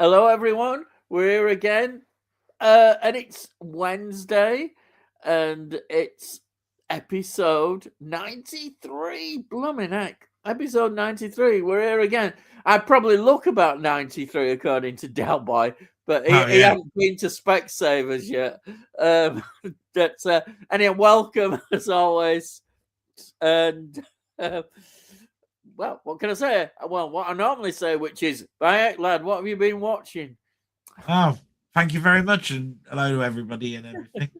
Hello, everyone. We're here again, and it's Wednesday, and it's episode 93. Blooming heck. Episode 93. We're here again. I probably look about 93 according to Delboy, but he, Oh he yeah, hasn't been to Specsavers yet. Um, anyway, welcome as always. And uh, well, what can I say? Well, what I normally say, which is, "Bye, lad. What have you been watching?" oh, thank you very much, and hello to everybody and everything.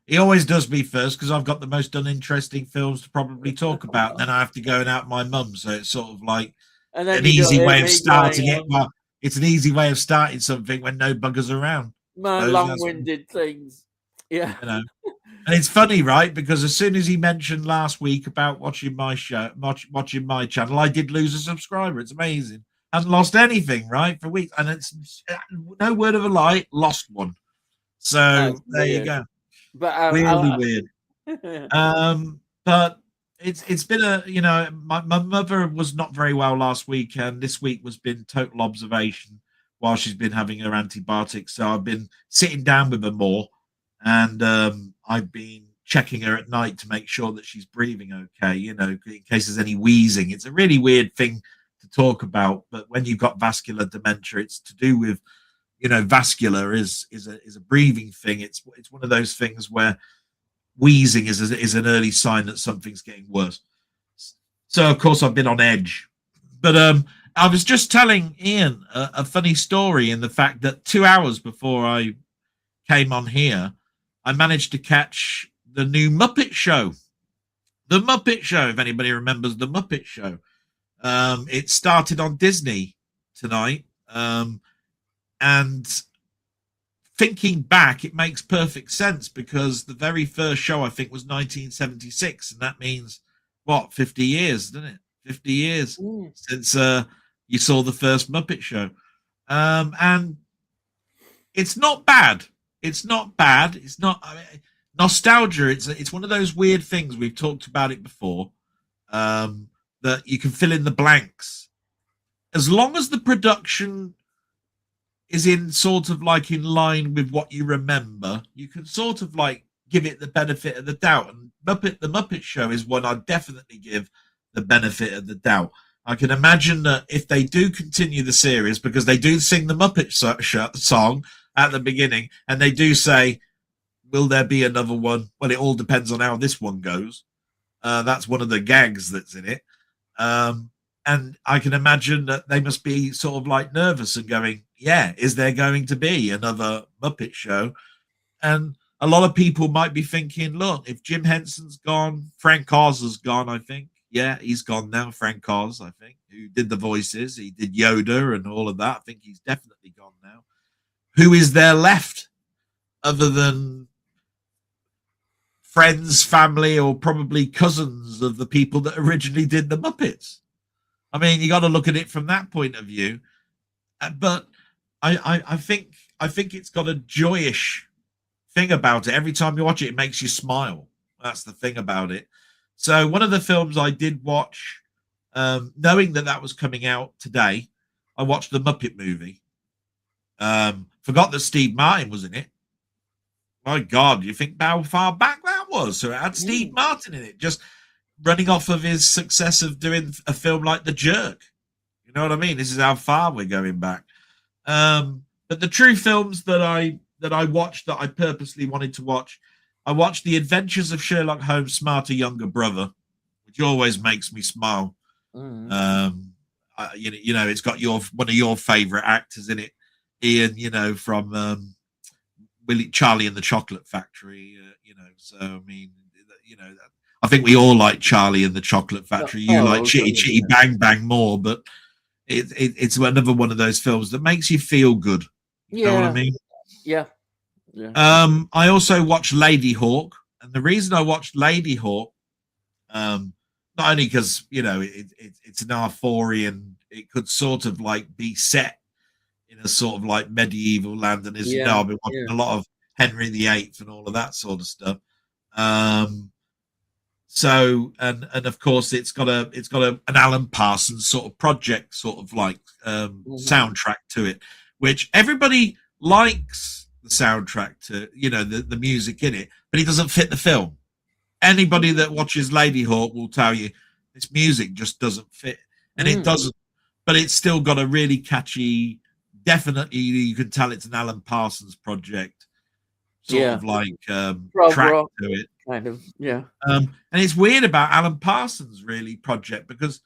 He always does me first because I've got the most uninteresting films to probably talk about, and then I have to go and out my mum. So it's sort of like And then an you don't easy hear way of me going starting it. on Well, it's an easy way of starting something when no buggers around. I my suppose that's long-winded things. Yeah. you know. And it's funny, right? Because as soon as he mentioned last week about watching my show, watching my channel, I did lose a subscriber. It's amazing. Hasn't lost anything, right, for weeks, and it's no word of a lie, lost one. That's So there you weird. go. But Weirdly weird. I But it's been my mother was not very well last week, and this week was been total observation while she's been having her antibiotics. So I've been sitting down with her more, and I've been checking her at night to make sure that she's breathing okay. In case there's any wheezing. It's a really weird thing to talk about, but when you've got vascular dementia, it's to do with vascular is a breathing thing. It's one of those things where wheezing is an early sign that something's getting worse. So of course I've been on edge, but I was just telling Ian a funny story in the fact that 2 hours before I came on here, I managed to catch the new Muppet Show. The Muppet Show, if anybody remembers the Muppet Show, it started on Disney tonight, and thinking back, it makes perfect sense because the very first show I think was 1976, and that means what 50 years, doesn't it? 50 years since you saw the first Muppet Show, and it's not bad. It's not bad. It's not nostalgia. It's one of those weird things we've talked about it before, that you can fill in the blanks as long as the production is in sort of like in line with what you remember, you can sort of like give it the benefit of the doubt. And the Muppet Show is one I'd definitely give the benefit of the doubt. I can imagine that if they do continue the series, because they do sing the Muppet song at the beginning, and they do say, "Will there be another one?" Well, it all depends on how this one goes. That's one of the gags that's in it. And I can imagine that they must be sort of like nervous and going, yeah, is there going to be another Muppet Show? And a lot of people might be thinking, look, if Jim Henson's gone, Frank Oz has gone, I think. Yeah, he's gone now, Frank Oz, I think, who did the voices. He did Yoda and all of that. I think he's definitely gone now. Who is there left other than friends, family, or probably cousins of the people that originally did the Muppets? I mean, you got to look at it from that point of view. But I think it's got a joyish thing about it. Every time you watch it, it makes you smile. That's the thing about it. So one of the films I did watch, knowing that was coming out today, I watched the Muppet movie. Forgot that Steve Martin was in it. My God, you think how far back that was? So it had Steve Martin in it, just running off of his success of doing a film like The Jerk. You know what I mean? This is how far we're going back. But the true films that I watched that I purposely wanted to watch, I watched The Adventures of Sherlock Holmes' Smarter Younger Brother, which always makes me smile. It's got one of your favorite actors in it, Ian. From Charlie and the Chocolate Factory. So I mean, I think we all like Charlie and the Chocolate Factory. You like Chitty Chitty Bang Bang more, but it's another one of those films that makes you feel good. You know what I mean? Yeah. I also watched Lady Hawk, and the reason I watched Lady Hawk, not only because it's an Arthurian, it could sort of like be set in a sort of like medieval land, and as you know, I've been watching a lot of Henry VIII and all of that sort of stuff. So and of course it's got an Alan Parsons sort of project sort of like soundtrack to it, which everybody likes the soundtrack to, the music in it, but it doesn't fit the film. Anybody that watches Ladyhawke will tell you this music just doesn't fit, and it doesn't. But it's still got a really catchy. Definitely, you can tell it's an Alan Parsons project, sort of like track rock, to it, kind of, yeah. And it's weird about Alan Parsons really project, because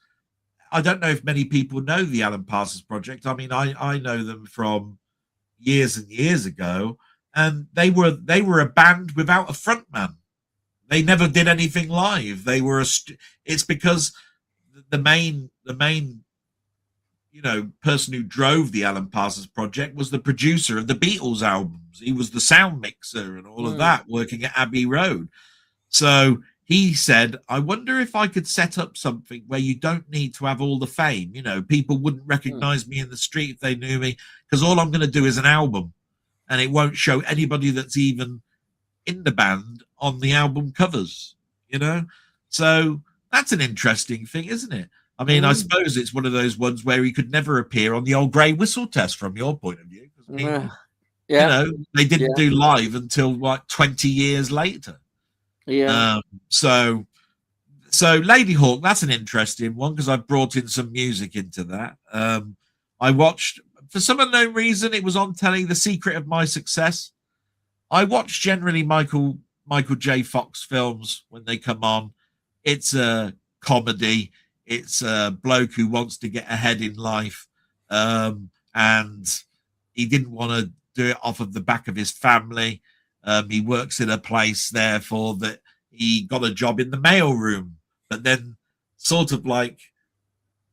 I don't know if many people know the Alan Parsons project. I mean, I know them from years and years ago, and they were a band without a frontman. They never did anything live. They were it's because the main person who drove the Alan Parsons project was the producer of the Beatles albums. He was the sound mixer and all of that, working at Abbey Road. So he said, I wonder if I could set up something where you don't need to have all the fame. People wouldn't recognize me in the street if they knew me, because all I'm going to do is an album, and it won't show anybody that's even in the band on the album covers, So that's an interesting thing, isn't it? I mean, I suppose it's one of those ones where he could never appear on the old grey whistle test from your point of view. They didn't do live until like 20 years later. Yeah. So Ladyhawke, that's an interesting one, because I've brought in some music into that. I watched, for some unknown reason, it was on telly, The Secret of My Success. I watch generally Michael J. Fox films when they come on. It's a comedy. It's a bloke who wants to get ahead in life, and he didn't want to do it off of the back of his family. He works in a place, therefore, that he got a job in the mail room, but then sort of like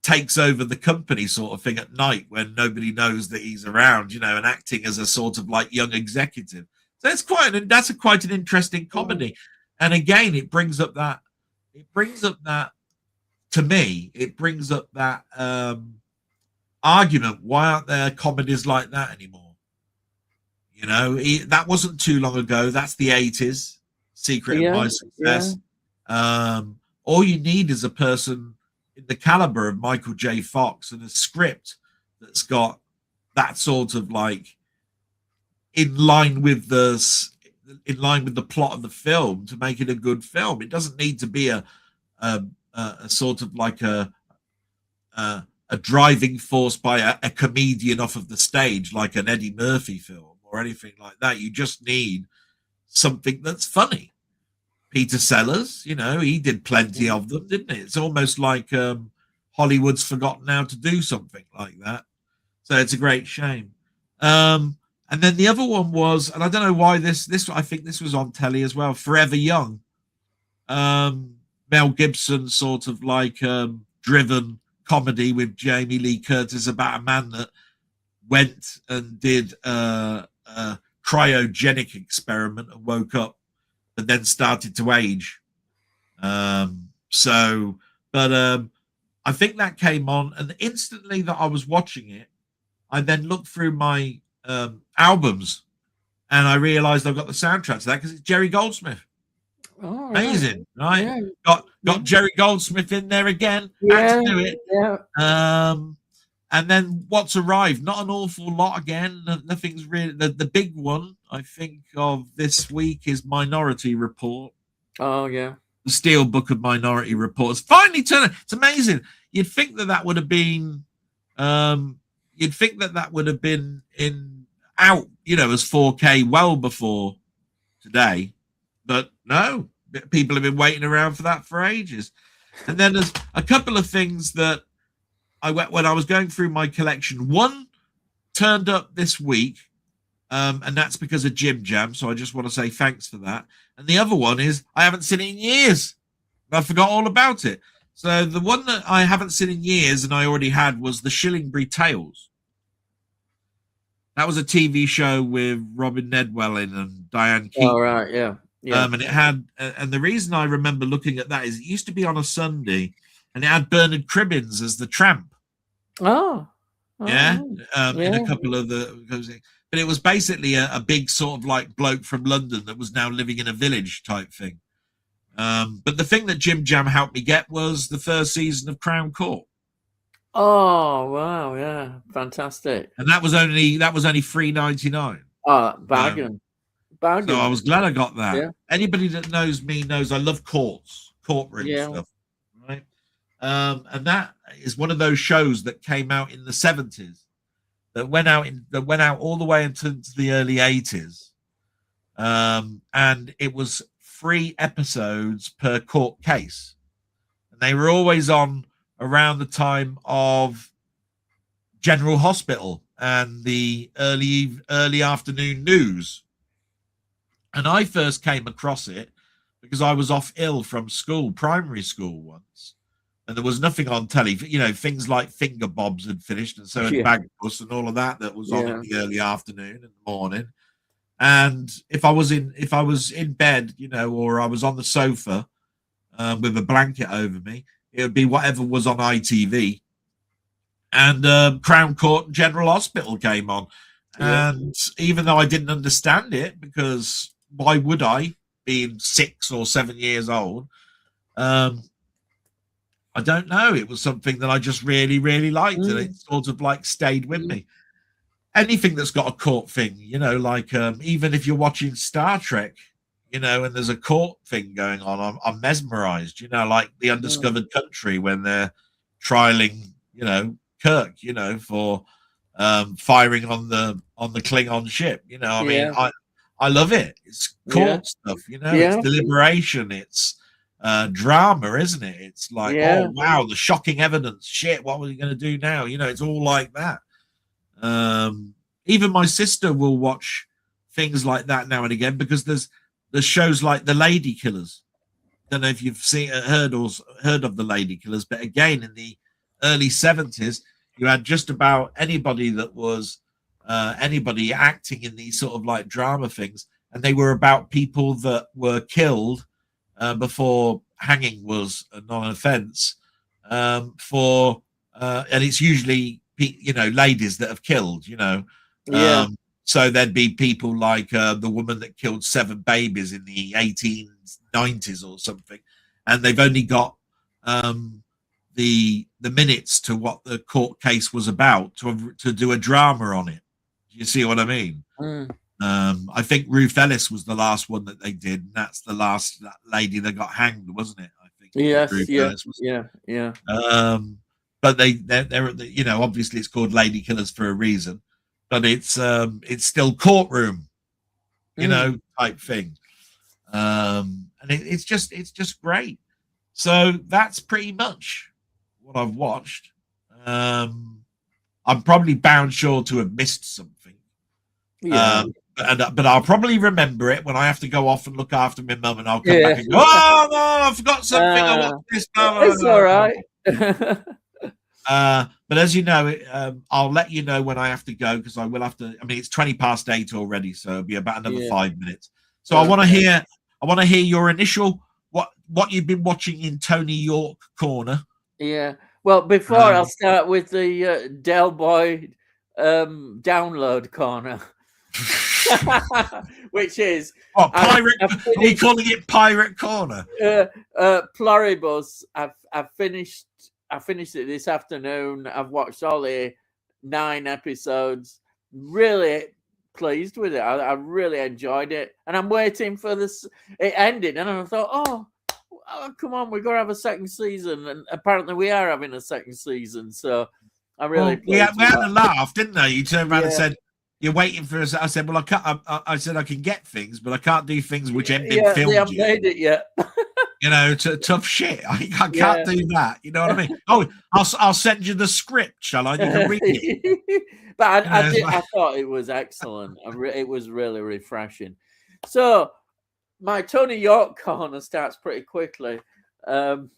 takes over the company sort of thing at night when nobody knows that he's around, and acting as a sort of like young executive. So that's quite an interesting comedy. And again, it brings up that to me, it brings up that argument. Why aren't there comedies like that anymore? That wasn't too long ago. That's the 80s. Secret of My Success. All you need is a person in the caliber of Michael J. Fox and a script that's got that sort of like in line with the plot of the film to make it a good film. It doesn't need to be a sort of like a driving force by a comedian off of the stage, like an Eddie Murphy film or anything like that. You just need something that's funny. Peter Sellers, he did plenty of them, didn't it? It's almost like Hollywood's forgotten how to do something like that. So it's a great shame. And then the other one was, and I don't know why this I think this was on telly as well, Forever Young. Mel Gibson sort of like driven comedy with Jamie Lee Curtis about a man that went and did a cryogenic experiment and woke up and then started to age. I think that came on, and instantly that I was watching it, I then looked through my albums, and I realized I've got the soundtrack to that because it's Jerry Goldsmith. Oh, amazing, right? Got Jerry Goldsmith in there again. Had to do it. And then what's arrived? Not an awful lot again. Nothing's really. The big one I think of this week is Minority Report. Oh yeah, the Steel Book of Minority Report. It's finally turned. It's amazing. You'd think that would have been. You'd think that would have been out, as 4K well before today, but no. People have been waiting around for that for ages. And then there's a couple of things that when I was going through my collection. One turned up this week, and that's because of Jim Jam. So I just want to say thanks for that. And the other one is I haven't seen it in years. I forgot all about it. So the one that I haven't seen in years and I already had was the Shillingbury Tales. That was a TV show with Robin Nedwellin and Diane Keaton. Oh, right, yeah. And it had, and the reason I remember looking at that is it used to be on a Sunday, and it had Bernard Cribbins as the tramp. Oh, yeah. In a couple of the, but it was basically a big sort of like bloke from London that was now living in a village type thing. But the thing that Jim Jam helped me get was the first season of Crown Court, Oh wow, yeah, fantastic. and that was only $3.99. Oh, Um, bargain, so I bargain. was glad I got that. Yeah, Anybody that knows me knows I love courtroom yeah, stuff, right? And that is one of those shows that came out in the '70s that went out all the way into the early '80s, and it was 3 episodes per court case, and they were always on around the time of General Hospital and the early afternoon news. And I first came across it because I was off ill from school, primary school once, and there was nothing on telly. Things like Finger Bobs had finished, and so had yeah, Bagpuss and all of that was on in yeah, the early afternoon and the morning. And if I was in bed, or I was on the sofa with a blanket over me, it would be whatever was on ITV. And Crown Court and General Hospital came on. yeah. And even though I didn't understand it, because why would I, being 6 or 7 years old? I don't know. It was something that I just really, really liked, and it Mm, sort of like stayed with mm, me. Anything that's got a court thing, like even if you're watching Star Trek, and there's a court thing going on, I'm mesmerized. Like the mm. Undiscovered Country when they're trialing, Kirk, for firing on the Klingon ship. I mean, Yeah, I love it. It's yeah, court stuff. It's yeah, deliberation. It's drama, isn't it? It's like, oh yeah. wow, the shocking evidence. Shit, what were you going to do now? It's all like that. Even my sister will watch things like that now and again because there's shows like The Lady Killers. Don't know if you've heard of The Lady Killers, but again, in the early '70s, you had just about anybody that was anybody acting in these sort of like drama things, and they were about people that were killed before hanging was a non-offense and it's usually ladies that have killed. Yeah, Um, so there'd be people like the woman that killed 7 babies in the 1890s or something, and they've only got the minutes to what the court case was about to do a drama on it. You see what I mean? mm. I think Ruth Ellis was the last one that they did, and that's the last lady that got hanged, wasn't it? I think Yes, Ruth yeah, Ellis was. yeah, yeah. But they're obviously it's called Lady Killers for a reason, but it's still courtroom, Mm. type thing. And it's just great. So that's pretty much what I've watched. I'm probably bound sure to have missed something. Yeah, Um, but I'll probably remember it when I have to go off and look after my mum, and I'll come back yeah. and go, oh no, I forgot something. I Uh, watched this. it's all right. But as you know, I'll let you know when I have to go because I will have to. I mean, it's 20 past 8 already, so it'll be about another Yeah. 5 minutes. So I want to Okay. hear. I want to hear your initial what you've been watching in Tony York corner. Yeah. Well, before I'll Um, start with the Delboy download corner, which is what I've, pirate? I've Are we finished calling it Pirate Corner? Pluribus. I finished it this afternoon. I've watched all the 9 episodes. Really pleased with it. I really enjoyed it, and I'm waiting for this. It ended, and I thought, oh, come on, we're gonna have a second season, and apparently we are having a second season. So I'm really Well, pleased we with had that. a laugh, didn't they? You turned around and Yeah, said, "You're waiting for us." I said, "Well, I can't." I said, "I can get things, but I can't do things which haven't been yeah, they filmed haven't yet." made it yet. Tough shit. I can't Yeah. do that. You know what I mean? Oh, I'll send you the script, shall I? You can read it. But You I know, it's did. like, I thought it was excellent. It was really refreshing. So my Tony York corner starts pretty quickly, um,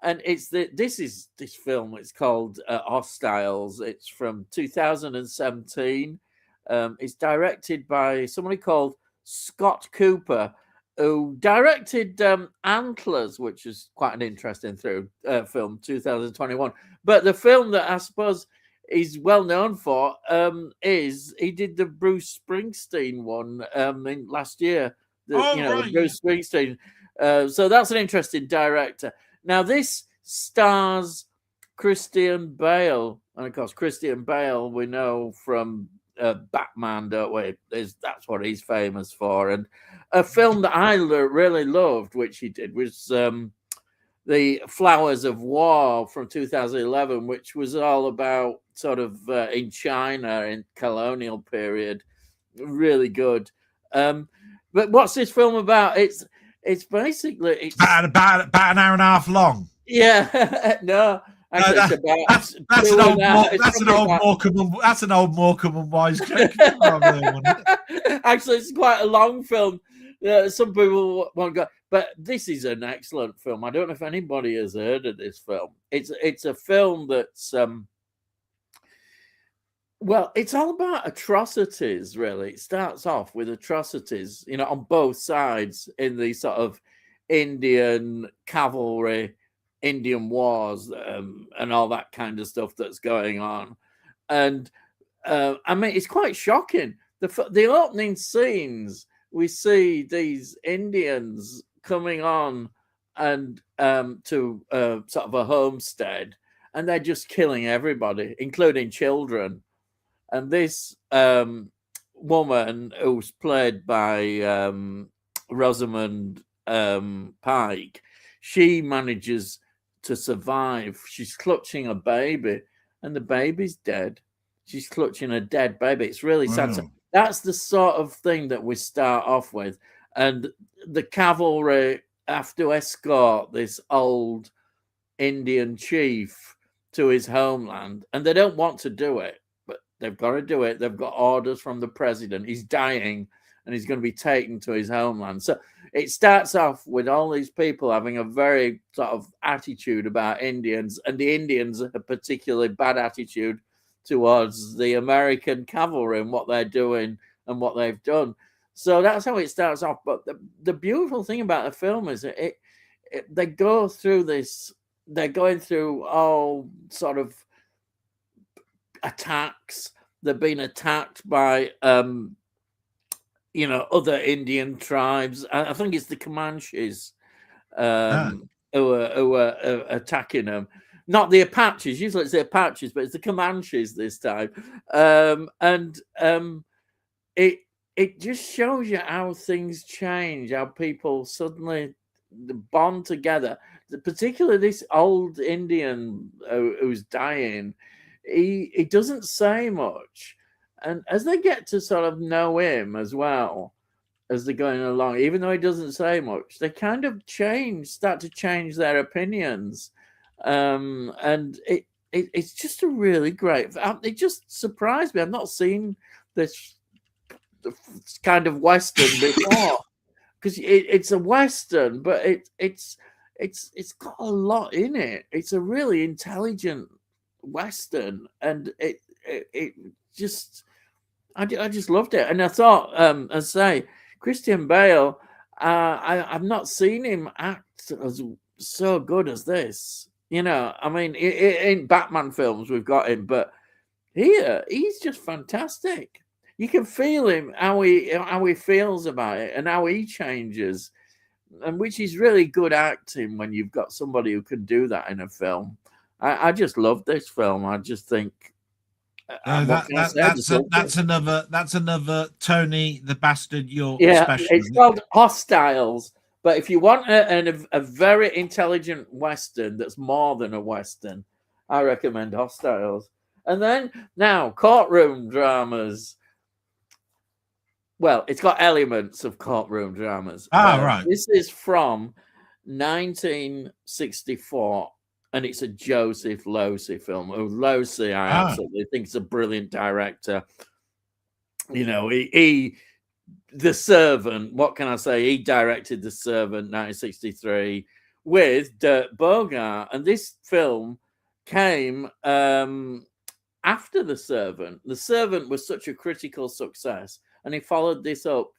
and this film. It's called Hostiles. It's from 2017. It's directed by somebody called Scott Cooper, who directed Antlers, which is quite an interesting film, 2021. But the film that I suppose he's well known for is he did the Bruce Springsteen one last year. The oh you know the right, yeah. Bruce Springsteen. So that's an interesting director. Now this stars Christian Bale, and of course Christian Bale we know from Batman, don't we? That's what he's famous for. And a film that I really loved, which he did, was The Flowers of War from 2011, which was all about sort of in China in colonial period. Really good. But what's this film about? It's basically About an hour and a half long. yeah. No, actually, No, it's about that's two an old and a half. that's an old Morecambe and Wise joke. Actually, it's quite a long film. Some people won't go, but this is an excellent film. I don't know if anybody has heard of this film. It's a film that's well, it's all about atrocities, really. It starts off with atrocities, on both sides in the sort of Indian cavalry, Indian wars, and all that kind of stuff that's going on. And I mean, it's quite shocking. The opening scenes, we see these Indians coming on and to sort of a homestead, and they're just killing everybody, including children. And this woman, who's played by Rosamund Pike, she manages to survive. She's clutching a baby, and the baby's dead. She's clutching a dead baby. It's really sad. So that's the sort of thing that we start off with. And the cavalry have to escort this old Indian chief to his homeland, and they don't want to do it. They've got to do it. They've got orders from the president. He's dying and he's going to be taken to his homeland. So it starts off with all these people having a very sort of attitude about Indians, and the Indians a particularly bad attitude towards the American cavalry and what they're doing and what they've done. So that's how it starts off. But the beautiful thing about the film is that they go through this, they're going through all sort of attacks. They've been attacked by other Indian tribes. I think it's the Comanches who are attacking them. Not the Apaches. Usually it's the Apaches, but it's the Comanches this time. It just shows you how things change, how people suddenly bond together. Particularly this old Indian who's dying. He doesn't say much, and as they get to sort of know him as well as they're going along, even though he doesn't say much, they kind of start to change their opinions, and it's just a really great. It just surprised me. I've not seen this kind of Western before, because it's a Western, but it's got a lot in it. It's a really intelligent Western, and it just I just loved it. And I thought, I say, Christian Bale, I've not seen him act as so good as this. I mean, in Batman films we've got him, but here he's just fantastic. You can feel him, how he feels about it and how he changes, and which is really good acting when you've got somebody who can do that in a film. I just love this film. I just think that's another Tony the Bastard York special. It's called Hostiles. But if you want a very intelligent Western that's more than a Western, I recommend Hostiles. And then now courtroom dramas. Well, it's got elements of courtroom dramas. Right. This is from 1964. And it's a Joseph Losey film. Losey, I absolutely think is a brilliant director. He The Servant. What can I say? He directed The Servant, 1963, with Dirk Bogarde, and this film came after The Servant. The Servant was such a critical success, and he followed this up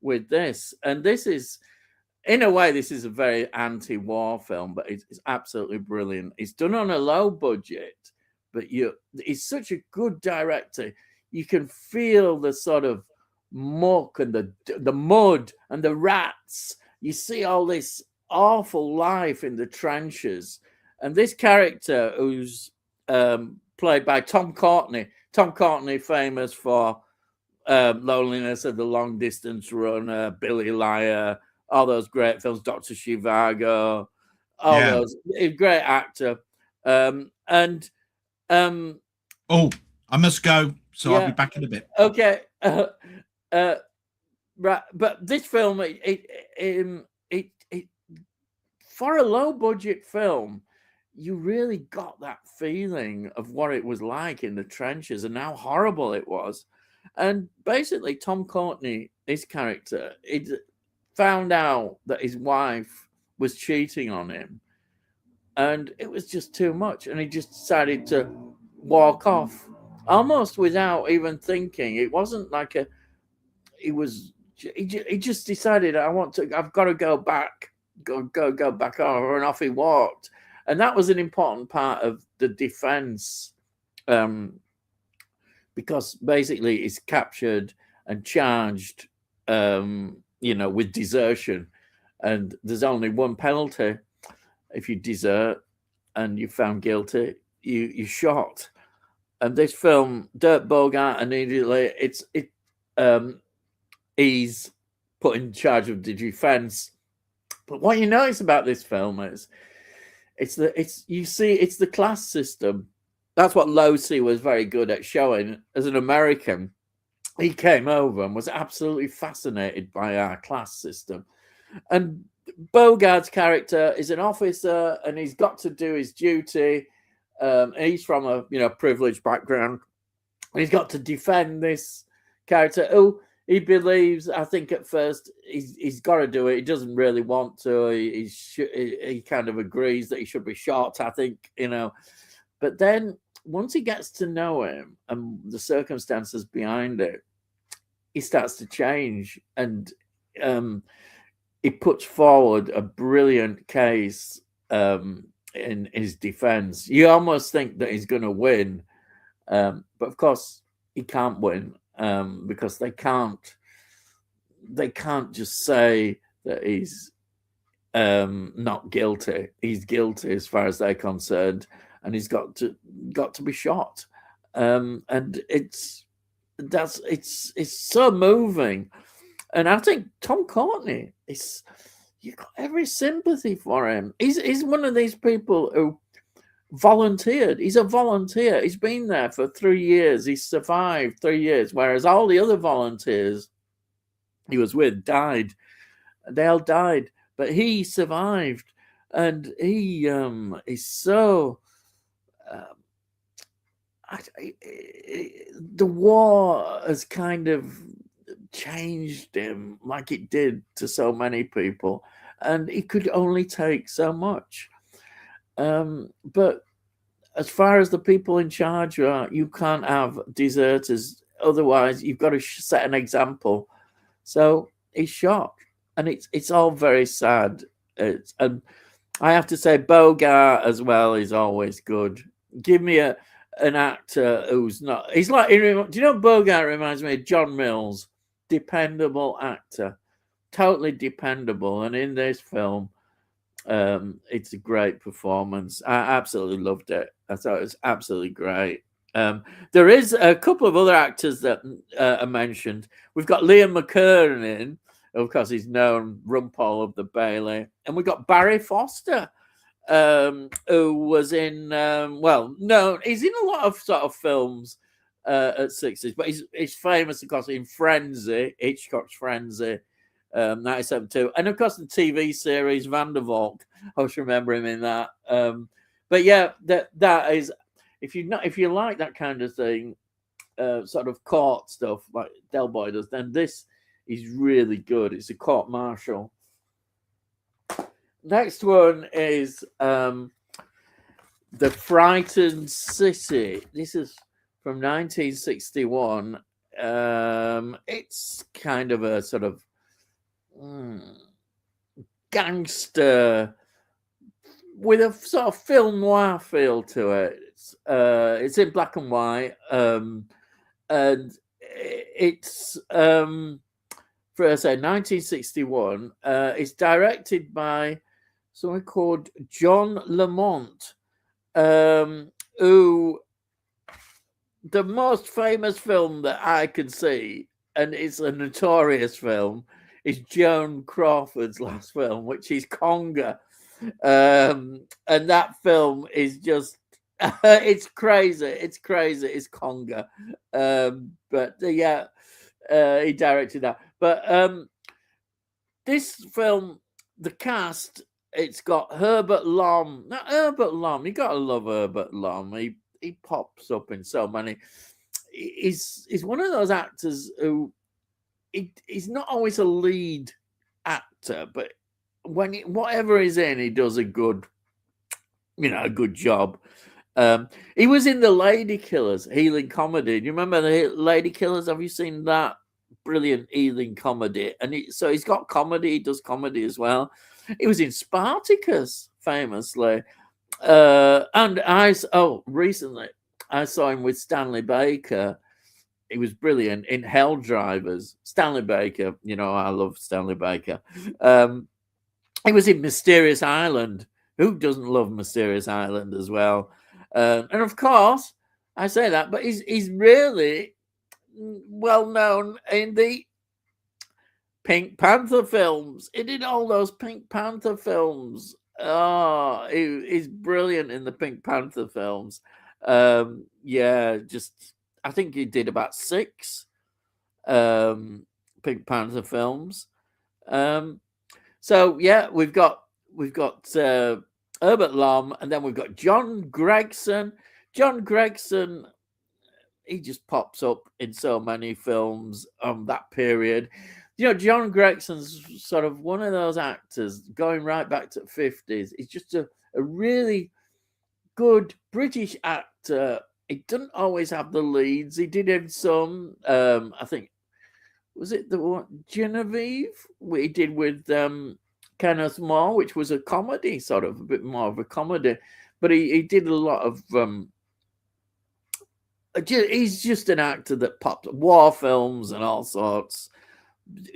with this. And this is, in a way, this is a very anti-war film, but it's absolutely brilliant. It's done on a low budget, but he's such a good director. You can feel the sort of muck and the mud and the rats you see all this awful life in the trenches, and this character who's played by Tom Courtenay. Tom Courtenay, famous for Loneliness of the Long Distance Runner, Billy Liar, all those great films, Doctor Zhivago, all Yeah. those. He's a great actor. And Oh, I must go, so I'll be yeah, back in a bit. okay. Right, but this film, it for a low budget film, you really got that feeling of what it was like in the trenches and how horrible it was. And basically, Tom Courtenay, his character, he found out that his wife was cheating on him, and it was just too much, and he just decided to walk off almost without even thinking. It wasn't like a he was he just decided I've got to go back, go back over, and off he walked. And that was an important part of the defense, because basically he's captured and charged, with desertion, and there's only one penalty. If you desert and you're found guilty, you shot. And this film, Dirk Bogart, immediately he's put in charge of the defense. But what you notice about this film is it's the class system. That's what Losey was very good at showing. As an American, he came over and was absolutely fascinated by our class system. And Bogart's character is an officer, and he's got to do his duty. He's from a privileged background. He's got to defend this character who he believes. I think at first he's got to do it. He doesn't really want to. He kind of agrees that he should be shot, I think, But then once he gets to know him and the circumstances behind it, he starts to change, and he puts forward a brilliant case in his defense. You almost think that he's going to win, but of course he can't win, because they can't just say that he's not guilty. He's guilty as far as they're concerned, and he's got to be shot. And it's so moving. And I think Tom Courtenay you've got every sympathy for him. He's one of these people who volunteered. He's a volunteer. He's been there for 3 years. He's survived 3 years, whereas all the other volunteers he was with died. They all died, but he survived, and he is so. The war has kind of changed him, like it did to so many people, and he could only take so much. But as far as the people in charge are, you can't have deserters. Otherwise, you've got to set an example. So he's shot, and it's all very sad. And I have to say, Bogart as well is always good. Give me an actor who's not. He's like, do you know, Bogart reminds me of John Mills, dependable actor, totally dependable. And in this film, it's a great performance. I absolutely loved it. I thought it was absolutely great. There is a couple of other actors that are mentioned. We've got Liam McKern in, of course, he's known Rumpole of the Bailey, and we've got Barry Foster, who was in he's in a lot of sort of films at 60s, but he's famous, of course, in Frenzy, Hitchcock's Frenzy, 1972, and of course the TV series Vandervalk. I always remember him in that. But yeah, that is, if you like that kind of thing, sort of court stuff like Delboy does, then this is really good. It's a court martial. Next one is The Frightened City. This is from 1961. It's kind of a sort of gangster with a sort of film noir feel to it. It's in black and white, and it's for I say 1961. It's directed by someone called John Lamont, who the most famous film that I can see, and it's a notorious film, is Joan Crawford's last film, which is Conga. And that film is just it's crazy. It's crazy. It's Conga. But yeah, he directed that. But this film, the cast, it's got Herbert Lom. Not Herbert Lom. You gotta love Herbert Lom. He pops up in so many. He's one of those actors who he's not always a lead actor, but whatever he's in, he does a good job. He was in the Lady Killers Healing comedy. Do you remember the Lady Killers? Have you seen that brilliant healing comedy? And so he's got comedy. He does comedy as well. He was in Spartacus famously, and recently I saw him with Stanley Baker. He was brilliant in Hell Drivers. Stanley Baker, I love Stanley Baker. He was in Mysterious Island. Who doesn't love Mysterious Island as well? And of course, I say that, but he's really well known in the Pink Panther films. He did all those Pink Panther films. Oh, he's brilliant in the Pink Panther films. Yeah, I think he did about 6 Pink Panther films. So yeah, we've got Herbert Lom, and then we've got John Gregson. John Gregson, he just pops up in so many films that period. John Gregson's sort of one of those actors going right back to the 50s. He's just a really good British actor. He doesn't always have the leads. He did have some. I think, was it the one Genevieve? We did with Kenneth Moore, which was a comedy, sort of a bit more of a comedy. But he did a lot of. He's just an actor that popped war films and all sorts.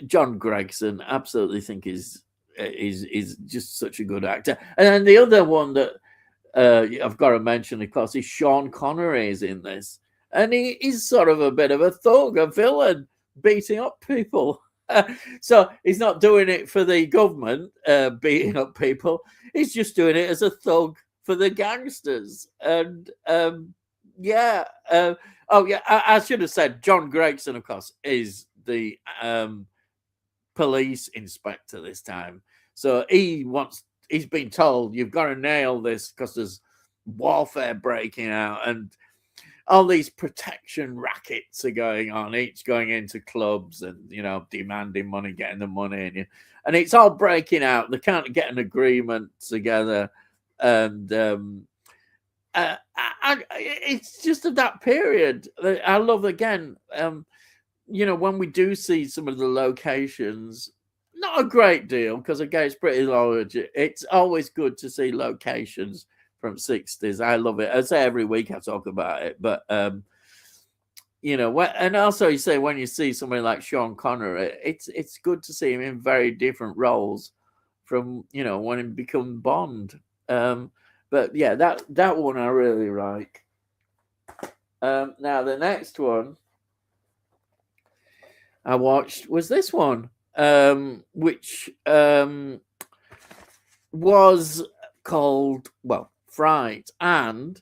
John Gregson, absolutely think is just such a good actor. And then the other one that I've got to mention, of course, is Sean Connery is in this, and he's sort of a bit of a thug, a villain, beating up people. So he's not doing it for the government, beating up people. He's just doing it as a thug for the gangsters. And I should have said John Gregson, of course, is the police inspector this time. So he's been told, you've got to nail this because there's warfare breaking out and all these protection rackets are going on, each going into clubs and, demanding money, getting the money. And it's all breaking out. They can't get an agreement together. And it's just of that period. I love, again, when we do see some of the locations, not a great deal, because again, it's pretty large. It's always good to see locations from 60s. I love it. I say every week I talk about it, but and also you say when you see somebody like Sean Connery, it's good to see him in very different roles from when he become Bond. But yeah, that one I really like. Now the next one I watched was this one, which was called Fright, and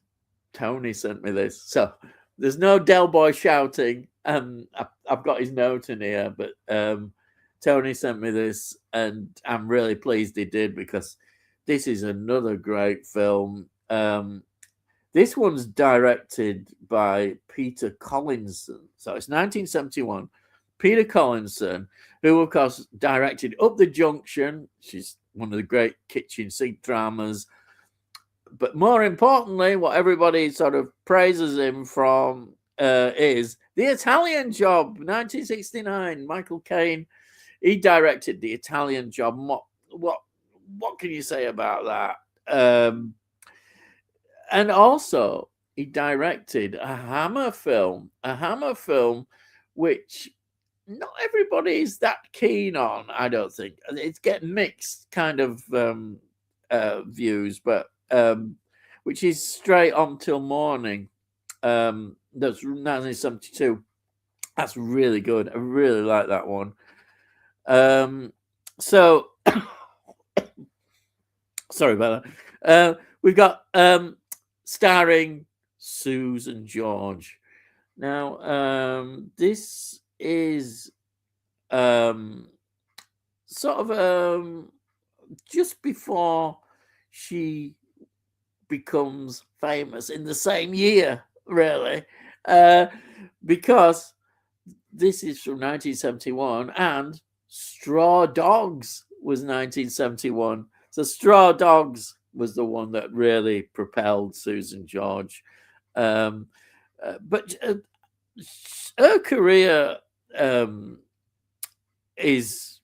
Tony sent me this. So there's no Delboy shouting. I've got his note in here, but Tony sent me this, and I'm really pleased he did, because this is another great film. This one's directed by Peter Collinson. So it's 1971. Peter Collinson, who, of course, directed Up the Junction. She's one of the great kitchen sink dramas. But more importantly, what everybody sort of praises him from is The Italian Job, 1969. Michael Caine, he directed The Italian Job. What can you say about that? And also, he directed a Hammer film, which not everybody is that keen on. I don't think it's getting mixed kind of views, but which is Straight On Till Morning. That's 1972. That's really good. I really like that one. So sorry about that. We've got starring Susan George. Now, this is sort of just before she becomes famous in the same year, really, because this is from 1971 and Straw Dogs was 1971. So Straw Dogs was the one that really propelled Susan George. But her career is,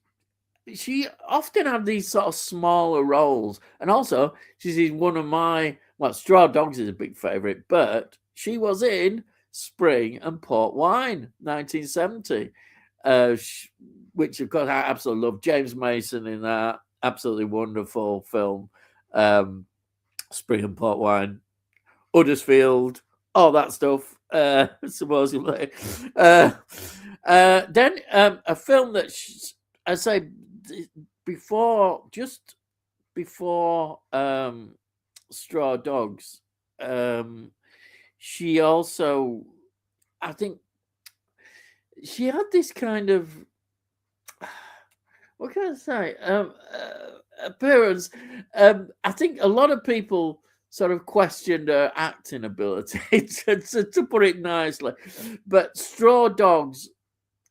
she often had these sort of smaller roles, and also she's in one of my, well, Straw Dogs is a big favorite, but she was in Spring and Port Wine 1970, which of course I absolutely love. James Mason in that, absolutely wonderful film. Spring and Port Wine, Huddersfield, all that stuff, supposedly. Then a film that I say just before Straw Dogs, she also, I think, she had this kind of, what can I say, appearance. I think a lot of people sort of questioned her acting ability, to put it nicely. But Straw Dogs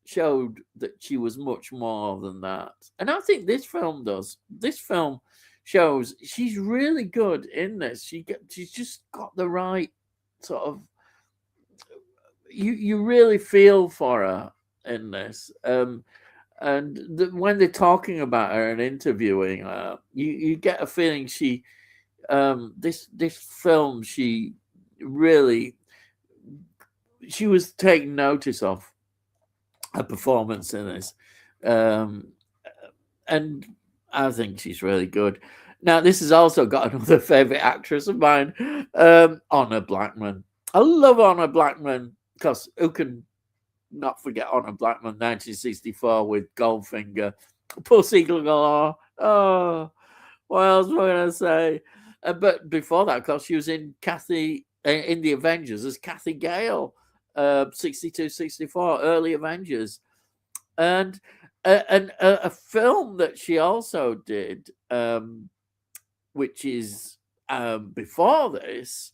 showed that she was much more than that. And I think this film does. This film shows she's really good in this. She's just got the right sort of, you really feel for her in this. And when they're talking about her and interviewing her, you get a feeling she, this film, she really, she was taking notice of her performance in this, and I think she's really good. Now, this has also got another favorite actress of mine, Honor Blackman. I love Honor Blackman because who can not forget Honor Blackman, 1964 with Goldfinger, Pussy Galore. Oh, what else am I going to say? But before that, of course, she was in in the Avengers as Kathy Gale, 62, 64, early Avengers. And a film that she also did, which is before this,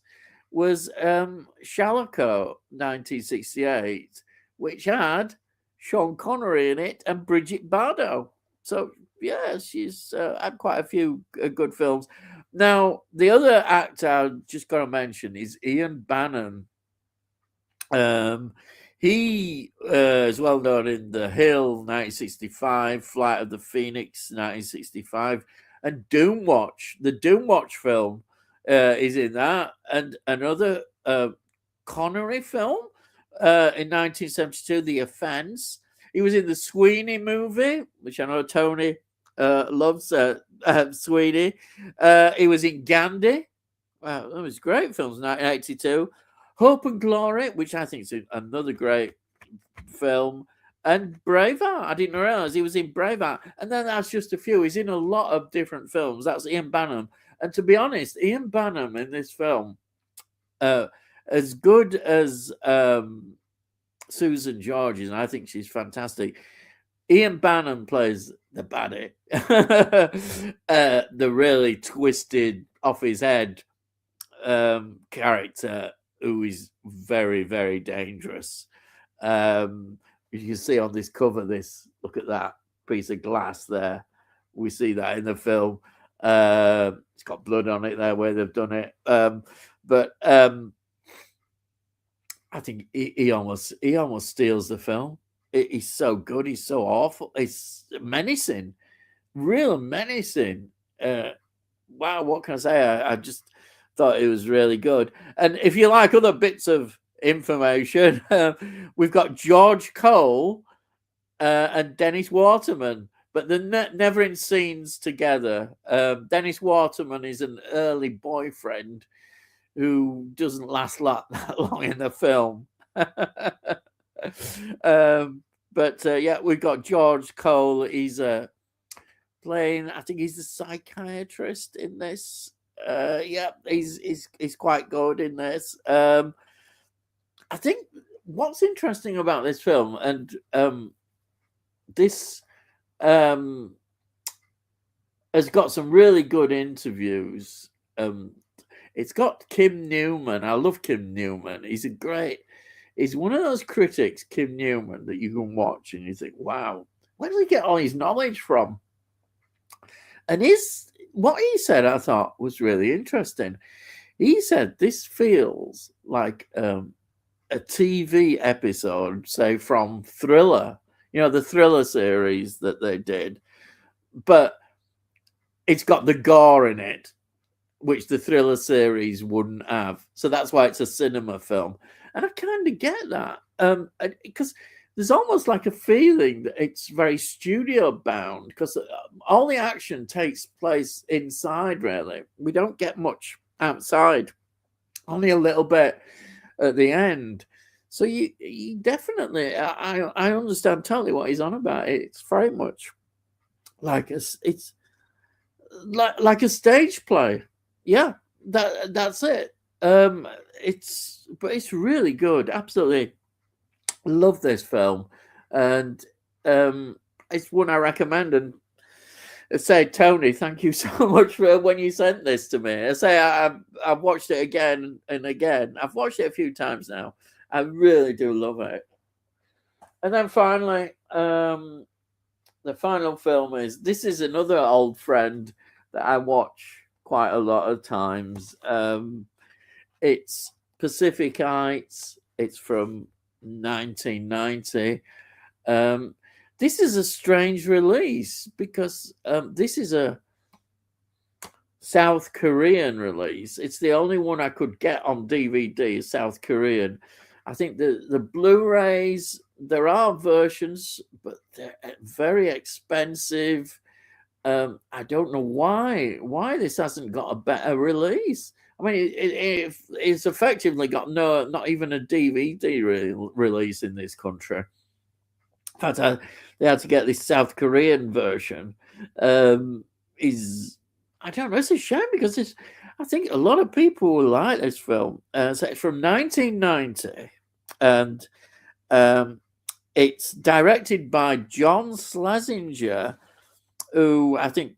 was Shalako, 1968, which had Sean Connery in it and Bridget Bardot. So, yeah, she's had quite a few good films. Now, the other actor I've just got to mention is Ian Bannon. He is well known in The Hill, 1965, Flight of the Phoenix, 1965, and Doomwatch. The Doomwatch film is in that, and another Connery film in 1972, The Offense. He was in the Sweeney movie, which I know Tony loves, Sweeney. He was in Gandhi. Wow, that was great films, 1982. Hope and Glory, which I think is another great film, and Braveheart. I didn't realize he was in Braveheart. And then that's just a few. He's in a lot of different films. That's Ian Bannon. And to be honest, Ian Bannon in this film, as good as Susan George is, and I think she's fantastic, Ian Bannon plays the baddie, the really twisted, off his head character who is very, very dangerous. You can see on this cover, look at that piece of glass there. We see that in the film. It's got blood on it there where they've done it. But I think he almost steals the film. He's so good. He's so awful. It's menacing, real menacing. Wow, what can I say? I just thought it was really good. And if you like other bits of information, we've got George Cole and Dennis Waterman, but they're never in scenes together. Dennis Waterman is an early boyfriend who doesn't last that long in the film. Yeah, we've got George Cole. He's playing. I think he's the psychiatrist in this. Yeah, he's quite good in this. I think what's interesting about this film, and this has got some really good interviews. It's got Kim Newman. I love Kim Newman. He's one of those critics, Kim Newman, that you can watch and you think, wow, where does he get all his knowledge from? And what he said, I thought was really interesting. He said this feels like a TV episode, say from Thriller, the Thriller series that they did, but it's got the gore in it, which the Thriller series wouldn't have. So that's why it's a cinema film. And I kind of get that, because there's almost like a feeling that it's very studio bound, because all the action takes place inside, really. We don't get much outside, only a little bit at the end. So you definitely, I understand totally what he's on about. It's very much like it's like a stage play. Yeah, that's it. It's really good. Absolutely love this film, and it's one I recommend. And I say, Tony, thank you so much for when you sent this to me. I say I've watched it again and again. I've watched it a few times now. I really do love it. And then finally, the final film is another old friend that I watch quite a lot of times. It's Pacific Heights. It's from 1990. This is a strange release because this is a South Korean release. It's the only one I could get on DVD, South Korean. I think the Blu-rays, there are versions, but they're very expensive. I don't know why this hasn't got a better release. I mean, it's effectively got not even a DVD release in this country. In fact, they had to get this South Korean version. I don't know. It's a shame because I think a lot of people will like this film. So it's from 1990, and it's directed by John Schlesinger, who I think,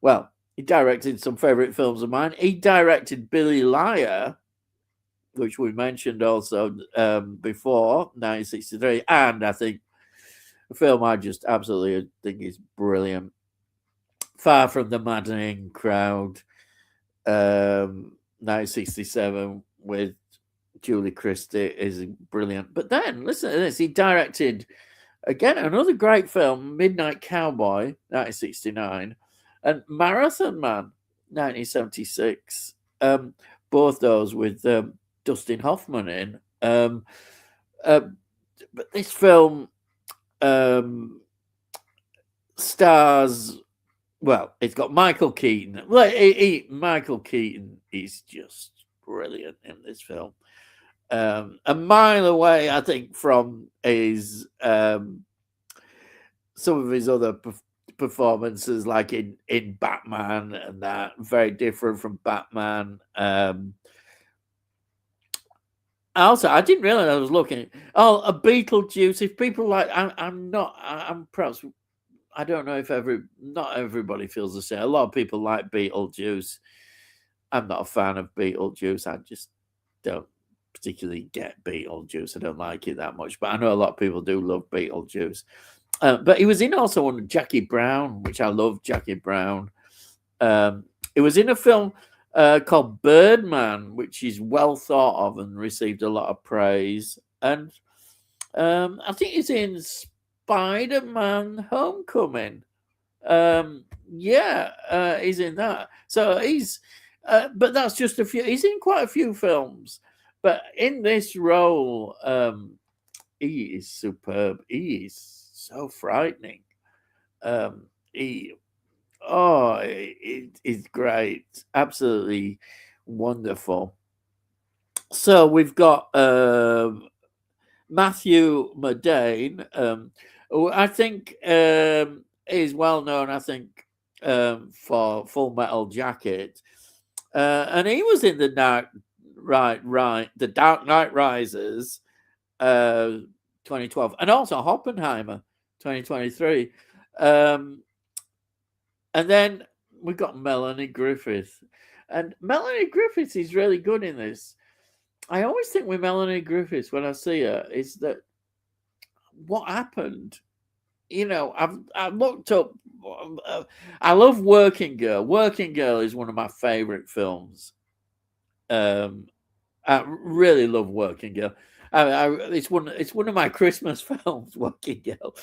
well, he directed some favorite films of mine. He directed Billy Liar, which we mentioned also before, 1963, and I think a film I just absolutely think is brilliant. Far from the Maddening Crowd, 1967 with Julie Christie is brilliant. But then, listen to this. He directed, again, another great film, Midnight Cowboy, 1969, and Marathon Man, 1976. Both those with Dustin Hoffman in. But this film stars, well, it's got Michael Keaton. Michael Keaton is just brilliant in this film. A mile away, I think, from his some of his other performances, like in Batman, and that very different from Batman. Also, I didn't realize I was looking. Oh, a Beetlejuice. If people like, I'm perhaps. I don't know if not everybody feels the same. A lot of people like Beetlejuice. I'm not a fan of Beetlejuice. I just don't particularly get Beetlejuice. I don't like it that much. But I know a lot of people do love Beetlejuice. But he was in also one, Jackie Brown, which I love, Jackie Brown. It was in a film called Birdman, which is well thought of and received a lot of praise. And I think he's in Spider-Man Homecoming. He's in that. So but that's just a few. He's in quite a few films. But in this role, he is superb. He is so frightening. He it is great, absolutely wonderful. So we've got Matthew Modine, who I think is well known. I think for Full Metal Jacket, and he was in the Dark Knight Rises, 2012, and also Oppenheimer, 2023. And then we've got Melanie Griffith, and Melanie Griffith is really good in this. I always think with Melanie Griffiths when I see her is that what happened. I've looked up. I love Working Girl. Working Girl is one of my favorite films. I really love Working Girl. It's one of my Christmas films, Working Girl.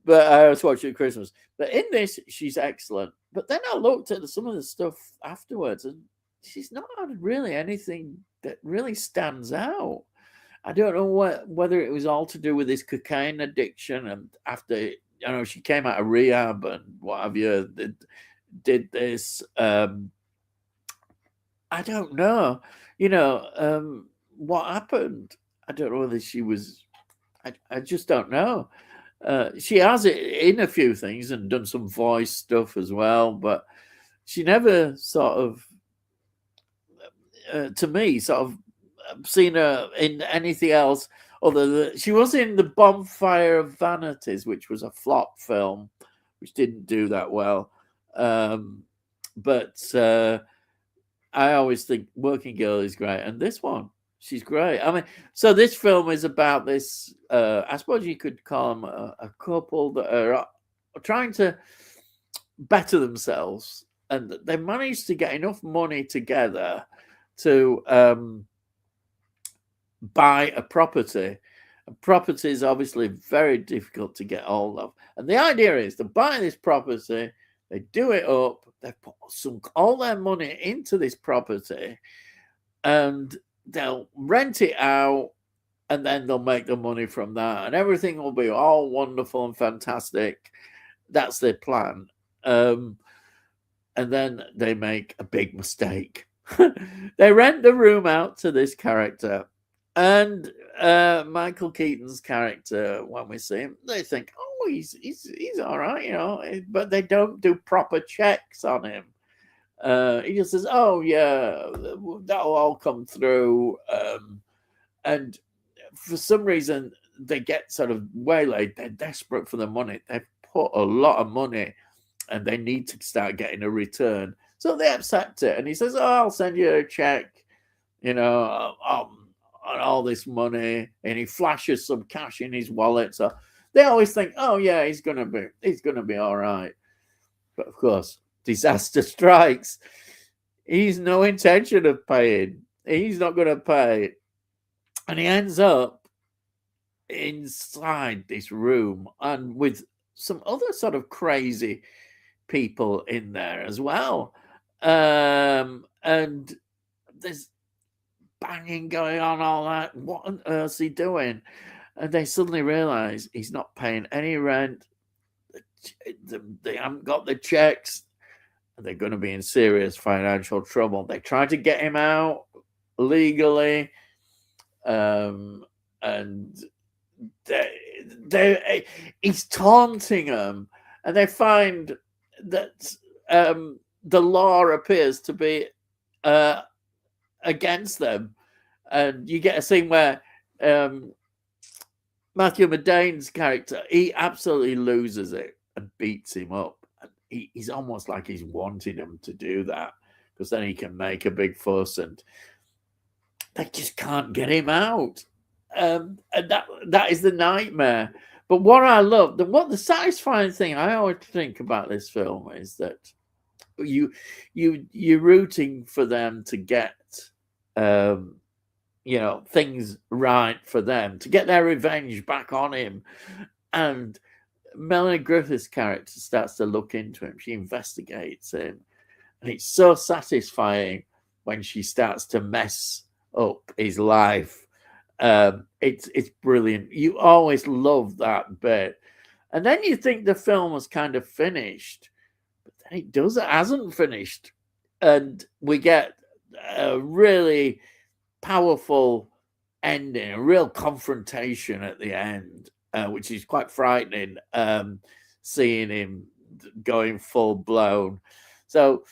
But I always watch it at Christmas. But in this, she's excellent. But then I looked at some of the stuff afterwards, and she's not really anything that really stands out. I don't know whether it was all to do with his cocaine addiction, and after she came out of rehab and what have you, did this. I don't know. What happened? I don't know whether she was. I just don't know. She has it in a few things and done some voice stuff as well, but she never sort of, to me, sort of seen her in anything else other than she was in The Bonfire of Vanities, which was a flop film, which didn't do that well. But I always think Working Girl is great, and this one, she's great. I mean, so this film is about this. I suppose you could call them a couple that are trying to better themselves, and they managed to get enough money together to buy a property. A property is obviously very difficult to get hold of, and the idea is to buy this property. They do it up. They put all their money into this property, and they'll rent it out, and then they'll make the money from that, and everything will be all wonderful and fantastic. That's their plan. And then they make a big mistake. They rent the room out to this character, and Michael Keaton's character, when we see him, they think, oh, he's all right, but they don't do proper checks on him. He just says, oh yeah, that'll all come through, and for some reason they get sort of waylaid. They're desperate for the money. They've put a lot of money and they need to start getting a return, so they accept it. And he says, oh, I'll send you a check, on all this money, and he flashes some cash in his wallet. So they always think, oh yeah, he's gonna be all right. But of course, disaster strikes. He's no intention of paying. He's not going to pay. And he ends up inside this room and with some other sort of crazy people in there as well. And there's banging going on, all that. What on earth's he doing? And they suddenly realize he's not paying any rent. They haven't got the checks. They're going to be in serious financial trouble. They try to get him out legally, and he's taunting them, and they find that the law appears to be against them. And you get a scene where Matthew Modine's character, he absolutely loses it and beats him up. He's almost like he's wanting him to do that, because then he can make a big fuss, and they just can't get him out. And that is the nightmare. But what I love, the satisfying thing I always think about this film is that you're rooting for them to get things right for them, to get their revenge back on him. And Melanie Griffith's character starts to look into him. She investigates him, and it's so satisfying when she starts to mess up his life It's brilliant. You always love that bit, and then you think the film was kind of finished, but then it hasn't finished, and we get a really powerful ending, a real confrontation at the end, which is quite frightening. Seeing him going full blown. So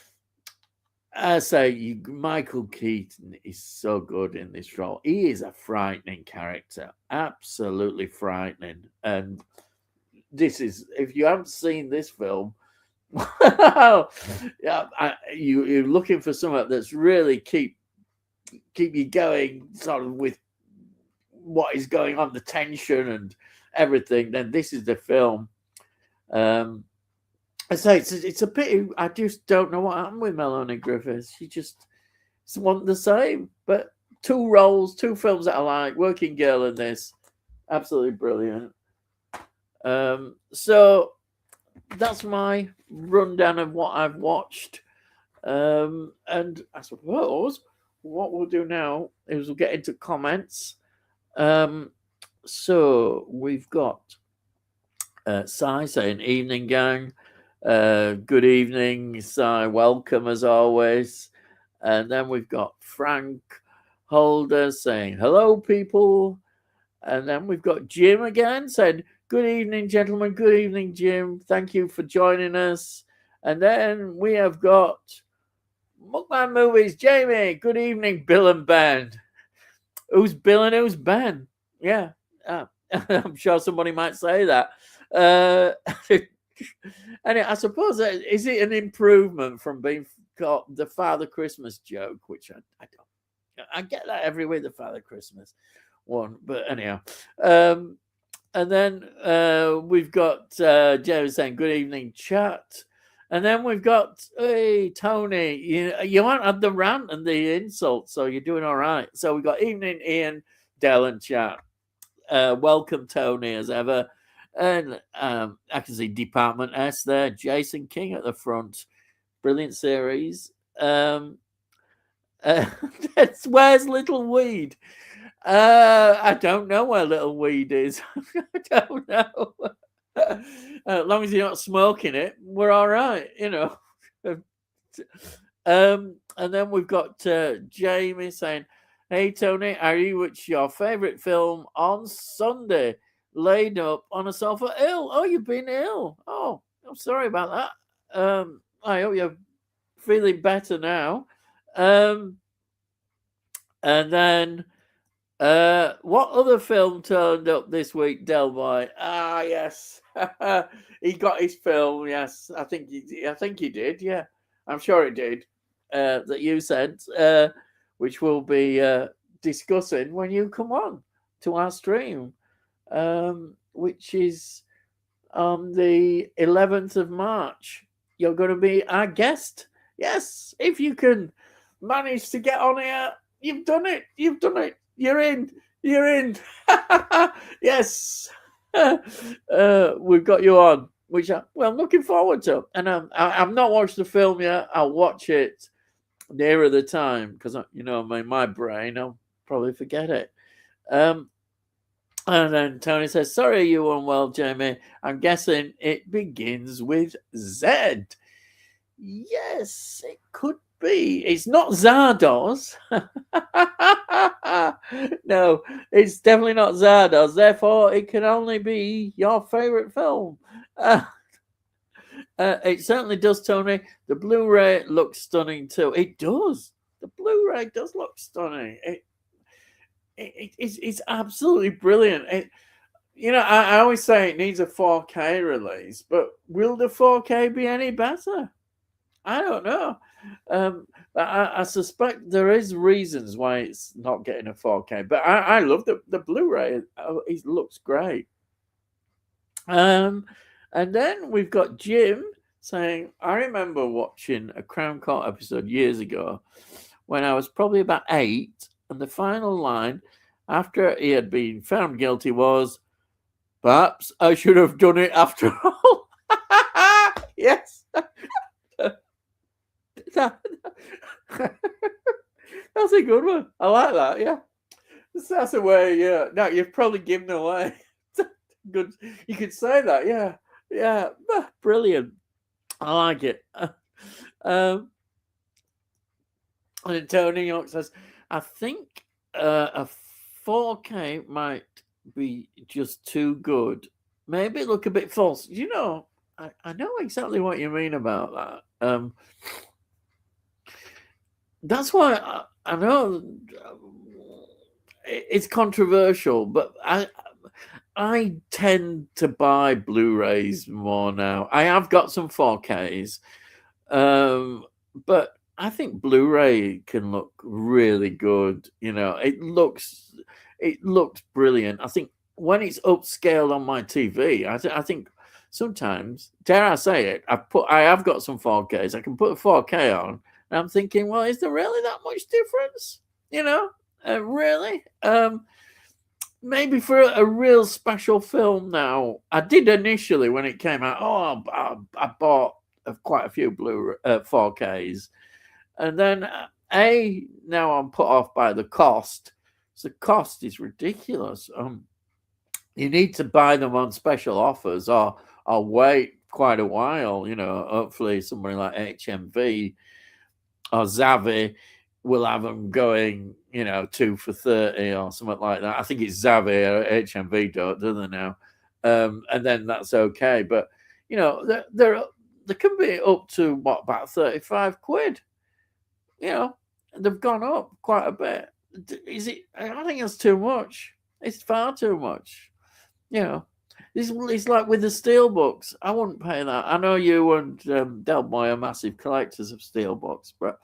I say Michael Keaton is so good in this role. He is a frightening character, absolutely frightening. And this is, if you haven't seen this film, yeah, you're looking for something that's really keep you going, sort of with what is going on, the tension and everything. Then this is the film. I say it's a pity. I just don't know what happened with Melanie Griffiths. She just wasn't the same. But two roles, two films that I like. Working Girl and this, absolutely brilliant. So that's my rundown of what I've watched. And I suppose what we'll do now is we'll get into comments. So we've got Sai saying, "Evening, gang. Good evening, Sai. Welcome as always." And then we've got Frank Holder saying, "Hello, people." And then we've got Jim again saying, "Good evening, gentlemen. Good evening, Jim. Thank you for joining us." And then we have got Mukman Movies, Jamie. "Good evening, Bill and Ben." Who's Bill and who's Ben? Yeah, I'm sure somebody might say that. And I suppose, is it an improvement from being called the Father Christmas joke, which I don't. I get that every week, the Father Christmas one, but anyhow. And then we've got Jerry saying, "Good evening, chat." And then we've got, hey, Tony, you haven't had the rant and the insult, so you're doing all right. So we've got evening, Ian, Del, and chat. Welcome, Tony, as ever. And I can see Department S there. Jason King at the front. Brilliant series. Where's Little Weed? I don't know where Little Weed is. I don't know. As long as you're not smoking it, we're all right, And then we've got Jamie saying, "Hey Tony, what's your favourite film on Sunday? Laid up on a sofa ill. Oh, you've been ill. Oh, I'm sorry about that. I hope you're feeling better now." And then what other film turned up this week, Delboy? Ah, yes. He got his film, yes. I think he did, yeah. I'm sure he did. That you sent, which we'll be discussing when you come on to our stream, which is on the 11th of March. You're going to be our guest. Yes, if you can manage to get on here, you've done it. You're in. Yes. We've got you on, which I'm looking forward to. And I've not watched the film yet. I'll watch it nearer the time because, my brain, I'll probably forget it. And then Tony says, "Sorry you unwell, Jamie. I'm guessing it begins with Z." Yes, it could be. It's not Zardoz. No, it's definitely not Zardoz. Therefore, it can only be your favourite film. It certainly does, Tony. The Blu-ray looks stunning too. It does. The Blu-ray does look stunning. It's absolutely brilliant. I always say it needs a 4K release, but will the 4K be any better? I don't know. But I suspect there is reasons why it's not getting a 4K. But I love the Blu-ray. It looks great. And then we've got Jim saying, "I remember watching a Crown Court episode years ago when I was probably about 8, and the final line after he had been found guilty was, 'Perhaps I should have done it after all.'" Yes. That's a good one. I like that, yeah. That's a way, yeah. No, you've probably given away. Good. You could say that, yeah. Yeah. Brilliant. I like it. Um, and Tony York says, I think a 4K might be just too good. Maybe look a bit false. I know exactly what you mean about that. That's why I know it's controversial, but I tend to buy Blu-rays more now. I have got some 4Ks, but I think Blu-ray can look really good. It looks brilliant. I think when it's upscaled on my TV, I think sometimes, dare I say it, I have got some 4Ks. I can put a 4K on, and I'm thinking, well, is there really that much difference? Really? Maybe for a real special film now. I did initially when it came out. Oh, I bought quite a few 4Ks, and then now I'm put off by the cost. So the cost is ridiculous. You need to buy them on special offers, or wait quite a while. Hopefully somebody like HMV or Zavi will have them going, 2 for 30 or something like that. I think it's Zavi or HMV do they now? And then that's okay. But they can be up to about 35 quid. They've gone up quite a bit. Is it? I think it's too much. It's far too much. It's like with the steelbooks. I wouldn't pay that. I know you and Delboy are massive collectors of steelbooks, but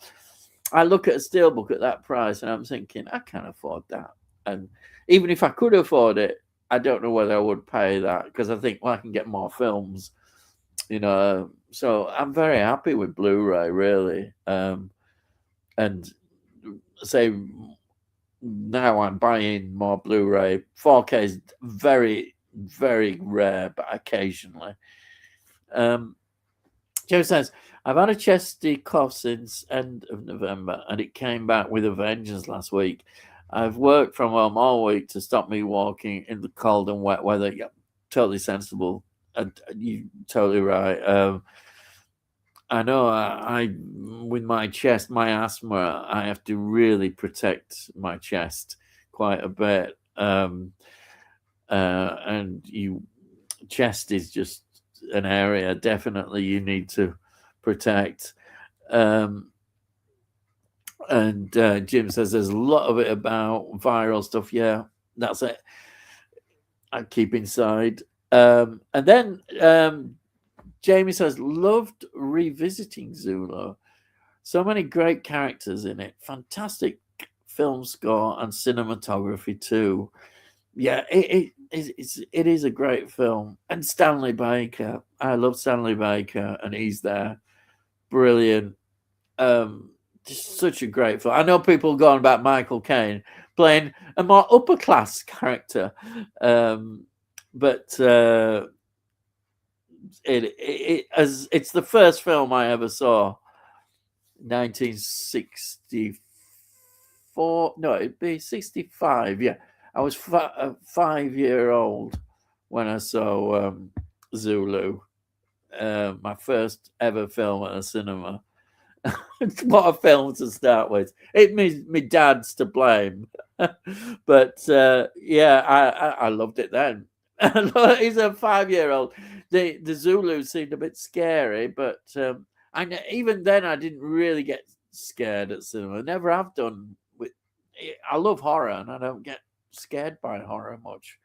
I look at a steelbook at that price and I'm thinking, I can't afford that. And even if I could afford it, I don't know whether I would pay that, because I think, well, I can get more films, So I'm very happy with Blu-ray, really. And say now I'm buying more Blu-ray. 4K is very, very rare, but occasionally. Joe says, I've had a chesty cough since end of November, and it came back with a vengeance last week. I've worked from home all week to stop me walking in the cold and wet weather. Yeah, totally sensible. You're totally right. I know I with my chest, my asthma, I have to really protect my chest quite a bit. And chest is just an area definitely you need to protect. And Jim says there's a lot of it about viral stuff. Yeah, that's it. I keep inside. And then Jamie says, loved revisiting Zulu. So many great characters in it. Fantastic film score and cinematography too. Yeah, it is a great film. And Stanley Baker. I love Stanley Baker, and he's there. Brilliant. Just such a great film. I know people going about Michael Caine playing a more upper class character. But it's the first film I ever saw. 1964. No, it'd be 65. Yeah, I was 5-year-old when I saw Zulu. My first ever film at a cinema. What a film to start with. It means my dad's to blame, but yeah, I loved it then. He's a 5-year-old. The Zulu seemed a bit scary, but even then I didn't really get scared at cinema. I never have done. I love horror, and I don't get scared by horror much.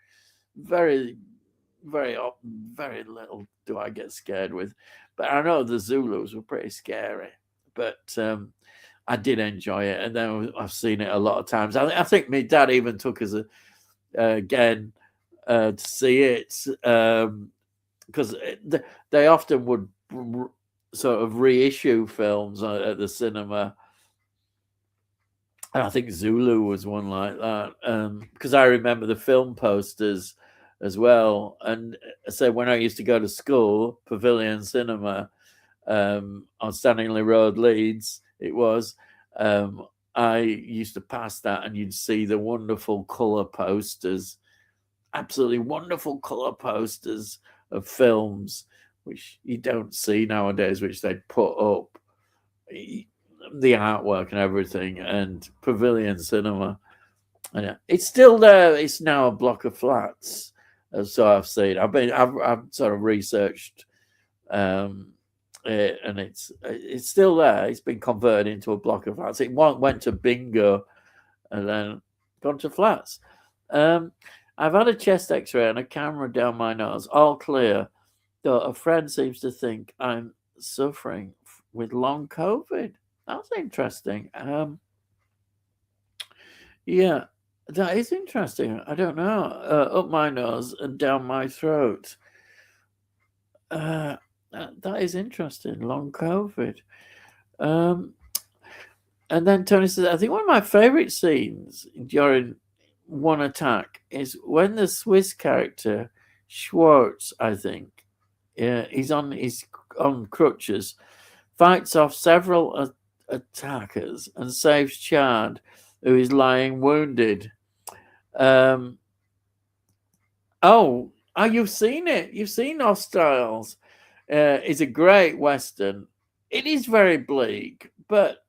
Very, very very little do I get scared with. But I know the Zulus were pretty scary. But I did enjoy it, and then I've seen it a lot of times. I think my dad even took us again to see it, because they often would sort of reissue films at the cinema. And I think Zulu was one like that, because I remember the film posters as well. And so when I used to go to school, Pavilion Cinema, on Stanley Road, Leeds, it was. I used to pass that, and you'd see the wonderful color posters, absolutely wonderful color posters of films, which you don't see nowadays, which they put up, the artwork and everything, and Pavilion Cinema. And it's still there. It's now a block of flats, so I've seen. I've sort of researched, um, and it's still there. It's been converted into a block of flats. It went to bingo, and then gone to flats. I've had a chest X-ray and a camera down my nose, all clear. Though a friend seems to think I'm suffering with long COVID. That's interesting. Yeah, that is interesting. I don't know. Up my nose and down my throat. That is interesting. Long COVID. Um, and then Tony says, I think one of my favourite scenes during one attack is when the Swiss character Schwartz, I think, he's on crutches, fights off several attackers and saves Chad, who is lying wounded. Oh, you've seen it. You've seen Hostiles. It's a great Western. It is very bleak, but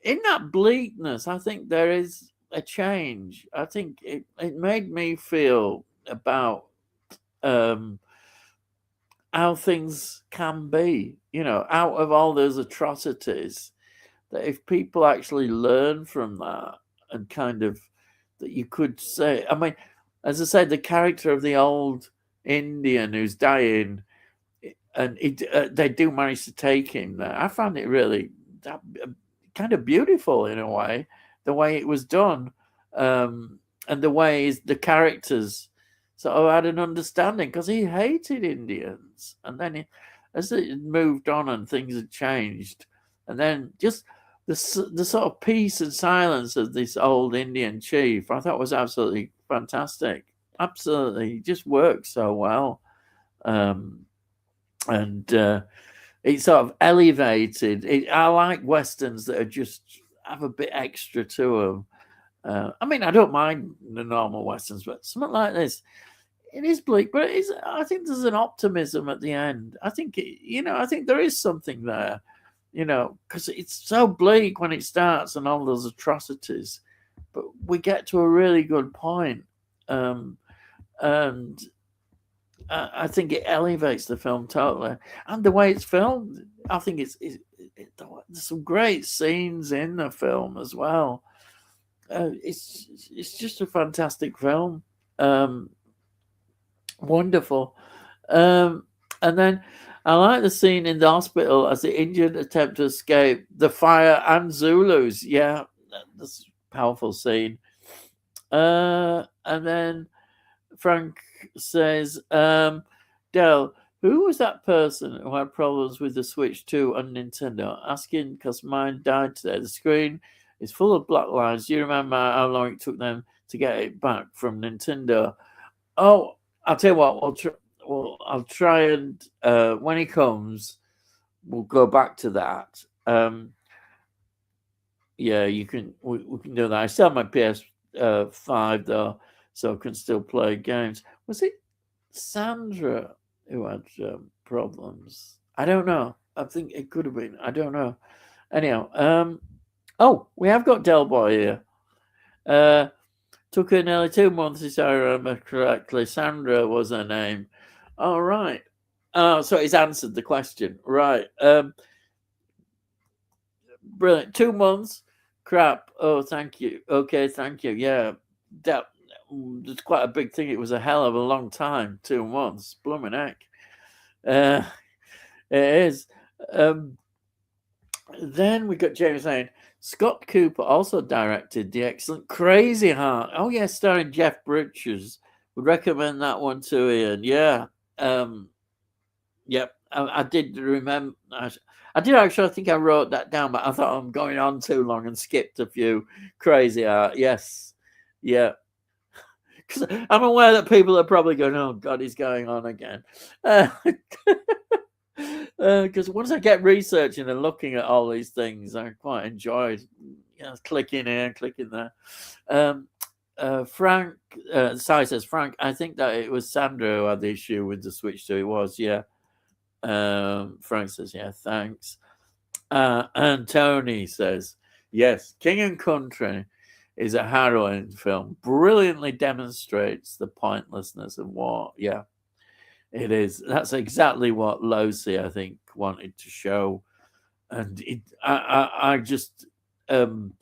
in that bleakness, I think there is a change. I think it made me feel about how things can be, out of all those atrocities, that if people actually learn from that and kind of, that you could say, I mean, as I said, the character of the old Indian who's dying, and they do manage to take him there. I found it really kind of beautiful in a way, the way it was done, and the way the characters sort of had an understanding, because he hated Indians, and then as it moved on and things had changed, and then just the sort of peace and silence of this old Indian chief, I thought was absolutely fantastic. Absolutely, it just worked so well, and it sort of elevated it. I like westerns that are just have a bit extra to them. I mean, I don't mind the normal westerns, but something like this, it is bleak, but it is. I think there's an optimism at the end. I think I think there is something there, because it's so bleak when it starts and all those atrocities, but we get to a really good point, and I think it elevates the film totally, and the way it's filmed. I think there's some great scenes in the film as well. It's just a fantastic film, wonderful. And then I like the scene in the hospital as the injured attempt to escape the fire and Zulus. Yeah, that's a powerful scene. And then Frank says, Del, who was that person who had problems with the Switch 2 on Nintendo? Asking because mine died today. The screen is full of black lines. Do you remember how long it took them to get it back from Nintendo? Oh, I'll tell you what, I'll try and when he comes, we'll go back to that. Yeah, we can do that. I still have my PS5 though, so I can still play games. Was it Sandra who had problems? I don't know. I think it could have been. I don't know. Anyhow, we have got Delboy here. Took her nearly 2 months, if I remember correctly. Sandra was her name. All right. Oh, so he's answered the question. Right. Brilliant. 2 months. Crap. Oh, thank you. Okay, thank you. Yeah. That's quite a big thing. It was a hell of a long time. 2 months. Blooming heck. It is. Then we got James saying, Scott Cooper also directed the excellent Crazy Heart. Oh, yeah, starring Jeff Bridges. Would recommend that one to Ian. Yeah. Yep. I did remember. I did actually, I think I wrote that down, but I thought I'm going on too long and skipped a few. Crazy Heart. Yes. Yeah. Because I'm aware that people are probably going, oh, God, he's going on again. Because once I get researching and looking at all these things, I quite enjoy, clicking here, clicking there. Um, Frank, Si says, Frank, I think that it was Sandra who had the issue with the Switch 2. It was, yeah. Frank says, yeah, thanks. And Tony says, yes, King and Country is a harrowing film. Brilliantly demonstrates the pointlessness of war. Yeah, it is. That's exactly what Losi, I think, wanted to show. And I just thought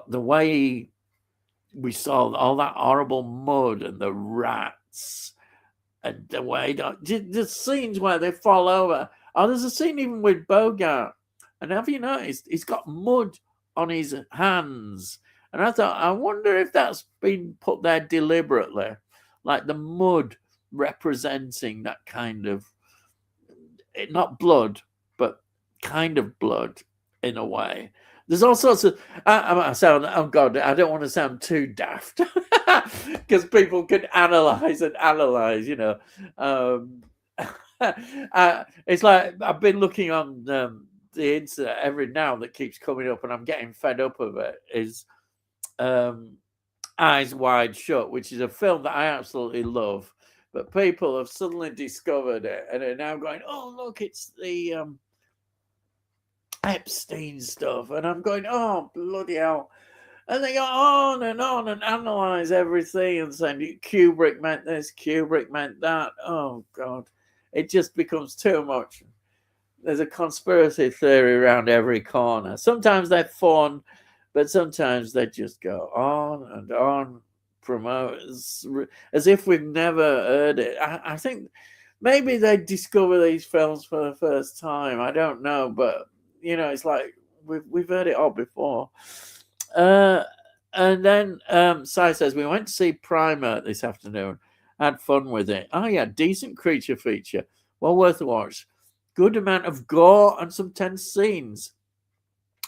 the way we saw all that horrible mud and the rats and the way the scenes where they fall over. Oh, there's a scene even with Bogart. And have you noticed he's got mud on his hands? And I thought, I wonder if that's been put there deliberately, like the mud representing that kind of, not blood, but kind of blood in a way. There's all sorts of. I sound. Oh God, I don't want to sound too daft because people can analyze and analyze. It's like I've been looking on the internet every now that keeps coming up, and I'm getting fed up of it. Is Eyes Wide Shut, which is a film that I absolutely love, but people have suddenly discovered it and are now going, "Oh, look, it's the Epstein stuff," and I'm going, "Oh, bloody hell!" And they go on and analyze everything and saying Kubrick meant this, Kubrick meant that. Oh God, it just becomes too much. There's a conspiracy theory around every corner. Sometimes they're fun, but sometimes they just go on and on, promote as if we've never heard it. I think maybe they discover these films for the first time. I don't know, but it's like we've heard it all before. And then Si says, we went to see Primer this afternoon. Had fun with it. Oh, yeah, decent creature feature. Well worth a watch. Good amount of gore and some tense scenes.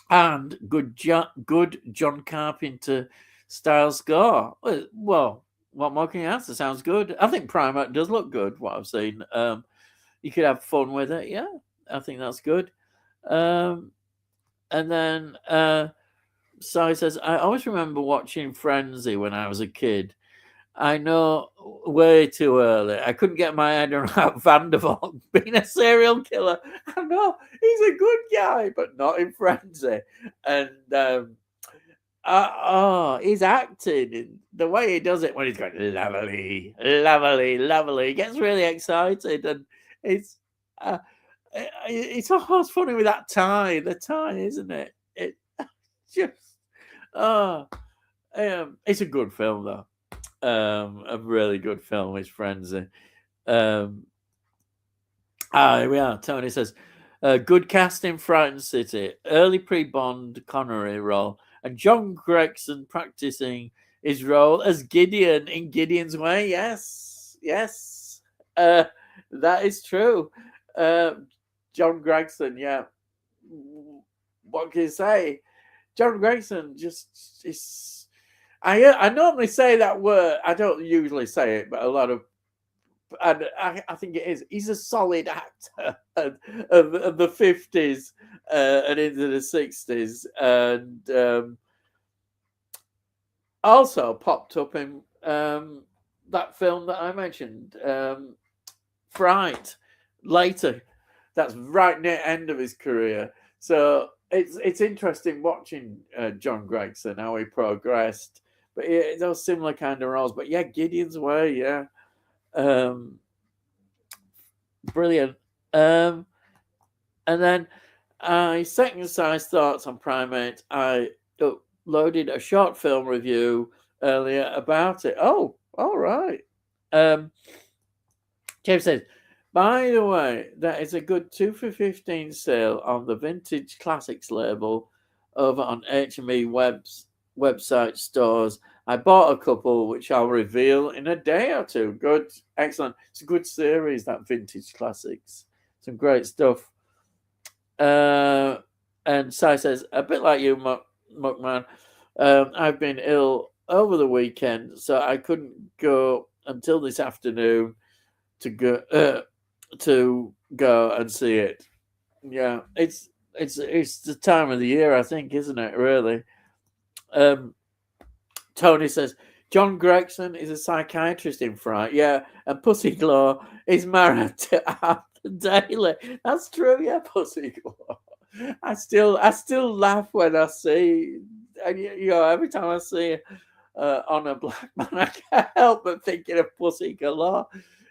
And good John Carpenter style score. Well, what more can you ask? It sounds good. I think Primer does look good, what I've seen. You could have fun with it. Yeah, I think that's good. And then Si says, I always remember watching Frenzy when I was a kid. I know way too early. I couldn't get my head around Vandervoort being a serial killer. I know he's a good guy, but not in Frenzy. And he's acting the way he does it when he's going lovely, lovely, lovely. He gets really excited, and it's almost funny with that tie. The tie, isn't it? It just it's a good film though. A really good film is Frenzy. Here we are. Tony says, good cast in Frightened City, early pre-Bond Connery role, and John Gregson practicing his role as Gideon in Gideon's Way. Yes, that is true. John Gregson, yeah. What can you say? John Gregson just is. I normally say that word. I don't usually say it, but a lot of, and I think it is. He's a solid actor of the 50s and into the 60s, and also popped up in that film that I mentioned, Fright. Later, that's right near end of his career. So it's interesting watching John Gregson, how he progressed. But yeah, those similar kind of roles. But yeah, Gideon's Way, yeah. Brilliant. And then second size thoughts on Primate. I uploaded a short film review earlier about it. Oh, all right. James says, by the way, that is a good 2 for 15 sale on the Vintage Classics label over on HME website stores. I bought a couple, which I'll reveal in a day or two. Good, excellent. It's a good series, that Vintage Classics. Some great stuff. And Si says, a bit like you, Muckman, I've been ill over the weekend, so I couldn't go until this afternoon to go and see it. Yeah, it's it's the time of the year, I think, isn't it? Really. Um, Tony says John Gregson is a psychiatrist in Fright. Yeah, and Pussy Claw is married to Arthur Daly. That's true. Yeah, Pussy Claw. I still laugh when I see, and every time I see on a black man, I can't help but thinking of Pussy Galore.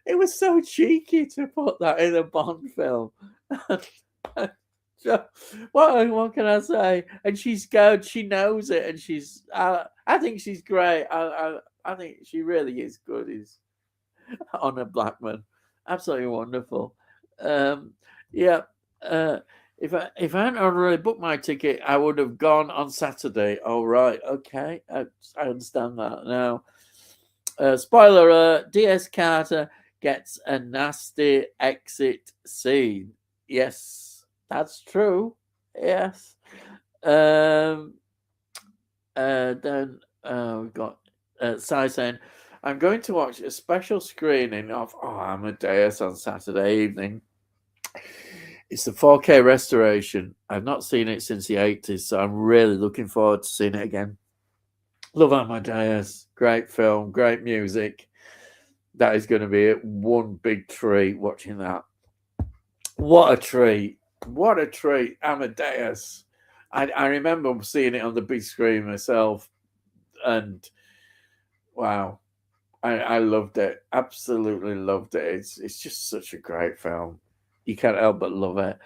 It was so cheeky to put that in a Bond film. So, what can I say? And she's good. She knows it, and she's. I think she's great. I think she really is good. Is Honor Blackman, absolutely wonderful. Yeah. If I hadn't already booked my ticket, I would have gone on Saturday. Oh right, okay, I understand that now. Spoiler alert: DS Carter gets a nasty exit scene. Yes, that's true. Yes. Then we've got Sai saying, I'm going to watch a special screening of Amadeus on Saturday evening. It's the 4K restoration. I've not seen it since the 80s, so I'm really looking forward to seeing it again. Love Amadeus. Great film, great music. That is going to be one big treat watching that. What a treat. What a treat. Amadeus. I remember seeing it on the big screen myself, and wow, I loved it. Absolutely loved it. It's just such a great film. You can't help but love it.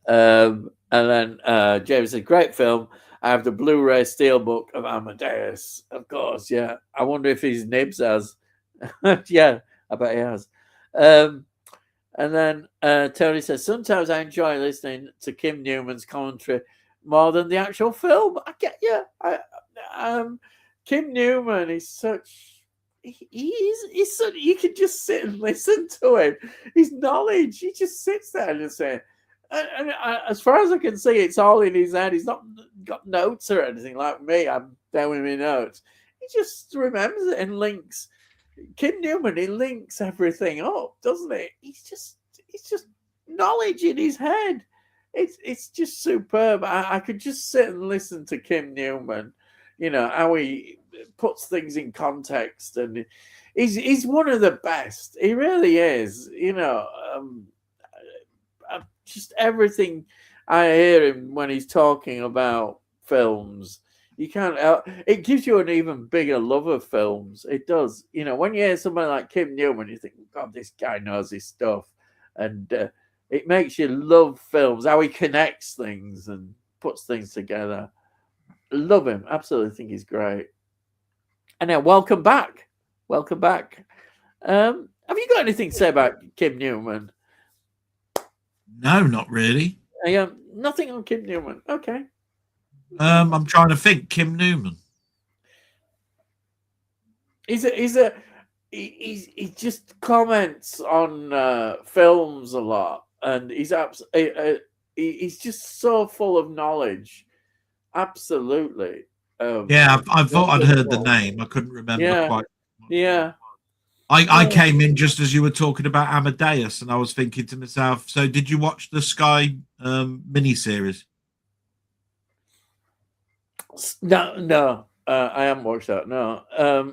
And then James said, great film. I have the Blu-ray steelbook of Amadeus. Of course, yeah. I wonder if his nibs has. Yeah, I bet he has. And then Tony says, sometimes I enjoy listening to Kim Newman's commentary more than the actual film. I get you. Kim Newman is such. He's such. You can just sit and listen to him. His knowledge. He just sits there and says. And as far as I can see, it's all in his head. He's not got notes or anything like me. I'm down with my notes. He just remembers it and links. Kim Newman, he links everything up, doesn't he? It's just knowledge in his head. It's just superb. I could just sit and listen to Kim Newman, how he puts things in context, and he's one of the best. He really is. Just everything I hear him when he's talking about films. You can't. It gives you an even bigger love of films. It does. When you hear somebody like Kim Newman, you think, God, this guy knows his stuff, and it makes you love films. How he connects things and puts things together. Love him. Absolutely think he's great. And now, welcome back. Welcome back. Have you got anything to say about Kim Newman? No, not really. Nothing on Kim Newman. Okay. I'm trying to think. Kim Newman. He just comments on films a lot, and he's just so full of knowledge. Absolutely. Yeah, I thought I'd heard the name. I couldn't remember quite. Yeah. I came in just as you were talking about Amadeus, and I was thinking to myself, so did you watch the Sky miniseries? No. I haven't watched that. No.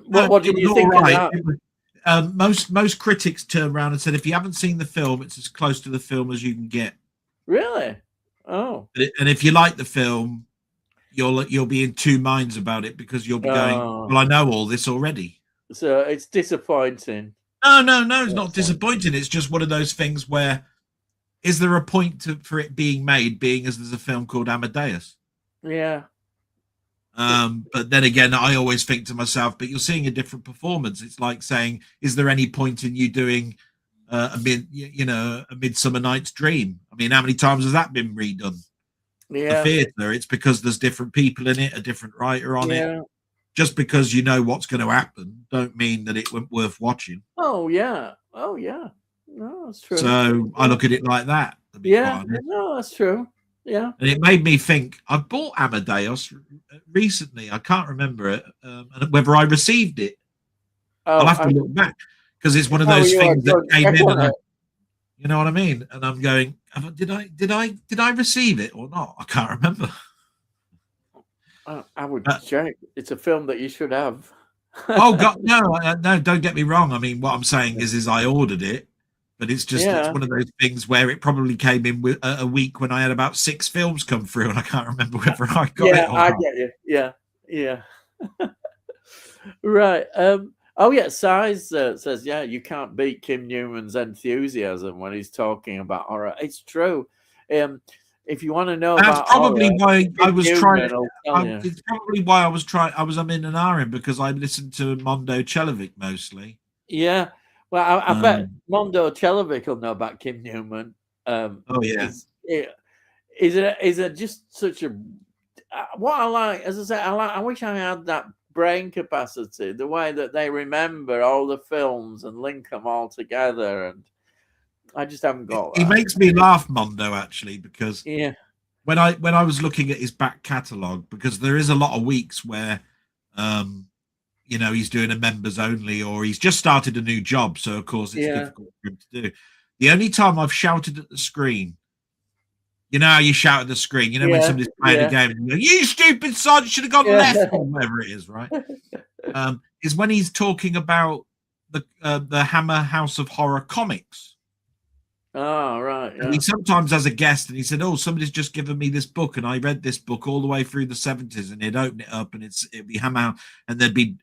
What did you think of that? Most critics turned around and said, if you haven't seen the film, it's as close to the film as you can get. Really? Oh. And if you like the film, you'll be in two minds about it, because you'll be going, well, I know all this already. So it's disappointing. No, it's not disappointing. It's just one of those things where, is there a point for it being made, being as there's a film called Amadeus? Yeah. But then again, I always think to myself, but you're seeing a different performance. It's like saying, is there any point in you doing a Midsummer Night's Dream? I mean, how many times has that been redone? Yeah. The theatre. It's because there's different people in it, a different writer on it. Just because you know what's going to happen, don't mean that it wasn't worth watching. Oh yeah. No, that's true. So I look at it like that. No, that's true. Yeah. And it made me think, I bought Amadeus recently. I can't remember it, and whether I received it. I'll have to look back, because it's one of those things that came in. And you know what I mean? And I'm going, Did I receive it or not? I can't remember. I would check. It's a film that you should have. Oh God, no, no! Don't get me wrong. I mean, what I'm saying is I ordered it, but it's Yeah. one of those things where it probably came in with a week when I had about 6 films come through, and I can't remember whether I got Yeah, it or I not. get you. Yeah, yeah. Right. Oh yeah. Size says, yeah, you can't beat Kim Newman's enthusiasm when he's talking about horror. It's true. If you want to know That's about probably horror, why I Kim was trying. Newman will tell you. It's probably why I was trying. I was in an iron because I listened to Mondo Chelovic mostly. Yeah. Well, I bet Um, Mondo Chelovic will know about Kim Newman. oh yeah, Is it just such a what I like? As I say, I wish I had that brain capacity, the way that they remember all the films and link them all together, and I just haven't got he that. makes me laugh, Mondo, actually, because Yeah, when I was looking at his back catalogue, because there is a lot of weeks where, he's doing a members only, or he's just started a new job, so of course it's yeah, difficult for him to do. The only time I've shouted at the screen, you know how you shout at the screen, when yeah, somebody's playing a yeah, game, and you stupid son, you should have gone yeah. left, or whatever it is, right? Is when he's talking about the Hammer House of Horror comics. Oh, right. And he sometimes has a guest, and he said, "Oh, somebody's just given me this book, and I read this book all the way through the '70s." And he'd open it up, and it'd be Hammer, and there'd be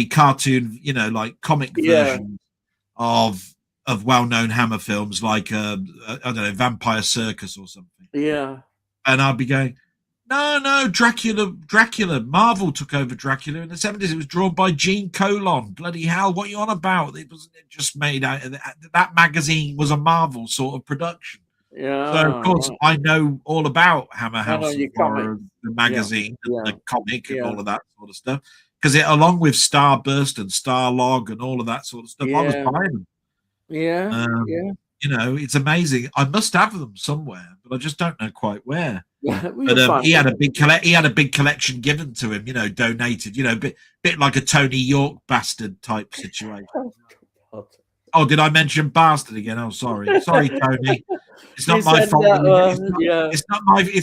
cartoon, like comic Yeah, versions of well-known Hammer films, like I don't know, Vampire Circus or something. yeah, And I'd be going, no, Dracula. Marvel took over Dracula in the '70s. It was drawn by Gene Colan. Bloody hell, what are you on about? It just made out of that magazine was a Marvel sort of production. So of yeah. course Right. I know all about Hammer I know House of your comics. Horror, the Yeah, magazine, and yeah, the comic, and yeah, all of that sort of stuff. Because along with Starburst and Starlog and all of that sort of stuff, I was yeah, buying them. yeah, Um, yeah. it's amazing. I must have them somewhere, but I just don't know quite where. Well, But you'll find he had it. a he had a big collection given to him, donated, bit like a Tony York bastard type situation. Oh, God. Oh, did I mention bastard again? Oh, sorry, Tony. It's You not my said fault. that, yeah. It's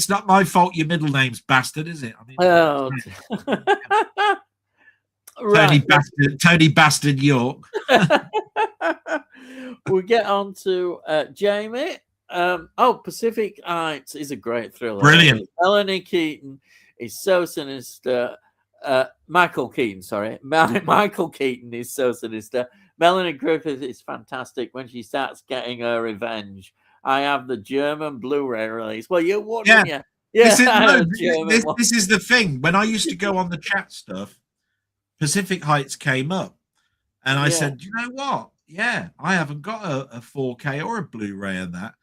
not my fault. Your middle name's bastard, is it? I mean, Oh, right. Tony Bastard York. We get on to Jamie. Pacific Heights is a great thriller. Brilliant. Melanie Keaton is so sinister. Michael Keaton, sorry. Michael Keaton is so sinister. Melanie Griffith is fantastic when she starts getting her revenge. I have the German Blu-ray release. Well, you would, Yeah. wouldn't you? Yeah, This is the thing. When I used to go on the chat stuff, Pacific Heights came up, and I said, "You know what? Yeah, I haven't got a 4K or a Blu-ray of that."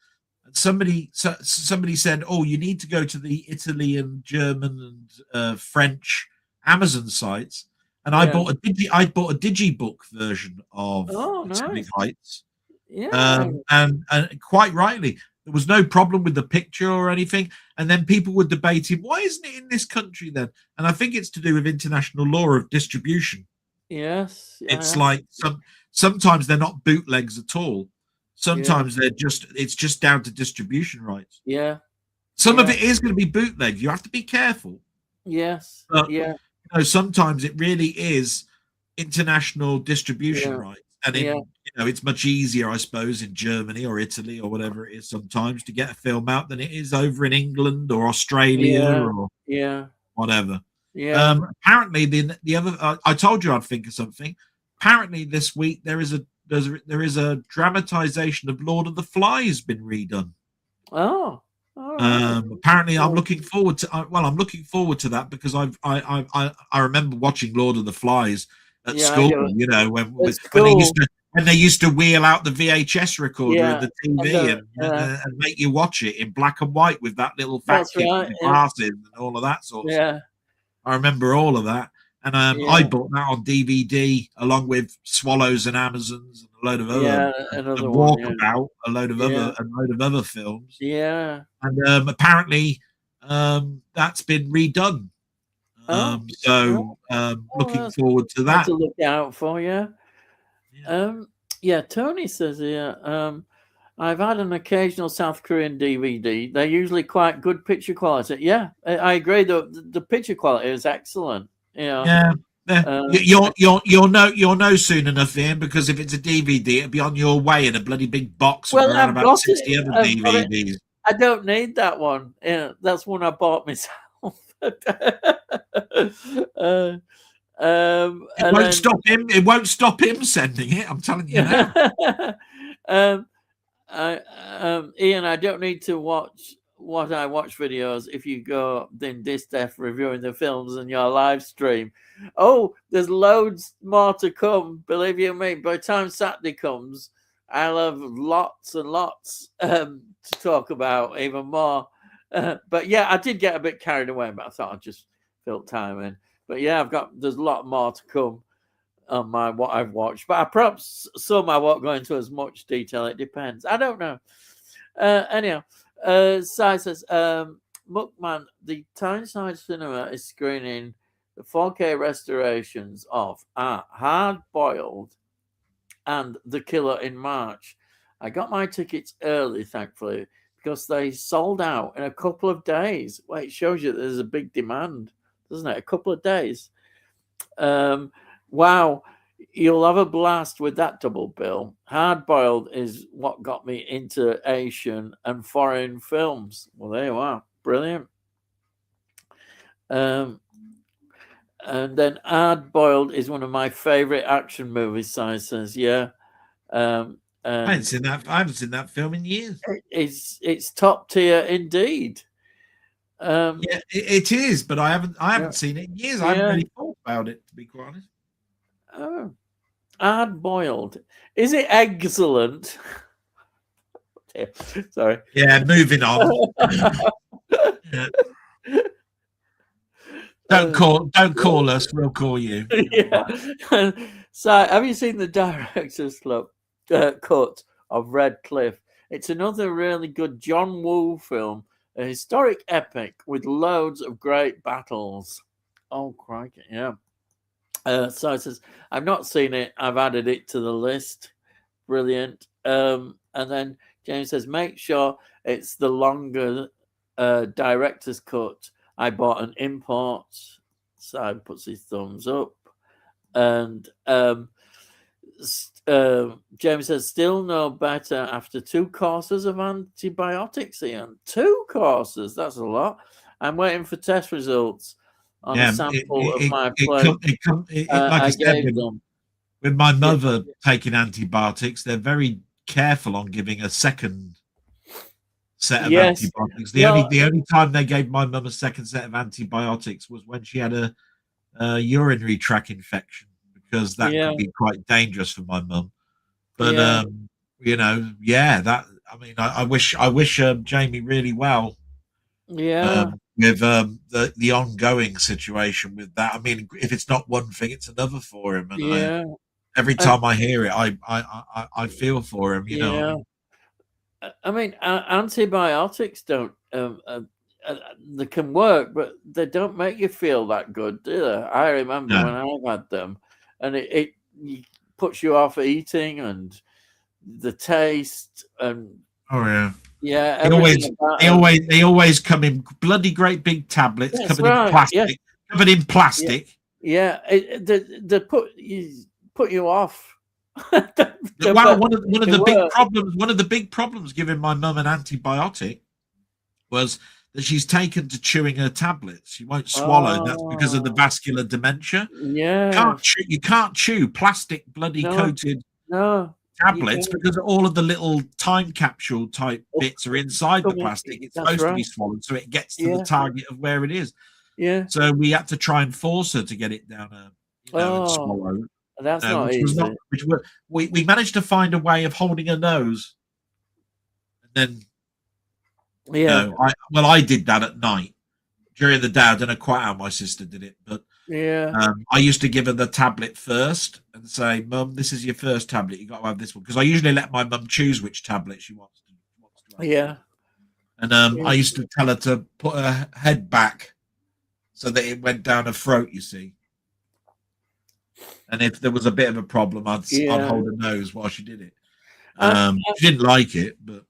And somebody said, "Oh, you need to go to the Italian, German, and French Amazon sites." And I bought a digibook version of Pacific Heights. Yeah, and quite rightly, there was no problem with the picture or anything. And then people were debating, why isn't it in this country then? And I think it's to do with international law of distribution. Yes, It's like sometimes they're not bootlegs at all. Sometimes it's just down to distribution rights. Yeah. Some of it is going to be bootleg. You have to be careful. Yes. But, sometimes it really is international distribution rights. And it's much easier, I suppose, in Germany or Italy or whatever it is sometimes to get a film out than it is over in England or Australia or whatever. Yeah. Apparently, the other I told you I'd think of something. Apparently, this week there is a dramatization of Lord of the Flies been redone. Oh. Right. Apparently, I'm looking forward to. I'm looking forward to that because I remember watching Lord of the Flies at school. When they used to wheel out the VHS recorder of the TV and make you watch it in black and white with that little fat kid with the glasses and all of that sort of stuff. I remember all of that. And I bought that on DVD along with Swallows and Amazons and a load of other Walkabout, a load of other films. Yeah. And apparently that's been redone. Looking forward to that. To look out for you. Tony says here, I've had an occasional South Korean DVD. They're usually quite good picture quality. Yeah, I agree. The picture quality is excellent. You know, Yeah. Yeah. um, You'll know soon enough, Ian, because if it's a DVD, it'll be on your way in a bloody big box with well, around I've about got it. 60 other I've got it. DVDs. I don't need that one. Yeah, that's one I bought myself. uh, It and won't then stop him. It won't stop him sending it. I'm telling you now. um, I, Ian, I don't need to watch what I watch videos if you go then this death reviewing the films in your live stream. Oh, there's loads more to come. Believe you me, by the time Saturday comes, I'll have lots and lots to talk about, even more. But yeah, I did get a bit carried away, but I thought I'd just fill time in. But yeah, there's a lot more to come on my what I've watched, but I perhaps some I won't go into as much detail. It depends. I don't know. Anyhow, Sai says, Muckman, the Tyneside Cinema is screening the 4K restorations of Hard Boiled and The Killer in March. I got my tickets early, thankfully, because they sold out in a couple of days. Well, it shows you there's a big demand, doesn't it? A couple of days. Wow, you'll have a blast with that double bill. Hard Boiled is what got me into Asian and foreign films. Well, there you are. Brilliant. And then Hard Boiled is one of my favorite action movies, Si says. Yeah. I haven't seen that. I haven't seen that film in years. It's top tier indeed. Yeah, it is, but I haven't Yeah. seen it in years. I haven't really thought about it, to be quite honest. Oh, Hard Boiled. Is it excellent? Sorry. Yeah, moving on. Yeah. Don't call us. We'll call you. Yeah. So, have you seen the director's cut of Red Cliff? It's another really good John Woo film, a historic epic with loads of great battles. Oh, crikey, yeah. So it says, I've not seen it. I've added it to the list. Brilliant. And then James says, make sure it's the longer director's cut. I bought an import. So puts his thumbs up. And James says, still no better after 2 courses of antibiotics, Ian. 2 courses, that's a lot. I'm waiting for test results on a sample of my plate. Like I said, with my mother taking antibiotics, they're very careful on giving a second set of antibiotics. The only time they gave my mum a second set of antibiotics was when she had a urinary tract infection, because that could be quite dangerous for my mum. But I wish Jamie really well. Yeah. With the ongoing situation with that. I mean, if it's not one thing, it's another for him. And every time I hear it, I feel for him. You know. I mean, antibiotics don't. They can work, but they don't make you feel that good, do they? I remember when I've had them, and it puts you off eating and the taste and yeah. They always come in bloody great big tablets covered in plastic. Covered in plastic. Yeah, they put you off. Well, one of the big problems giving my mum an antibiotic was that she's taken to chewing her tablets. She won't swallow. That's because of the vascular dementia. Yeah, you can't chew plastic bloody coated tablets because all of the little time capsule type bits are inside the plastic. It's supposed to be swallowed, so it gets to the target of where it is. Yeah. So we had to try and force her to get it down her, and swallow. That's not easy. We managed to find a way of holding her nose, and then I did that at night. During the day, I don't know quite how my sister did it, but I used to give her the tablet first and say, "Mum, this is your first tablet. You got to have this one," because I usually let my mum choose which tablet she wants to have. Yeah. And I used to tell her to put her head back so that it went down her throat. You see. And if there was a bit of a problem, I'd hold her nose while she did it. She didn't like it, but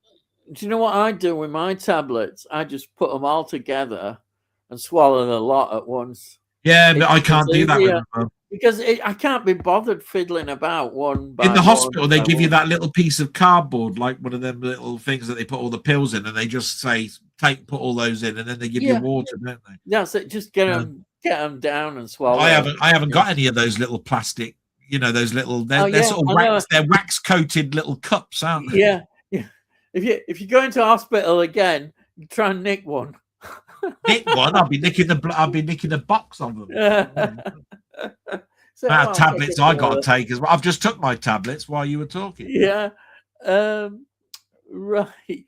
Do you know what I do with my tablets? I just put them all together and swallow the lot at once. yeah, but It's I just can't do that with easier them. because I can't be bothered fiddling about one In by the one hospital, they by give you one. that little piece of cardboard, like one of them little things that they put all the pills in, and they just say, put all those in, and then they give you Yeah, water, don't they? that's it. Just get them down and I swallow. haven't got any of those little plastic, those little, Oh they're yeah, sort of I know. they're wax coated little cups, aren't they? Yeah, yeah. If you go into hospital again, try and nick one. Nick one, I'll be nicking a box of them. So Amount of I'll take tablets it I got to, to take as well. I've just took my tablets while you were talking. yeah. Right.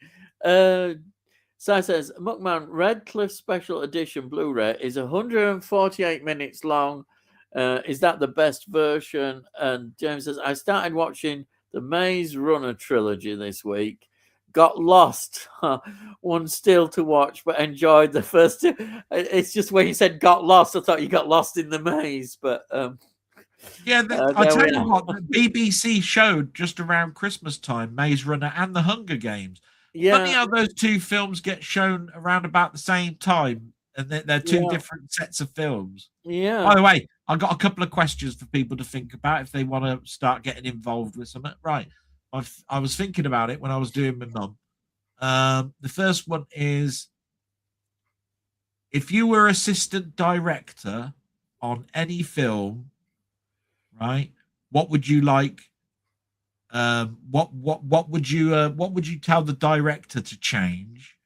Si says, Muckman, Redcliffe Special Edition Blu-ray is 148 minutes long. Is that the best version? And James says, I started watching the Maze Runner trilogy this week. Got lost. One still to watch, but enjoyed the first two. It's just when you said got lost, I thought you got lost in the maze. But yeah, I tell you are. what, the BBC showed just around Christmas time Maze Runner and The Hunger Games. Funny Yeah, how those two films get shown around about the same time, and they're two yeah, different sets of films. yeah. By the way, I've got a couple of questions for people to think about if they want to start getting involved with something. Right. I was thinking about it when I was doing my mum. The first one is, if you were assistant director on any film, right? What would you like? What would you tell the director to change?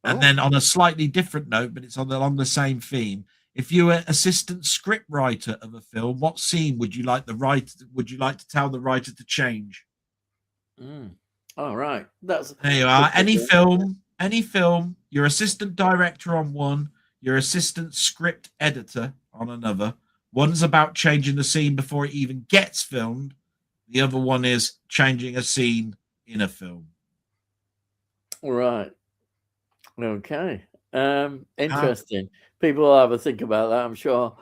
And then on a slightly different note, but it's along the same theme. If you were assistant script writer of a film, what scene would you like to tell the writer to change? All right. There you are. Any film, your assistant director on one, your assistant script editor on another. One's about changing the scene before it even gets filmed. The other one is changing a scene in a film. Right. Okay. Interesting. People will have a think about that, I'm sure.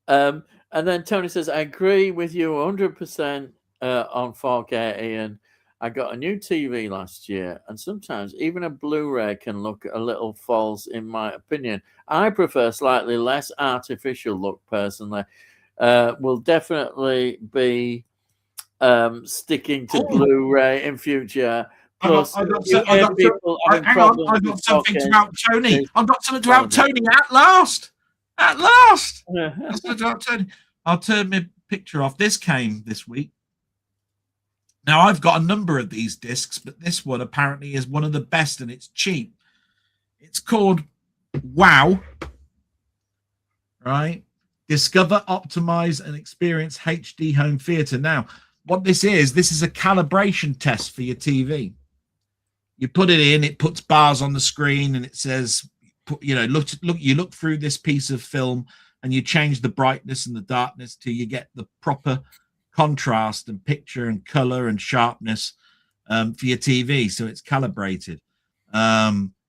And then Tony says, I agree with you 100% on 4K, Ian. I got a new TV last year, and sometimes even a Blu-ray can look a little false, in my opinion. I prefer slightly less artificial look, personally. Will definitely be sticking to Blu-ray in future. Plus, I got something to out Tony. I've got something to out Tony at last. At last. I'll turn my picture off. This came this week. Now, I've got a number of these discs, but this one apparently is one of the best, and it's cheap. It's called Wow. Right? Discover, optimize, and experience HD home theater. Now, what this is a calibration test for your TV. You put it in, it puts bars on the screen, and it says, you look through this piece of film, and you change the brightness and the darkness till you get the proper contrast and picture and color and sharpness for your TV. So it's calibrated.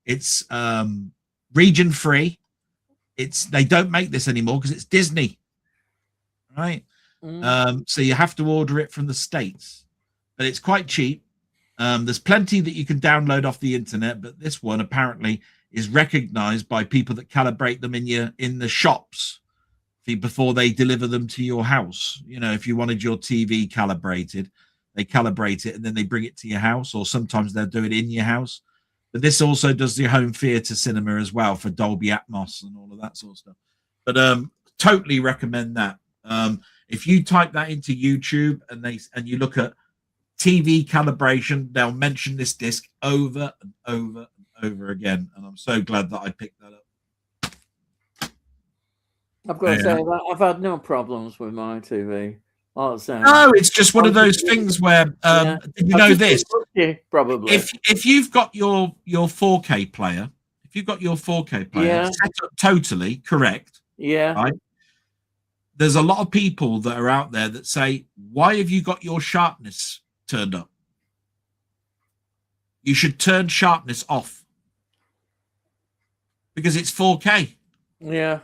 It's region free. They don't make this anymore because it's Disney, right? So you have to order it from the States, but it's quite cheap. There's plenty that you can download off the internet, but this one apparently is recognized by people that calibrate them in the shops before they deliver them to your house. If you wanted your TV calibrated, they calibrate it and then they bring it to your house, or sometimes they'll do it in your house. But this also does the home theater cinema as well for Dolby Atmos and all of that sort of stuff. But totally recommend that. If you type that into YouTube and you look at TV calibration, they'll mention this disc over and over and over again. And I'm so glad that I picked that up. I've got to say that I've had no problems with my TV. No, it's just one of those things where you know this. Probably. If you've got your 4K player, set up totally correct, right? There's a lot of people that are out there that say, "Why have you got your sharpness turned up? You should turn sharpness off because it's 4K." Yeah.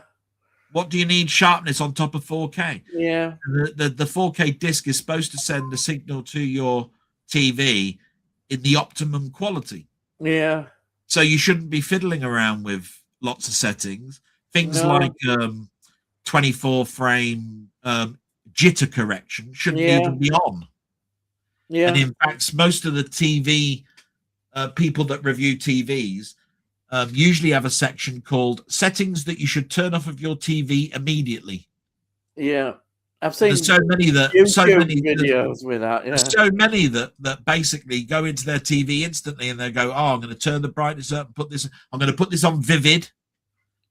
What do you need sharpness on top of 4K? Yeah. The 4K disc is supposed to send the signal to your TV in the optimum quality. Yeah. So you shouldn't be fiddling around with lots of settings. Things No. like 24 frame jitter correction shouldn't Yeah. even be on. And Yeah. in fact, most of the TV people that review TVs usually have a section called settings that you should turn off of your TV immediately. Yeah. I've And there's seen so many YouTube videos with that. there's Yeah. so many that basically go into their TV instantly and they go, oh, I'm going to turn the brightness up and put this. I'm going to put this on vivid.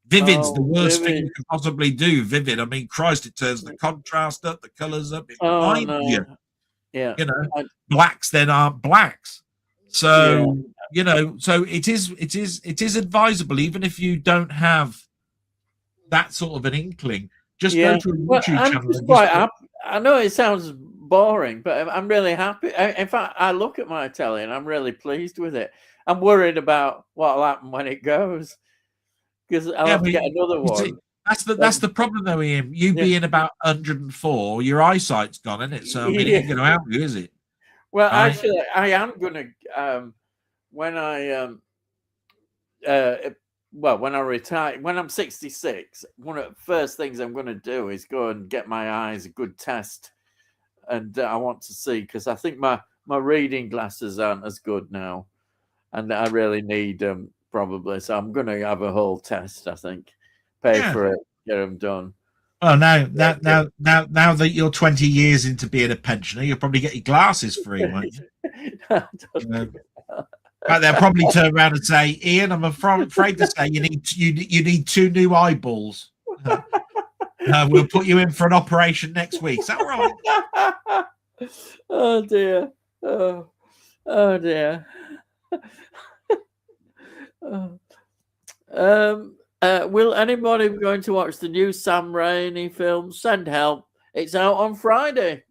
Vivid's the Oh, worst thing vivid. you can possibly do. Vivid. I mean, Christ, it turns the contrast up, the colors up. It Oh blinds you. no. Yeah. You know, I, blacks then aren't blacks. yeah. So so it is advisable, even if you don't have that sort of an inkling, just go Yeah. to a Well, YouTube I'm channel just and quite just put. happy. I know it sounds boring, but I'm really happy. In fact, I look at my telly and I'm really pleased with it. I'm worried about what'll happen when it goes because I'll Yeah, have to but get another you see, one. that's the problem though, Ian. You Yeah. being about 104, your eyesight's gone, isn't it? So I mean, it Yeah. ain't going to help you, is it? Well, Right? actually, I am gonna when I uh when I retire, when I'm 66, one of the first things I'm going to do is go and get my eyes a good test, and I want to see because I think my reading glasses aren't as good now, and I really need them probably. So I'm going to have a whole test. I think, pay Yeah. for it, get them done. Oh, now that you're 20 years into being a pensioner, you'll probably get your glasses free, won't you? But they'll probably turn around and say, "Ian, I'm afraid to say you need two new eyeballs. We'll put you in for an operation next week. Is that all right?" Oh dear. Oh dear. Will anybody be going to watch the new Sam Raimi film? Send help. It's out on Friday.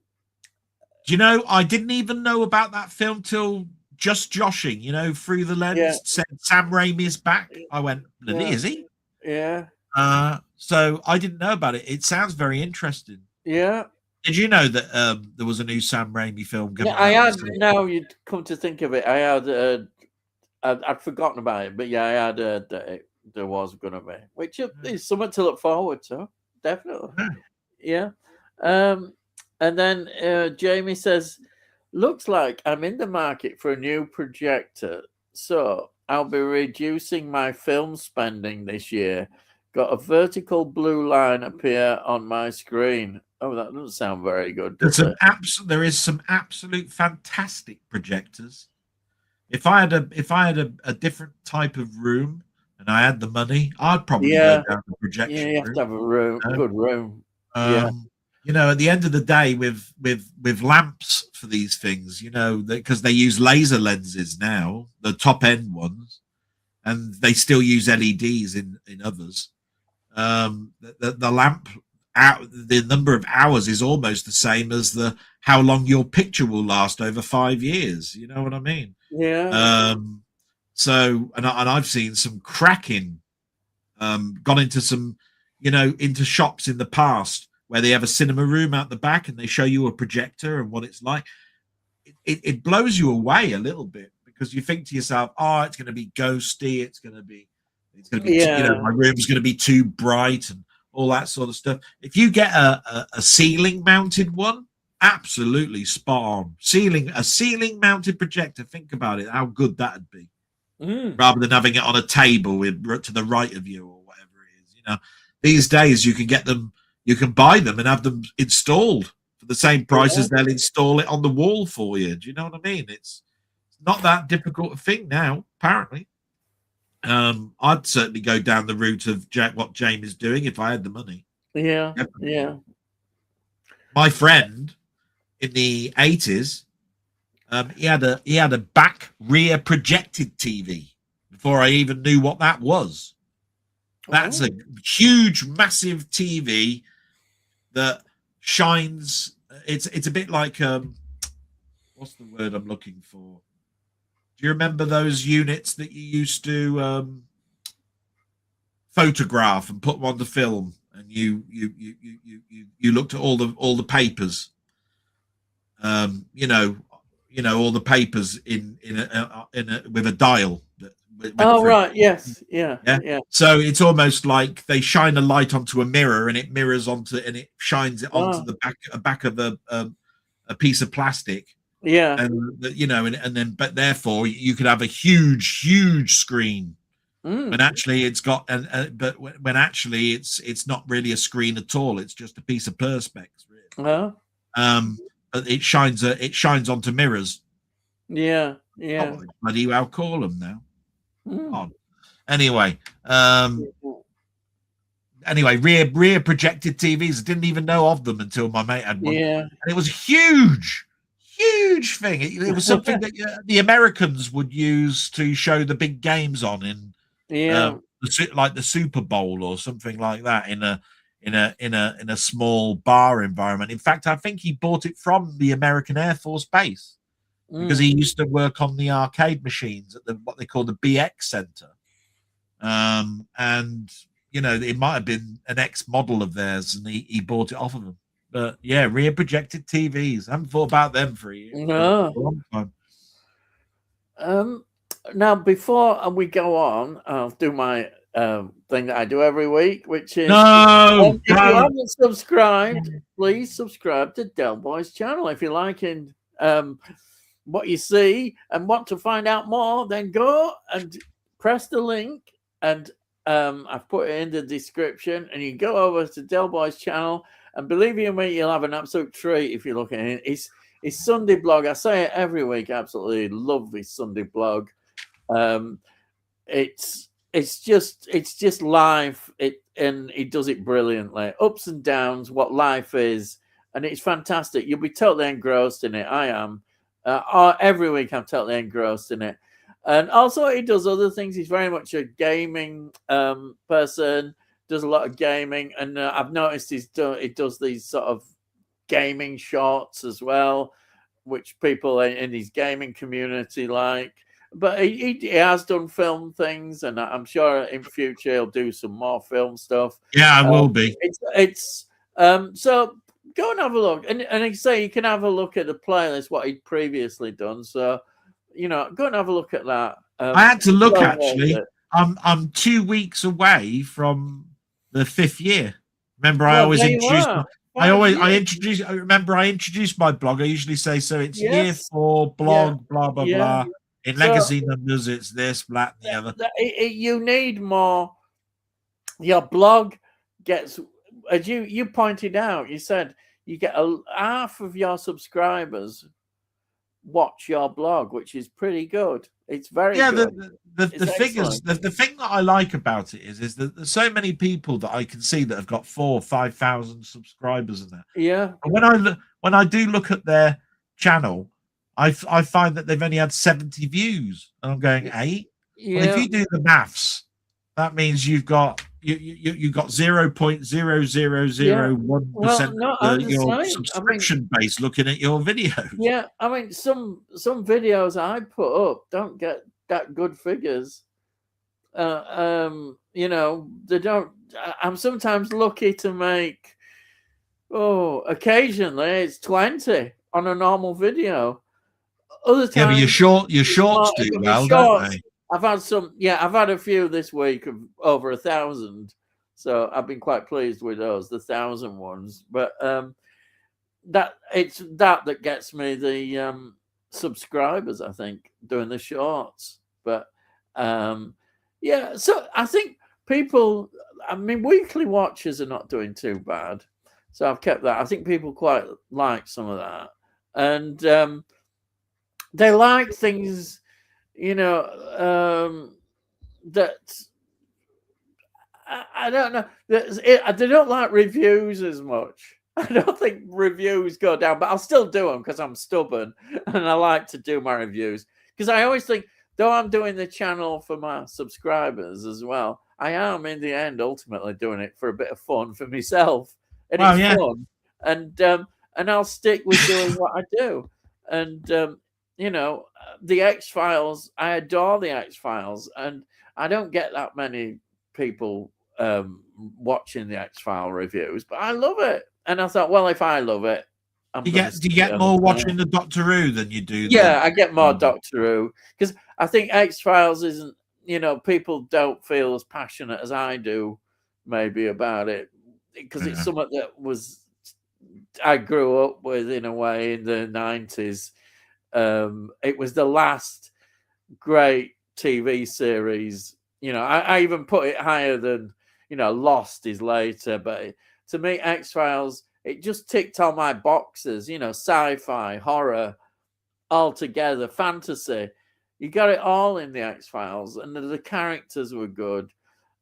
Do you know, I didn't even know about that film till just joshing, through the lens, Yeah. said Sam Raimi is back. I went, Yeah. is he? Yeah. So I didn't know about it. It sounds very interesting. Yeah. Did you know that there was a new Sam Raimi film coming Yeah, I out? had. Now you'd come to think of it, I had. I'd forgotten about it, but yeah, I had that there was going to be, which is something to look forward to. Definitely. Yeah. And then Jamie says, looks like I'm in the market for a new projector, so I'll be reducing my film spending this year. Got a vertical blue line appear on my screen. Oh, that doesn't sound very good, does it? There is some absolute fantastic projectors. If I had a different type of room and I had the money, I'd probably go down the projection. Yeah, you have to have a room, good room. At the end of the day, with lamps for these things, because they use laser lenses now, the top end ones, and they still use LEDs in others. The lamp out, the number of hours is almost the same as how long your picture will last over 5 years. You know what I mean? Yeah. So, and I've seen some cracking, gone into some, into shops in the past where they have a cinema room out the back and they show you a projector and what it's like. It blows you away a little bit because you think to yourself, oh, it's going to be ghosty. It's going to be, my room's going to be too bright and all that sort of stuff. If you get a ceiling mounted one, absolutely spot on. A ceiling mounted projector. Think about it, how good that'd be, rather than having it on a table to the right of you or whatever it is. These days you can get them, you can buy them and have them installed for the same price as they'll install it on the wall for you. Do you know what I mean? It's not that difficult a thing now, apparently. I'd certainly go down the route of what Jamie's doing if I had the money. Yeah, definitely. Yeah. My friend in the 80s, he had a back rear projected TV before I even knew what that was. That's a huge, massive TV that shines. It's a bit like what's the word I'm looking for? Do you remember those units that you used to photograph and put them on the film, and you looked at all the papers? all the papers with a dial Oh, for right. Yes. Yeah. yeah. Yeah. So it's almost like they shine a light onto a mirror, and it shines it onto Oh, the back of a piece of plastic, yeah. and then but therefore you could have a huge screen when Mm. actually it's got but when actually it's not really a screen at all. It's just a piece of perspex, really. Oh, But it shines onto mirrors. yeah. Oh, Yeah. bloody well call them now. Mm. Oh. Anyway, rear projected TVs. I didn't even know of them until my mate had one, Yeah. and it was a huge thing. It was something that the Americans would use to show the big games on in Yeah. like the Super Bowl or something like that in a small bar environment. In fact, I think he bought it from the American Air Force Base because Mm. he used to work on the arcade machines at what they call the BX Center. And it might have been an ex model of theirs, and he bought it off of them. But yeah, rear projected TVs. I haven't thought about them for a No. long time. Um, Now, before we go on, I'll do my thing that I do every week, which is No, if you don't. haven't subscribed, please subscribe to Delboy's channel. If you're liking what you see and want to find out more, then go and press the link, and I've put it in the description, and you go over to Delboy's channel, and believe you me, you'll have an absolute treat if you look at it. His Sunday blog, I say it every week, I absolutely love his Sunday blog. It's just life, and he does it brilliantly, ups and downs, what life is, and it's fantastic. You'll be totally engrossed in it. I am. Every week I'm totally engrossed in it. And also he does other things. He's very much a gaming person, does a lot of gaming, and I've noticed he does these sort of gaming shorts as well, which people in his gaming community like. But he has done film things, and I'm sure in future he'll do some more film stuff. Yeah, I will be. It's so go and have a look, and I say you can have a look at the playlist what he'd previously done. So go and have a look at that. I had to look Well actually. worth it. I'm 2 weeks away from the 5th year. Remember, I Well, always there you introduce. are. I 5 always I years. introduce. I remember I introduced my blog. I usually say so. It's year Yes. 4 Yeah. blog, blah blah Yeah. blah. In So legacy numbers, it's this, that, and the other. you need more. Your blog gets, as you pointed out, you said you get half of your subscribers watch your blog, which is pretty good. It's very Yeah, good. the It's figures. excellent. The thing that I like about it is that there's so many people that I can see that have got 4,000-5,000 subscribers in there. Yeah. And when I do look at their channel, I find that they've only had 70 views, and I'm going 8. Well, if Yeah. you do the maths, that means you've got 0.0001% Well, no, I'm of the your same. I mean, subscription base looking at your videos. yeah, I mean, some videos I put up don't get that good figures. They don't. I'm sometimes lucky to make. Occasionally it's 20 on a normal video. Other Yeah, but times, your shorts do my well, don't shorts. they? I've had some. Yeah, I've had a few this week of over 1,000. So I've been quite pleased with those, the 1,000 ones. But it's that gets me the subscribers, I think, doing the shorts. But yeah, so I think people, I mean, weekly watchers are not doing too bad. So I've kept that. I think people quite like some of that. And they like things, that I don't know. They don't like reviews as much. I don't think reviews go down, but I'll still do them because I'm stubborn and I like to do my reviews. Because I always think, though I'm doing the channel for my subscribers as well, I am in the end ultimately doing it for a bit of fun for myself, and Well, it's yeah. fun. And I'll stick with doing what I do. And the X Files, I adore the X Files, and I don't get that many people watching the X File reviews, but I love it. And I thought, well, if I love it, I'm Do you going to get do you stick it get on the more channel. watching the Doctor Who than you do the? Yeah, I get more Doctor Who because I think X Files isn't. People don't feel as passionate as I do, maybe about it because it's Yeah. something that I grew up with in a way in the 90s. It was the last great TV series. I even put it higher than Lost is later, but to me, X Files it just ticked all my boxes. Sci-fi, horror, all together, fantasy. You got it all in the X Files, and the characters were good.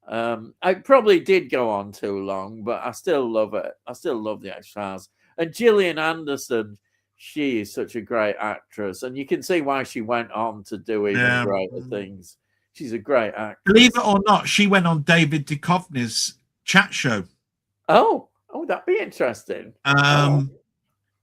I probably did go on too long, but I still love it. I still love the X Files. And Gillian Anderson, she is such a great actress, and you can see why she went on to do even Yeah. greater things. She's a great Believe actress. it or not, she went on David Duchovny's chat show. Oh, that'd be interesting. Oh,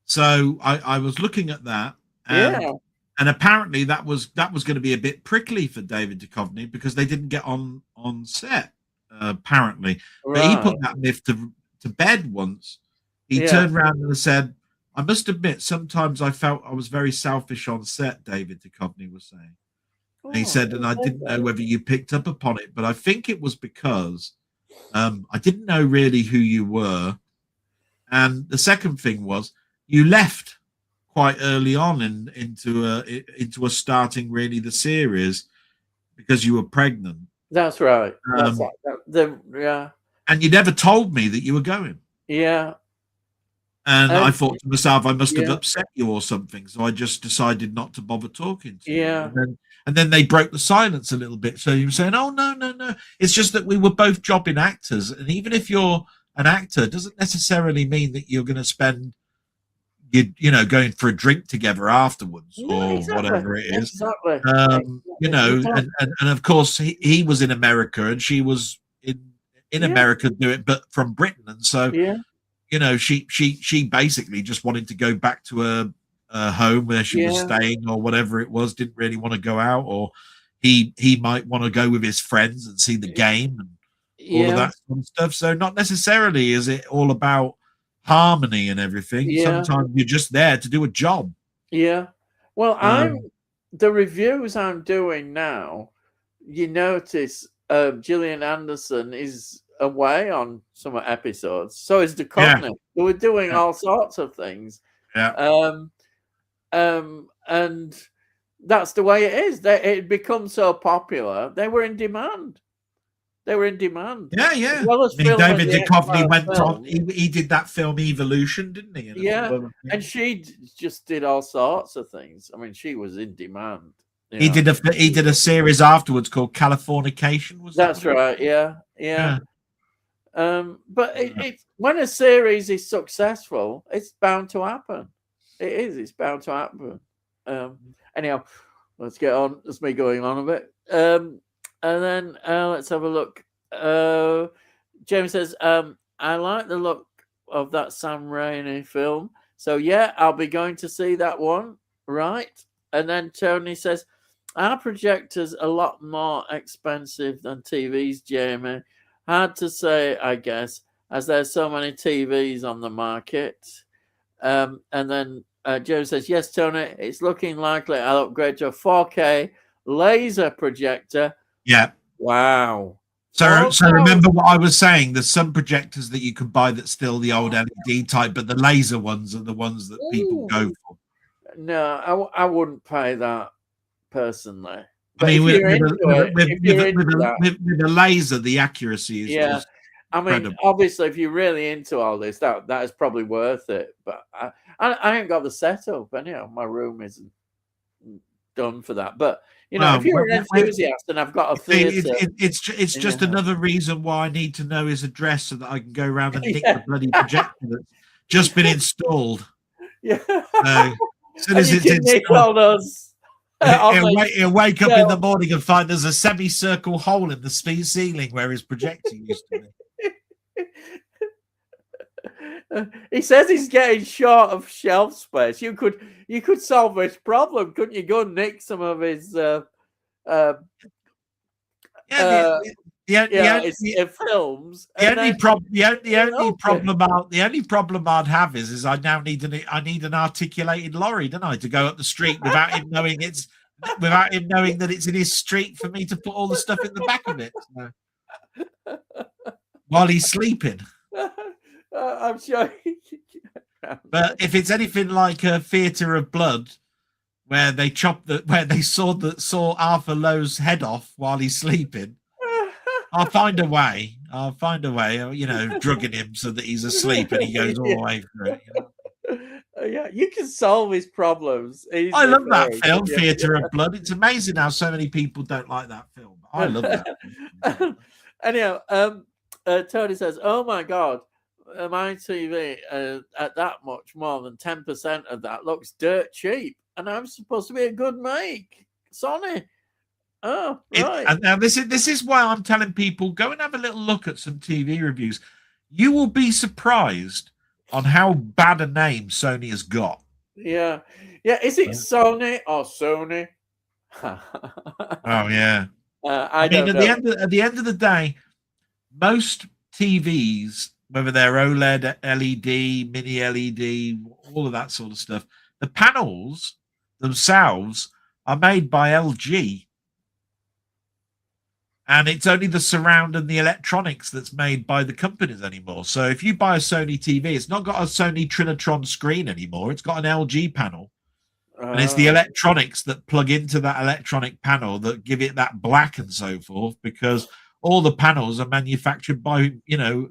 So I was looking at that, yeah, and apparently that was going to be a bit prickly for David Duchovny because they didn't get on set, apparently. But he put right. that myth to bed once. He Yeah. turned around and said, "I must admit, sometimes I felt I was very selfish on set." David Duchovny was saying. And he Oh, I said, and didn't I think didn't know that. whether you picked up upon it, but I think it was because I didn't know really who you were. And the second thing was you left quite early on into a starting really the series because you were pregnant. That's right. That's Um, like yeah, and you never told me that you were going. yeah, And I and thought to myself, I must have yeah, upset you or something. So I just decided not to bother talking to you. yeah. And then they broke the silence a little bit. So you were saying, "Oh no, no, no! It's just that we were both jobbing actors, and even if you're an actor, doesn't necessarily mean that you're going to spend going for a drink together afterwards No, or exactly, whatever it is." exactly, exactly. You can't. And of course he was in America and she was in Yeah, America do it, but from Britain, and so yeah, she basically just wanted to go back to her home where she was yeah, staying or whatever it was, didn't really want to go out, or he might want to go with his friends and see the game and all of yeah, that sort of stuff. So not necessarily is it all about harmony and everything. yeah, Sometimes you're just there to do a job. yeah. Well, Um, the reviews I'm doing now. You notice Gillian Anderson is away on some episodes. So is yeah, Duchovny. They were doing yeah, all sorts of things. yeah, Um, and that's the way it is. It becomes so popular. They were in demand. They were in demand. yeah, As yeah. well as I mean, filming David the Duchovny X-Files went on. film. He did that film Evolution, didn't he? And a few Yeah. other And things. she just did all sorts of things. I mean, she was in demand. He did a series afterwards called Californication. Was that That's what it was? right. Yeah. Yeah. Yeah. But when a series is successful, it's bound to happen. It is. It's bound to happen. Anyhow, let's get on. That's me going on a bit. And then let's have a look. James says, I like the look of that Sam Raimi film. So yeah, I'll be going to see that one. Right. And then Tony says, our projector's a lot more expensive than TVs, Jamie. Hard to say, I guess, as there's so many TVs on the market. And then Joe says, yes, Tony, it's looking likely I'll upgrade to a 4K laser projector. Yeah. Wow. So remember what I was saying. There's some projectors that you can buy that's still the old LED type, but the laser ones are the ones that people go for. No, I wouldn't pay that personally. But I mean, if you're into it, if you're into that, with a laser, the accuracy is yeah. just I mean, incredible. obviously, if you're really into all this, that is probably worth it. But I ain't got the setup. Anyhow, my room isn't done for that. But if you're an enthusiast and I've got a theatre, it's just another reason why I need to know his address so that I can go around and nick the bloody projector that's just been installed. Yeah, as soon as you it's can nick all those. He'll wake up in the morning and find there's a semicircle hole in the ceiling where his projector used to be. He says he's getting short of shelf space. You could solve this problem, couldn't you? Go and nick some of his it's in films. The And only then problem, the you only know, problem I'd have is I now need an articulated lorry, don't I, to go up the street without him knowing that it's in his street for me to put all the stuff in the back of it while he's sleeping. I'm sure. But if it's anything like a Theatre of Blood, where they saw Arthur Lowe's head off while he's sleeping, I'll find a way. Drugging him so that he's asleep and he goes all the way through it. Yeah, you can solve his problems. I love that film, Theatre of Blood. It's amazing how so many people don't like that film. I love that. Anyhow, Tony says, "Oh my God, my TV at that much more than 10% of that looks dirt cheap, and I'm supposed to be a good make, Sony." Oh, right. And now this is why I'm telling people, go and have a little look at some TV reviews. You will be surprised on how bad a name Sony has got. Yeah. Is it Sony or Sony? Oh yeah. I mean, at the end of the day, most TVs, whether they're OLED, LED, mini LED, all of that sort of stuff, the panels themselves are made by LG. And it's only the surround and the electronics that's made by the companies anymore. So if you buy a Sony TV, it's not got a Sony Trinitron screen anymore. It's got an LG panel. And it's the electronics that plug into that electronic panel that give it that black and so forth, because all the panels are manufactured by,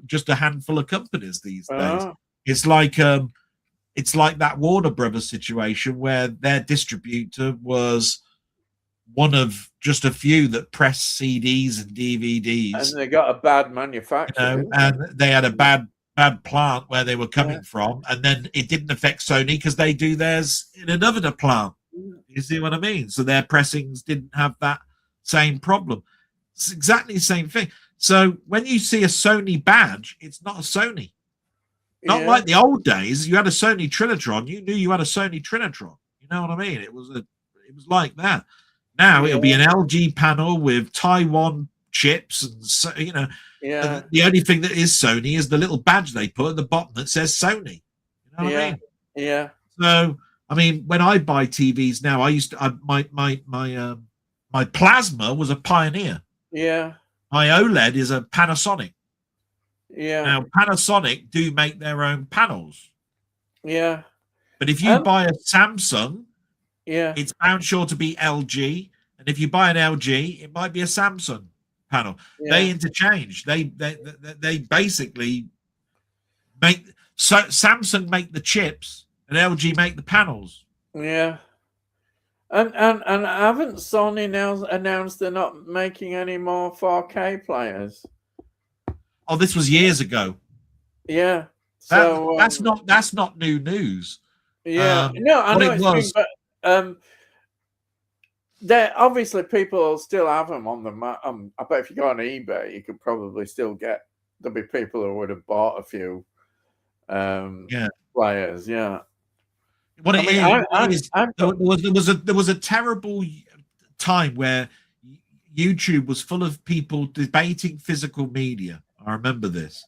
just a handful of companies these days. It's like that Warner Brothers situation where their distributor was one of just a few that press CDs and DVDs, and they got a bad manufacturer, and they had a bad plant where they were coming from, and then it didn't affect Sony because they do theirs in another plant. You see what I mean? So their pressings didn't have that same problem. It's exactly the same thing. So when you see a Sony badge, it's not a Sony. Not like the old days. You had a Sony Trinitron, you knew you had a Sony Trinitron. You know what I mean? It was like that. Now it'll be an LG panel with Taiwan chips, and the only thing that is Sony is the little badge they put at the bottom that says Sony. You know what I mean? Yeah. So I mean, when I buy TVs now, my plasma was a Pioneer. Yeah. My OLED is a Panasonic. Yeah. Now Panasonic do make their own panels. Yeah. But if you buy a Samsung, it's bound sure to be LG, and if you buy an LG, it might be a Samsung panel. They interchange. They basically make Samsung make the chips and LG make the panels. Yeah. And haven't Sony now announced they're not making any more 4K players? Oh, this was years ago. Yeah. So that's not new news. Yeah. No, I know it's true, but there obviously people still have them on the map. I bet if you go on eBay, you could probably still get. There'll be people who would have bought a few players. Yeah. What there was a terrible time where YouTube was full of people debating physical media. I remember this,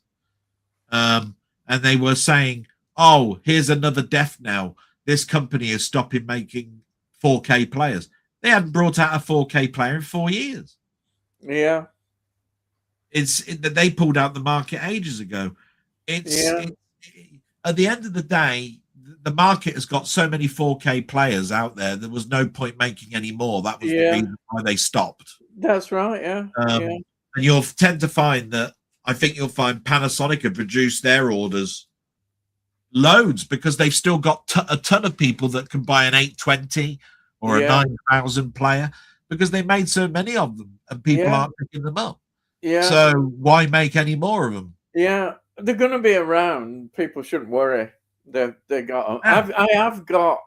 and they were saying, "Oh, here's another death knell. This company is stopping making 4K players." They hadn't brought out a 4K player in 4 years. Yeah, they pulled out the market ages ago. At the end of the day, the market has got so many 4K players out there. There was no point making any more. That was the reason why they stopped. That's right. Yeah. And you'll tend to find that. I think you'll find Panasonic have reduced their orders loads because they've still got a ton of people that can buy an 820 or a 9000 player because they made so many of them and people aren't picking them up. Yeah. So why make any more of them? Yeah, they're going to be around. People shouldn't worry. They got. I've got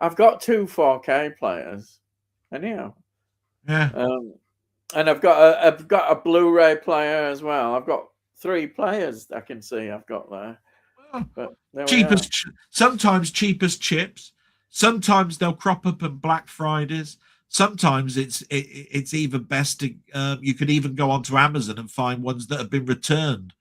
2 4K players, anyhow. Yeah. And I've got a Blu-ray player as well. I've got 3 players I can see I've got there. But sometimes cheapest chips. Sometimes they'll crop up on Black Fridays. sometimes it's even best to you could even go onto Amazon and find ones that have been returned.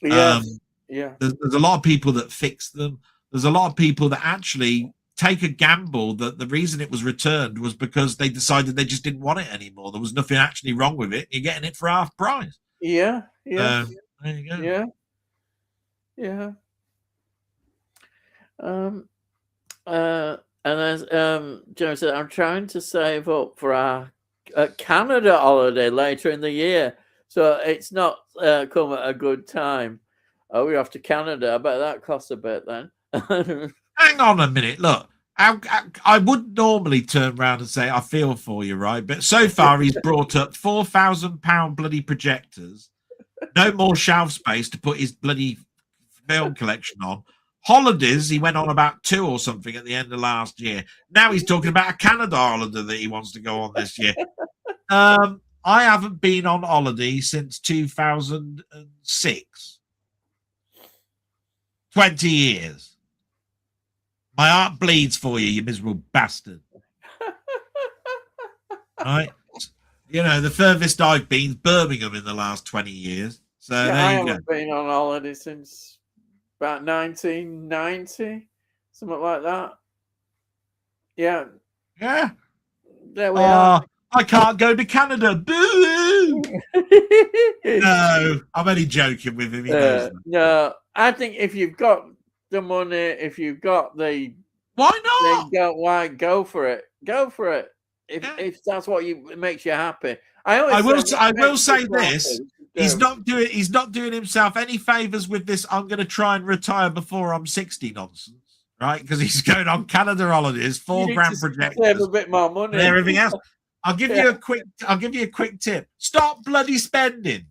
Yes. Yeah. There's a lot of people that fix them. There's a lot of people that actually take a gamble that the reason it was returned was because they decided they just didn't want it anymore. There was nothing actually wrong with it. You're getting it for half price. Yeah. Yeah. There you go. Yeah. Yeah. Um. And as Joe said, I'm trying to save up for our Canada holiday later in the year, so it's not come at a good time. Oh, we're off to Canada. I bet that costs a bit then. Hang on a minute. Look, I would normally turn around and say I feel for you, right? But so far he's brought up £4,000 bloody projectors, no more shelf space to put his bloody film collection on. Holidays, he went on about 2 or something at the end of last year. Now he's talking about a Canada holiday that he wants to go on this year. I haven't been on holiday since 2006. 20 years. My heart bleeds for you, you miserable bastard. Right? You know, the furthest I've been is Birmingham in the last 20 years. So yeah, there I you haven't been on holiday since about 1990, something like that. Yeah. Yeah. There we are. I can't go to Canada. Boo! No, I'm only joking with him. He knows that. No, I think if you've got the money, if you've got the why not? Why go for it? Go for it. If that's what makes you happy. I will say this. He's not doing himself any favors with this. I'm going to try and retire before I'm 60 nonsense, right? Because he's going on Canada holidays, $4,000 projectors, save a bit more money, and everything else. I'll give you a quick tip. Stop bloody spending.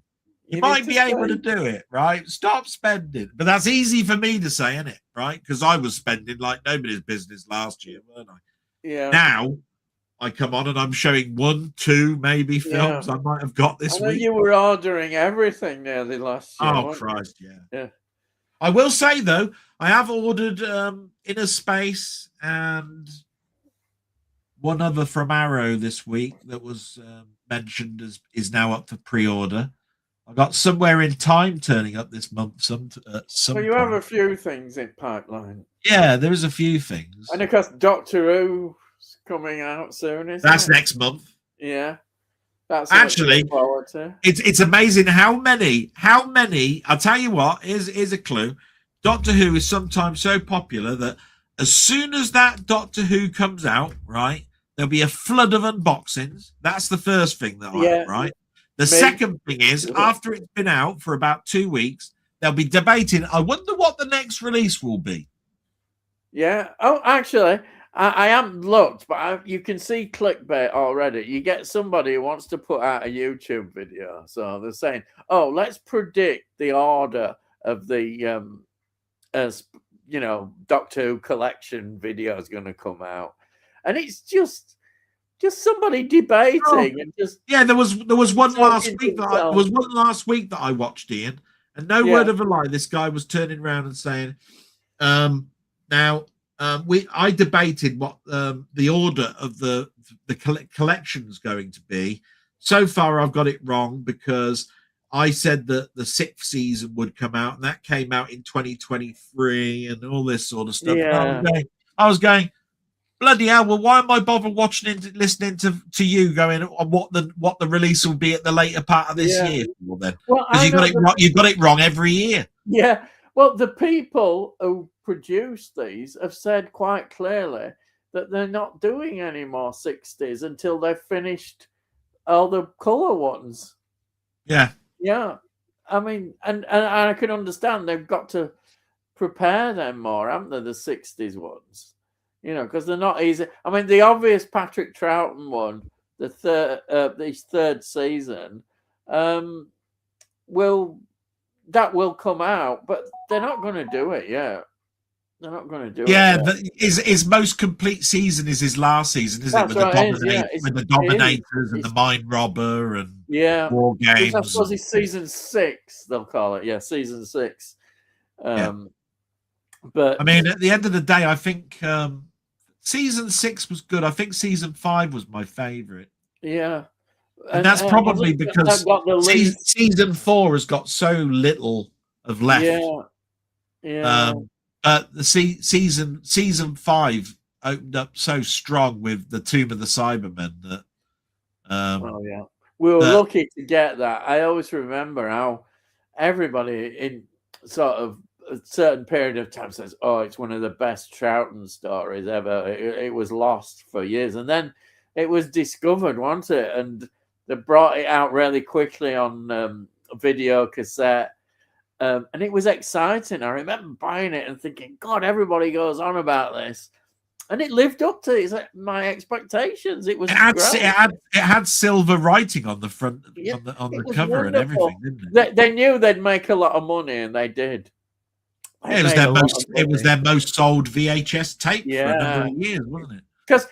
You might be able to do it, right? Stop spending. But that's easy for me to say, isn't it? Right? Because I was spending like nobody's business last year, weren't I? Yeah. Now I come on and I'm showing 1, 2, maybe films I might have got this week. You were ordering everything nearly last year. Oh, Christ, yeah. I will say, though, I have ordered Inner Space and one other from Arrow this week that was mentioned is now up for pre-order. I got Somewhere in Time turning up this month. So you have a few things in pipeline. Yeah, there's a few things. And of course, Doctor Who's coming out soon, isn't That's next month. Yeah. That's actually forward to. It's amazing how many. I'll tell you what, here's a clue. Doctor Who is sometimes so popular that as soon as that Doctor Who comes out, right, there'll be a flood of unboxings. That's the first thing right? The second thing is, after it's been out for about 2 weeks, they'll be debating, I wonder what the next release will be. Yeah. Oh, actually, I haven't looked, but you can see clickbait already. You get somebody who wants to put out a YouTube video. So they're saying, oh, let's predict the order of the, Doctor Who collection video is going to come out. And it's just somebody debating and just there was one last week that I watched, Ian, and no word of a lie, this guy was turning around and saying, I debated what the order of the collection is going to be. So far, I've got it wrong because I said that the 6th season would come out, and that came out in 2023, and all this sort of stuff. Yeah. I was going, bloody hell! Well, why am I bothered listening to you going on what the release will be at the later part of this year? Well, then, because you got it wrong every year. Yeah. Well, the people who produce these have said quite clearly that they're not doing any more 60s until they've finished all the color ones. Yeah. Yeah. I mean, and I can understand they've got to prepare them more, haven't they? The 60s ones. Because they're not easy. I mean, the obvious Patrick Troughton one, the third season, will come out, but they're not going to do it yet. They're not going to do it. Yeah, his most complete season is his last season, isn't it? With the Dominators and the Mind Robber and War Games. I suppose it's season 6, they'll call it. Yeah, season 6. But I mean, at the end of the day, I think season 6 was good. I think season 5 was my favorite. Yeah. And that's I probably think that because got the least. season 4 has got so little of left. Yeah. Yeah. But the season 5 opened up so strong with the Tomb of the Cybermen that Oh yeah. We were that lucky to get that. I always remember how everybody in sort of a certain period of time says, "Oh, it's one of the best Troughton stories ever." It was lost for years, and then it was discovered, wasn't it? And they brought it out really quickly on video cassette, and it was exciting. I remember buying it and thinking, "God, everybody goes on about this." And it lived up to my expectations. It was great. it had silver writing on the front Yeah, on it the was cover and everything, wonderful. didn't it? They knew they'd make a lot of money, and they did. They Yeah, made a lot of it was money. their most sold VHS tape for a number Yeah, of years, wasn't it? because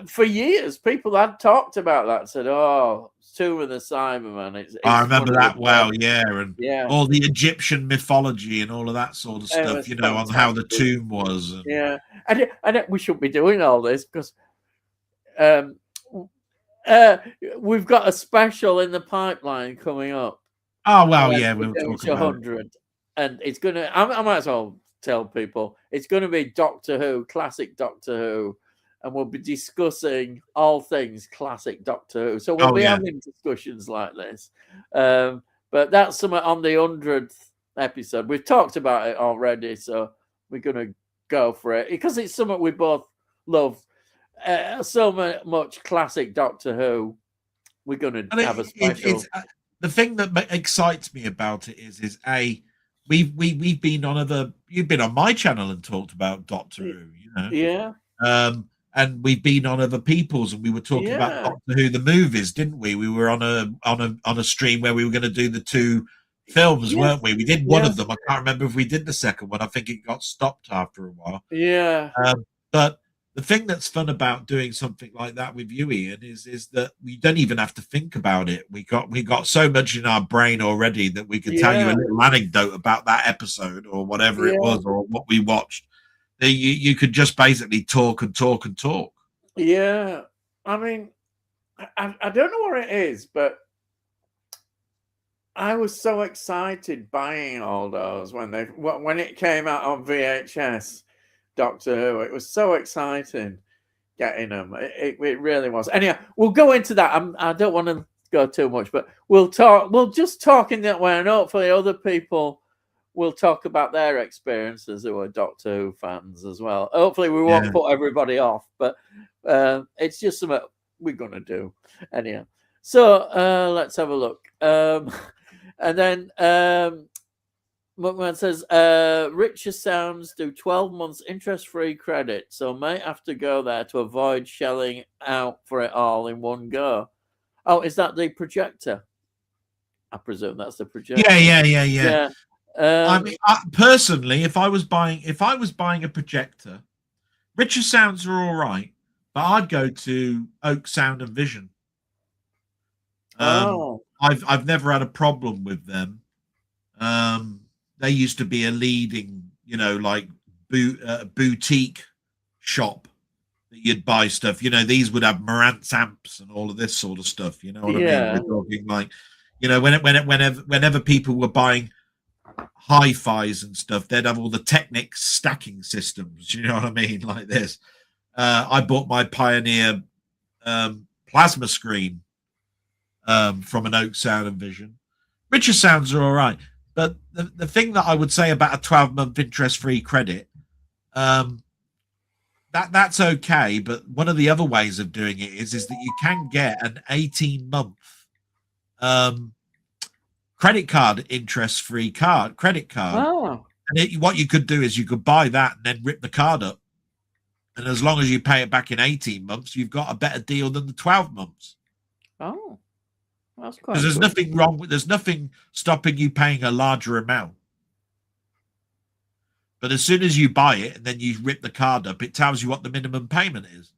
for years people had talked about that. Said, "Oh, Tomb of the Cyberman. I It's one remember of the that best." well, yeah, and Yeah, all the Egyptian mythology and all of that sort of it stuff, was on how the fantastic. tomb was. And Yeah, and we should be doing all this because um, we've got a special in the pipeline coming up. oh well, When yeah, we we'll talk finish about it. 100, and it's gonna. I might as well tell people it's going to be Doctor Who, classic Doctor Who, and we'll be discussing all things classic Doctor Who. So we'll Oh be yeah, having discussions like this. But that's something on the 100th episode. We've talked about it already, so we're going to go for it because it's something we both love. So much classic Doctor Who. We're going to and have a special. it's the thing that excites me about it is we've been on you've been on my channel and talked about Doctor Who, Yeah. And we've been on other people's, and we were talking about Yeah. Doctor Who the movies, didn't we? We were on a stream where we were going to do the 2 films, Yes. weren't we? We did one Yes. of them. I can't remember if we did the second one. I think it got stopped after a while. Yeah. But the thing that's fun about doing something like that with you, Ian, is that we don't even have to think about it. We got so much in our brain already that we could tell you a little anecdote about that episode or whatever it was or what we watched. You could just basically talk and talk and talk. Yeah. I mean, I don't know what it is, but I was so excited buying all those when it came out on VHS, Doctor Who. It was so exciting getting them. It really was. Anyhow, we'll go into that. I don't want to go too much, but we'll talk. We'll just talk in that way, and hopefully other people will talk about their experiences who are Doctor Who fans as well. Hopefully we won't put everybody off, but it's just something we're going to do. Anyhow, so let's have a look. And then Muckman says, Richer Sounds do 12 months interest-free credit, so may have to go there to avoid shelling out for it all in one go. Oh, is that the projector? I presume that's the projector. Yeah. I mean, personally, if I was buying a projector, Richer Sounds are all right, but I'd go to Oak Sound and Vision. I've never had a problem with them. They used to be a leading, like boutique shop that you'd buy stuff. These would have Marantz amps and all of this sort of stuff. You know what I mean? We're talking like, whenever people were buying hi-fis and stuff, they'd have all the Technics stacking systems. You know what I mean? Like this. I bought my Pioneer plasma screen from an Oak Sound and Vision. Richer Sounds are all right, but the thing that I would say about a 12-month interest-free credit, that's okay. But one of the other ways of doing it is that you can get an 18-month credit card interest-free credit card. Oh. And what you could do is you could buy that and then rip the card up. And as long as you pay it back in 18 months, you've got a better deal than the 12 months. Oh, that's quite. Because there's nothing wrong with, there's nothing stopping you paying a larger amount. But as soon as you buy it and then you rip the card up, it tells you what the minimum payment is.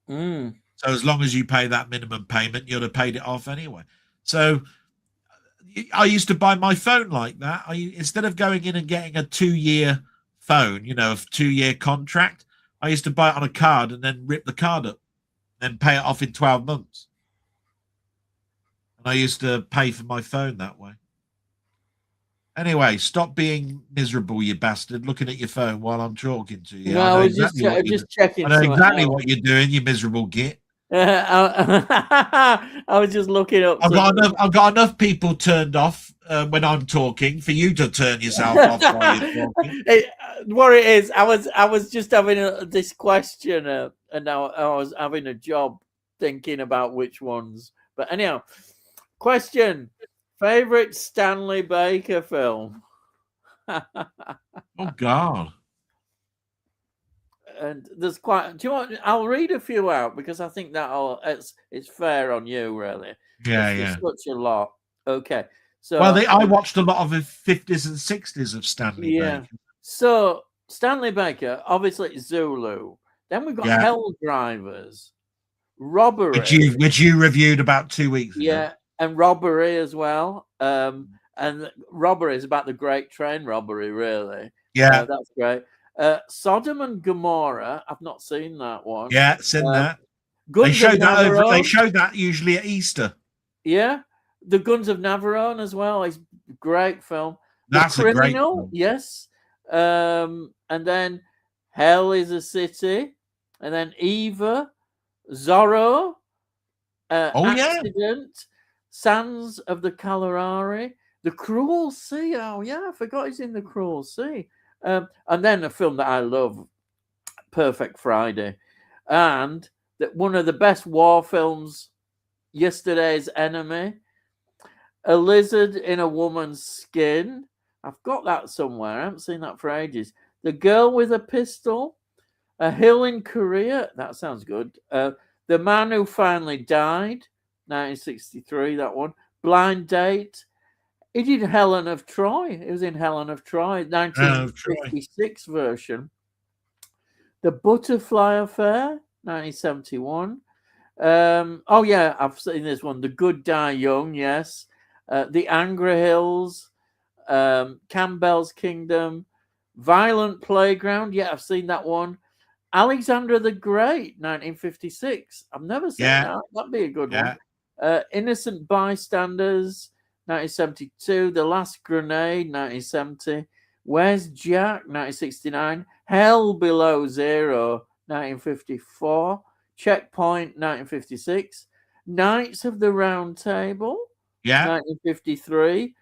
So as long as you pay that minimum payment, you'd have paid it off anyway. So I used to buy my phone like that. Instead of going in and getting a 2-year phone, a 2-year contract, I used to buy it on a card and then rip the card up, then pay it off in 12 months. And I used to pay for my phone that way. Anyway, stop being miserable, you bastard, looking at your phone while I'm talking to you. No, I I know was exactly what you're just checking I know something exactly out. what you're doing, you miserable git. I was just looking up. I've got enough people turned off when I'm talking for you to turn yourself off while you're talking. What it is, I was just having this question, and now I was having a job thinking about which ones. But anyhow, question: favorite Stanley Baker film? Oh God! And there's quite. Do you want? I'll read a few out because I think it's fair on you, really. Yeah, There's such a lot. Okay, so well, I watched a lot of the 50s and 60s of Stanley Baker. So Stanley Baker, obviously Zulu. Then we've got Hell Drivers, Robbery, which you reviewed about 2 weeks ago. Yeah, and Robbery as well. And Robbery is about the Great Train Robbery, really. Yeah, that's great. Sodom and Gomorrah. I've not seen that one. Yeah, seen that. They showed that usually at Easter. Yeah, the Guns of Navarone as well. It's a great film. That's The Criminal, a great film. Yes. And then Hell is a City, and then Eva, Zorro, Accident, Sands of the Kalahari, The Cruel Sea. Oh yeah, I forgot he's in The Cruel Sea. And then a film that I love, Perfect Friday, and one of the best war films, Yesterday's Enemy, A Lizard in a Woman's Skin. I've got that somewhere. I haven't seen that for ages. The Girl with a Pistol, A Hill in Korea. That sounds good. The Man Who Finally Died, 1963, that one. Blind Date. He did Helen of Troy. He was in Helen of Troy, 1956 version. The Butterfly Affair, 1971. Oh, yeah, I've seen this one. The Good Die Young, yes. The Angra Hills, Campbell's Kingdom, Violent Playground. Yeah, I've seen that one. Alexander the Great, 1956. I've never seen that. That'd be a good one. Innocent Bystanders, 1972. The Last Grenade, 1970. Where's Jack, 1969. Hell Below Zero, 1954. Checkpoint, 1956. Knights of the Round Table, 1953.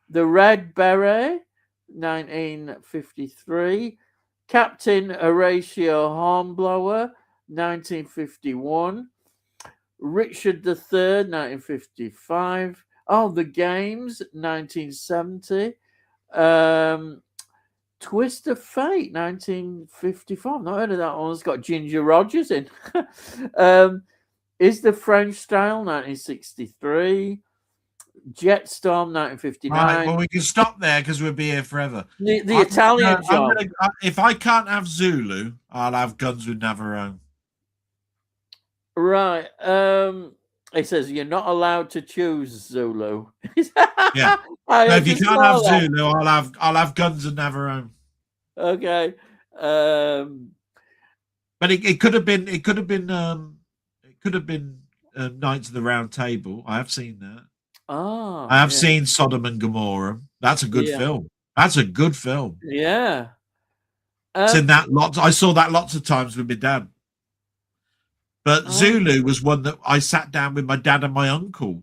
The Red Beret, 1953. Captain Horatio Hornblower, 1951. Richard III, 1955. Oh, The Games, 1970. Twist of Fate, 1954. I've not heard of that one. It's got Ginger Rogers in. Is the French Style, 1963. Jetstorm, 1959. Right, well, we can stop there because we'll be here forever. The Italian job. If I can't have Zulu, I'll have Guns with Navarone. Right. It says you're not allowed to choose Zulu. Yeah. If you can't have Zulu, I'll have Guns and Navarone. Okay. But it could have been Knights of the Round Table. I have seen that. Oh, I have seen Sodom and Gomorrah. That's a good film. That's a good film. Yeah. It's in that lots. I saw that lots of times with my dad. But Zulu was one that I sat down with my dad and my uncle.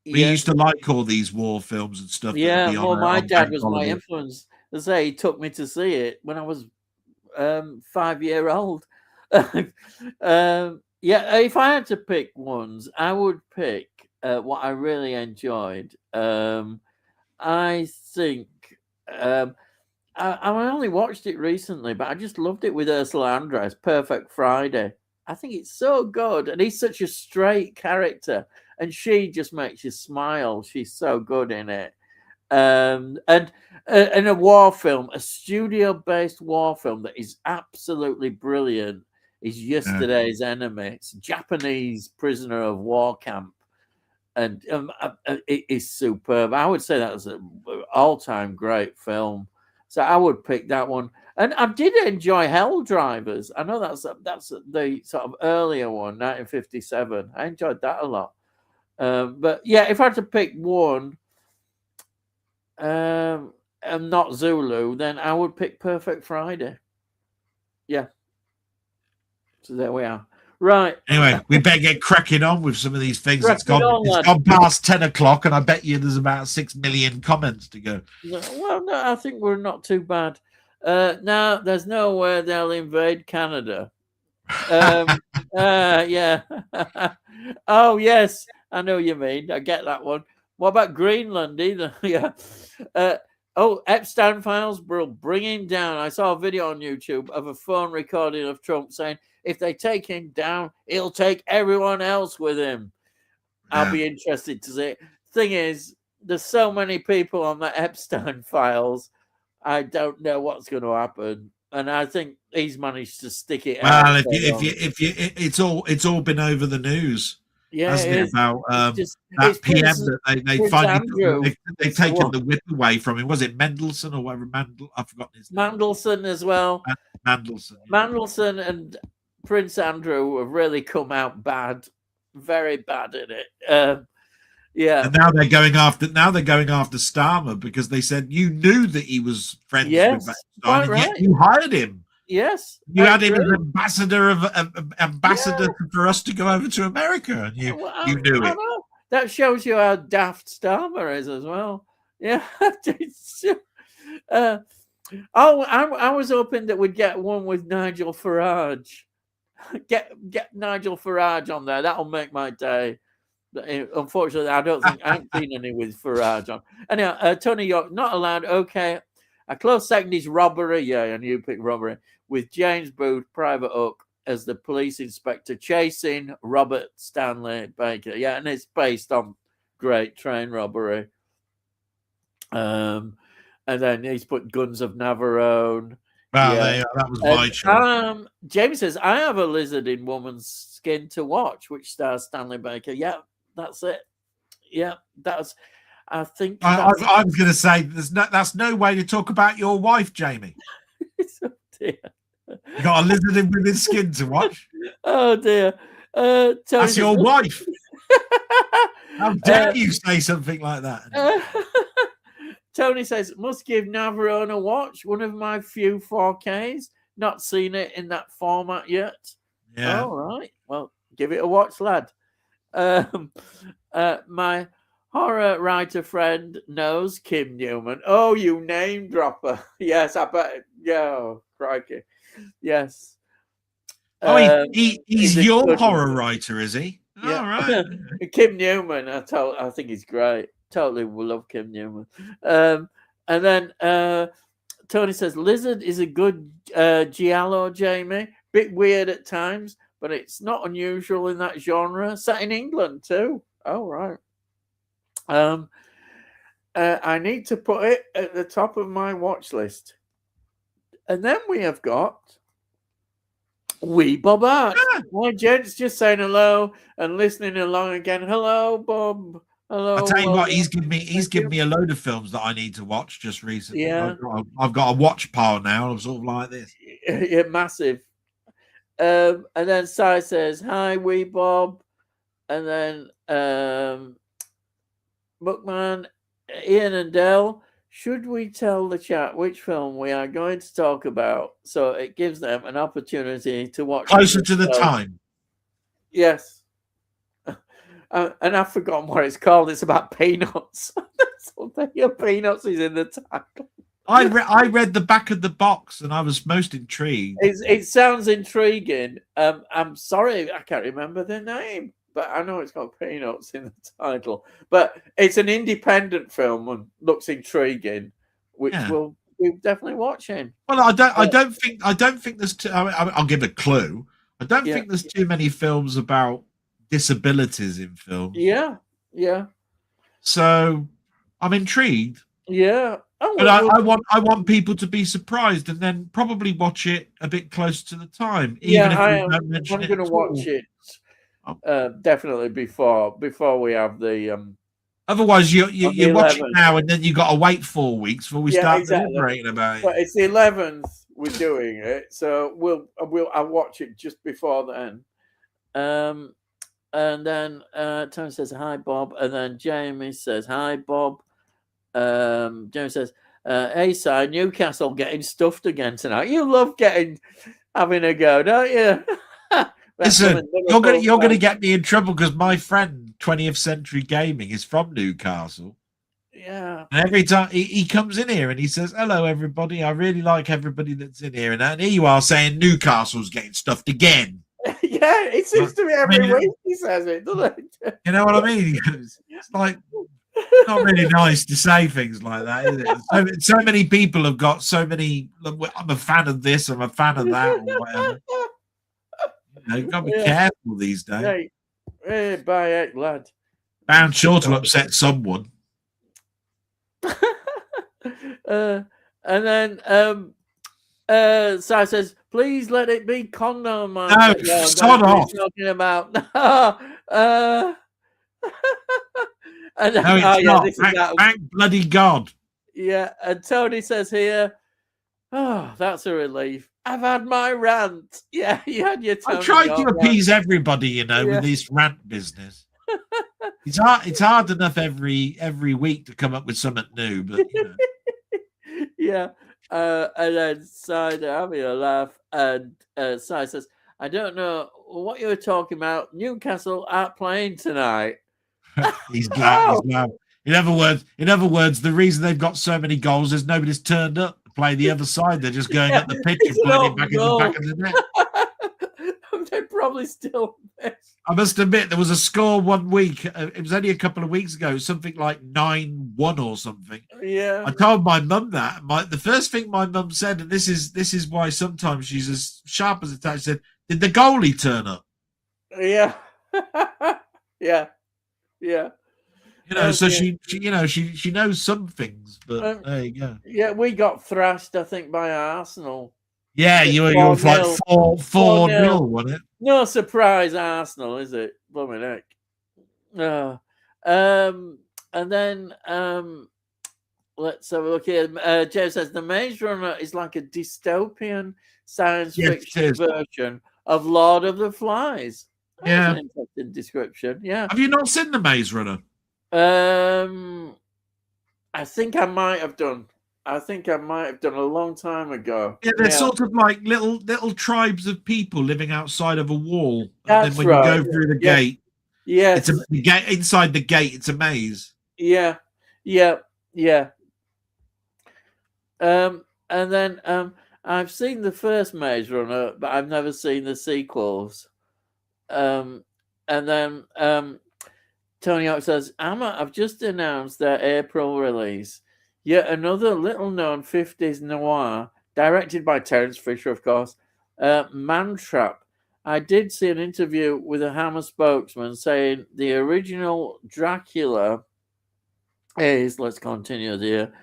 We used to like all these war films and stuff. Yeah, well, my dad was my influence. As I say, he took me to see it when I was 5-year-old. Yeah, if I had to pick ones, I would pick what I really enjoyed. I think I only watched it recently, but I just loved it with Ursula Andress, Perfect Friday. I think it's so good, and he's such a straight character, and she just makes you smile. She's so good in it. And in a war film, a studio-based war film that is absolutely brilliant is Yesterday's Enemy. It's a Japanese prisoner of war camp, and it is superb. I would say that was an all-time great film. So I would pick that one. And I did enjoy Hell Drivers. I know that's the sort of earlier one, 1957. I enjoyed that a lot. But yeah, if I had to pick one, and not Zulu, then I would pick Perfect Friday. Yeah. So there we are. Right. Anyway, we better get cracking on with some of these things. It's Cracking gone. on, It's lad. gone past 10 o'clock, and I bet you there's about 6 million comments to go. Well, no, I think we're not too bad. Now, there's no way they'll invade Canada. Yeah. Oh, yes. I know what you mean. I get that one. What about Greenland either? Yeah. Epstein files, bro, bringing down. I saw a video on YouTube of a phone recording of Trump saying, if they take him down, he'll take everyone else with him. I'll be interested to see. Thing is, there's so many people on the Epstein files. I don't know what's going to happen, and I think he's managed to stick it out. Well, if you, it's all been over the news. Yeah, hasn't it, about that PM that they finally they've taken the whip away from him. Was it Mendelssohn or whatever? I've forgotten his name. Mendelssohn as well. Mendelssohn. Yeah. Mendelssohn and Prince Andrew have really come out bad, very bad in it. Yeah. And now they're going after Starmer because they said you knew that he was friends with Epstein, and yet you hired him. Yes, you had him as ambassador for us to go over to America, and you knew it. That shows you how daft Starmer is as well. Yeah. I was hoping that we'd get one with Nigel Farage. Get Nigel Farage on there. That'll make my day. Unfortunately, I haven't seen any with Farage on. Anyhow, Tony York, not allowed. Okay. A close second is Robbery. Yeah, and you pick Robbery. With James Booth, Private Hook, as the police inspector chasing Robert Stanley Baker. Yeah, and it's based on Great Train Robbery. And then he's put Guns of Navarone. Well, yeah. That was my choice. James says, I have a lizard in woman's skin to watch, which stars Stanley Baker. Yeah, that's it. Yeah, that's... I think I was going to say that's no way to talk about your wife, Jamie. Oh dear. You got a lizard in women's skin to watch. Oh dear. That's your wife. How dare you say something like that? Tony says, must give Navarone a watch. One of my few 4Ks. Not seen it in that format yet. Yeah. All right. Well, give it a watch, lad. My horror writer friend knows Kim Newman. Oh, you name dropper. Yes, I bet. Yeah, crikey. Yes. Oh, he's your horror writer, is he? Yeah. All right. Kim Newman. I think he's great. Totally will love Kim Newman. And then Tony says, Lizard is a good giallo, Jamie. Bit weird at times, but it's not unusual in that genre. Set in England too. Oh, right. I need to put it at the top of my watch list. And then we have got Wee Bob Art. My gents just saying hello and listening along again. Hello, Bob. Hello. I'll tell you what, he's given me a load of films that I need to watch just recently. Yeah. I've got a watch pile now. I'm sort of like this. Yeah, massive. And then Sai says, hi, Wee Bob. And then Bookman, Ian and Dell, should we tell the chat which film we are going to talk about so it gives them an opportunity to watch closer to the time? Yes. And I've forgotten what it's called. It's about peanuts. Peanuts is in the title. I read the back of the box and I was most intrigued. It sounds intriguing. I'm sorry, I can't remember the name, but I know it's got peanuts in the title. But it's an independent film and looks intriguing, which we'll definitely watching. Well, I don't think there's I'll give a clue. I don't think there's too many films about disabilities in films. Yeah. So I'm intrigued. Yeah. But I want people to be surprised and then probably watch it a bit close to the time. Even if I'm going to watch it definitely before we have the Otherwise, you watch it 11th. now, and then you got to wait 4 weeks before we start deliberating about it. But it's the 11th we're doing it, so I'll watch it just before then. And then Tony says hi, Bob, and then Jamie says hi, Bob. Jamie says, "Hey, side Newcastle getting stuffed again tonight. You love having a go, don't you?" Listen, you're gonna get me in trouble because my friend 20th Century Gaming is from Newcastle. Yeah. And every time he comes in here and he says, "Hello, everybody. I really like everybody that's in here." And here you are saying Newcastle's getting stuffed again. Yeah, it seems to me every week he says it, doesn't it? You know what I mean? It's like not really nice to say things like that, is it? So many people have got so many. I'm a fan of this. I'm a fan of that, or whatever. You've got to be careful these days. Hey, bye, it, lad. Bound sure to upset someone. And then Si says, "Please let it be condom." No, sod off. Talking about and then, no, it's not. This thank bloody God. Yeah, and Tony says here, "Oh, that's a relief. I've had my rant." Yeah, you had your Tony. I tried to appease everybody, with this rant business. It's hard enough every week to come up with something new, but yeah. And then Si having a laugh, and Si says, "I don't know what you were talking about. Newcastle aren't playing tonight." He's glad. In other words, the reason they've got so many goals is nobody's turned up to play the other side. They're just going up the pitch and putting it back in the back of the net. They probably still miss. I must admit, there was a score one week. It was only a couple of weeks ago, something like 9-1 or something. Yeah. I told my mum that. The first thing my mum said, and this is why sometimes she's as sharp as a tack, said, "Did the goalie turn up?" Yeah. Yeah. So she knows some things, but there you go. Yeah, we got thrashed, I think, by Arsenal. Yeah, you were like 4-0, wasn't it? No surprise, Arsenal, is it? Blooming heck. No. And then let's have a look here. Joe says the Maze Runner is like a dystopian science fiction version of Lord of the Flies. That's an interesting description. Yeah. Have you not seen the Maze Runner? I think I might have done. A long time ago. Yeah, they're sort of like little tribes of people living outside of a wall. That's and then when right. you go through the gate, yes, inside the gate, it's a maze. Yeah. And then I've seen the first Maze Runner, but I've never seen the sequels. And then Tony Hawk says, "Amma, I've just announced their April release. Yet another little-known 50s noir, directed by Terence Fisher, of course, Mantrap. I did see an interview with a Hammer spokesman saying the original Dracula is, let's continue here,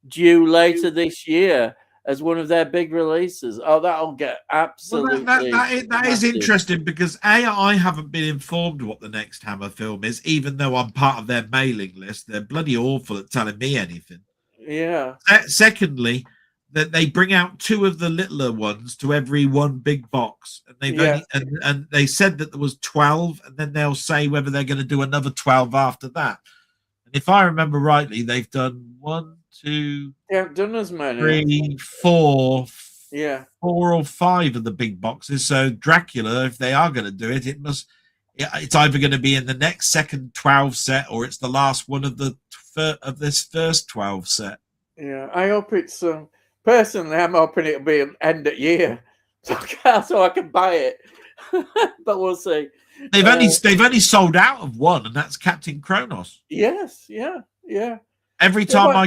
due later this year as one of their big releases." Oh, that'll get absolutely... Well, that is interesting because I haven't been informed what the next Hammer film is, even though I'm part of their mailing list. They're bloody awful at telling me anything. Yeah. Secondly, that they bring out 2 of the littler ones to every one big box, and they've and they said that there was 12, and then they'll say whether they're going to do another 12 after that. And if I remember rightly, they've done 1, 2, they haven't done as many. 3, 4. Yeah. 4 or 5 of the big boxes. So Dracula, if they are going to do it, it's either going to be in the next second 12 set or it's the last one of this first 12 set. Yeah, I hope it's personally, I'm hoping it'll be an end of year so I can buy it. But we'll see. They've only sold out of one, and that's Captain Kronos. Yes, yeah. Every time I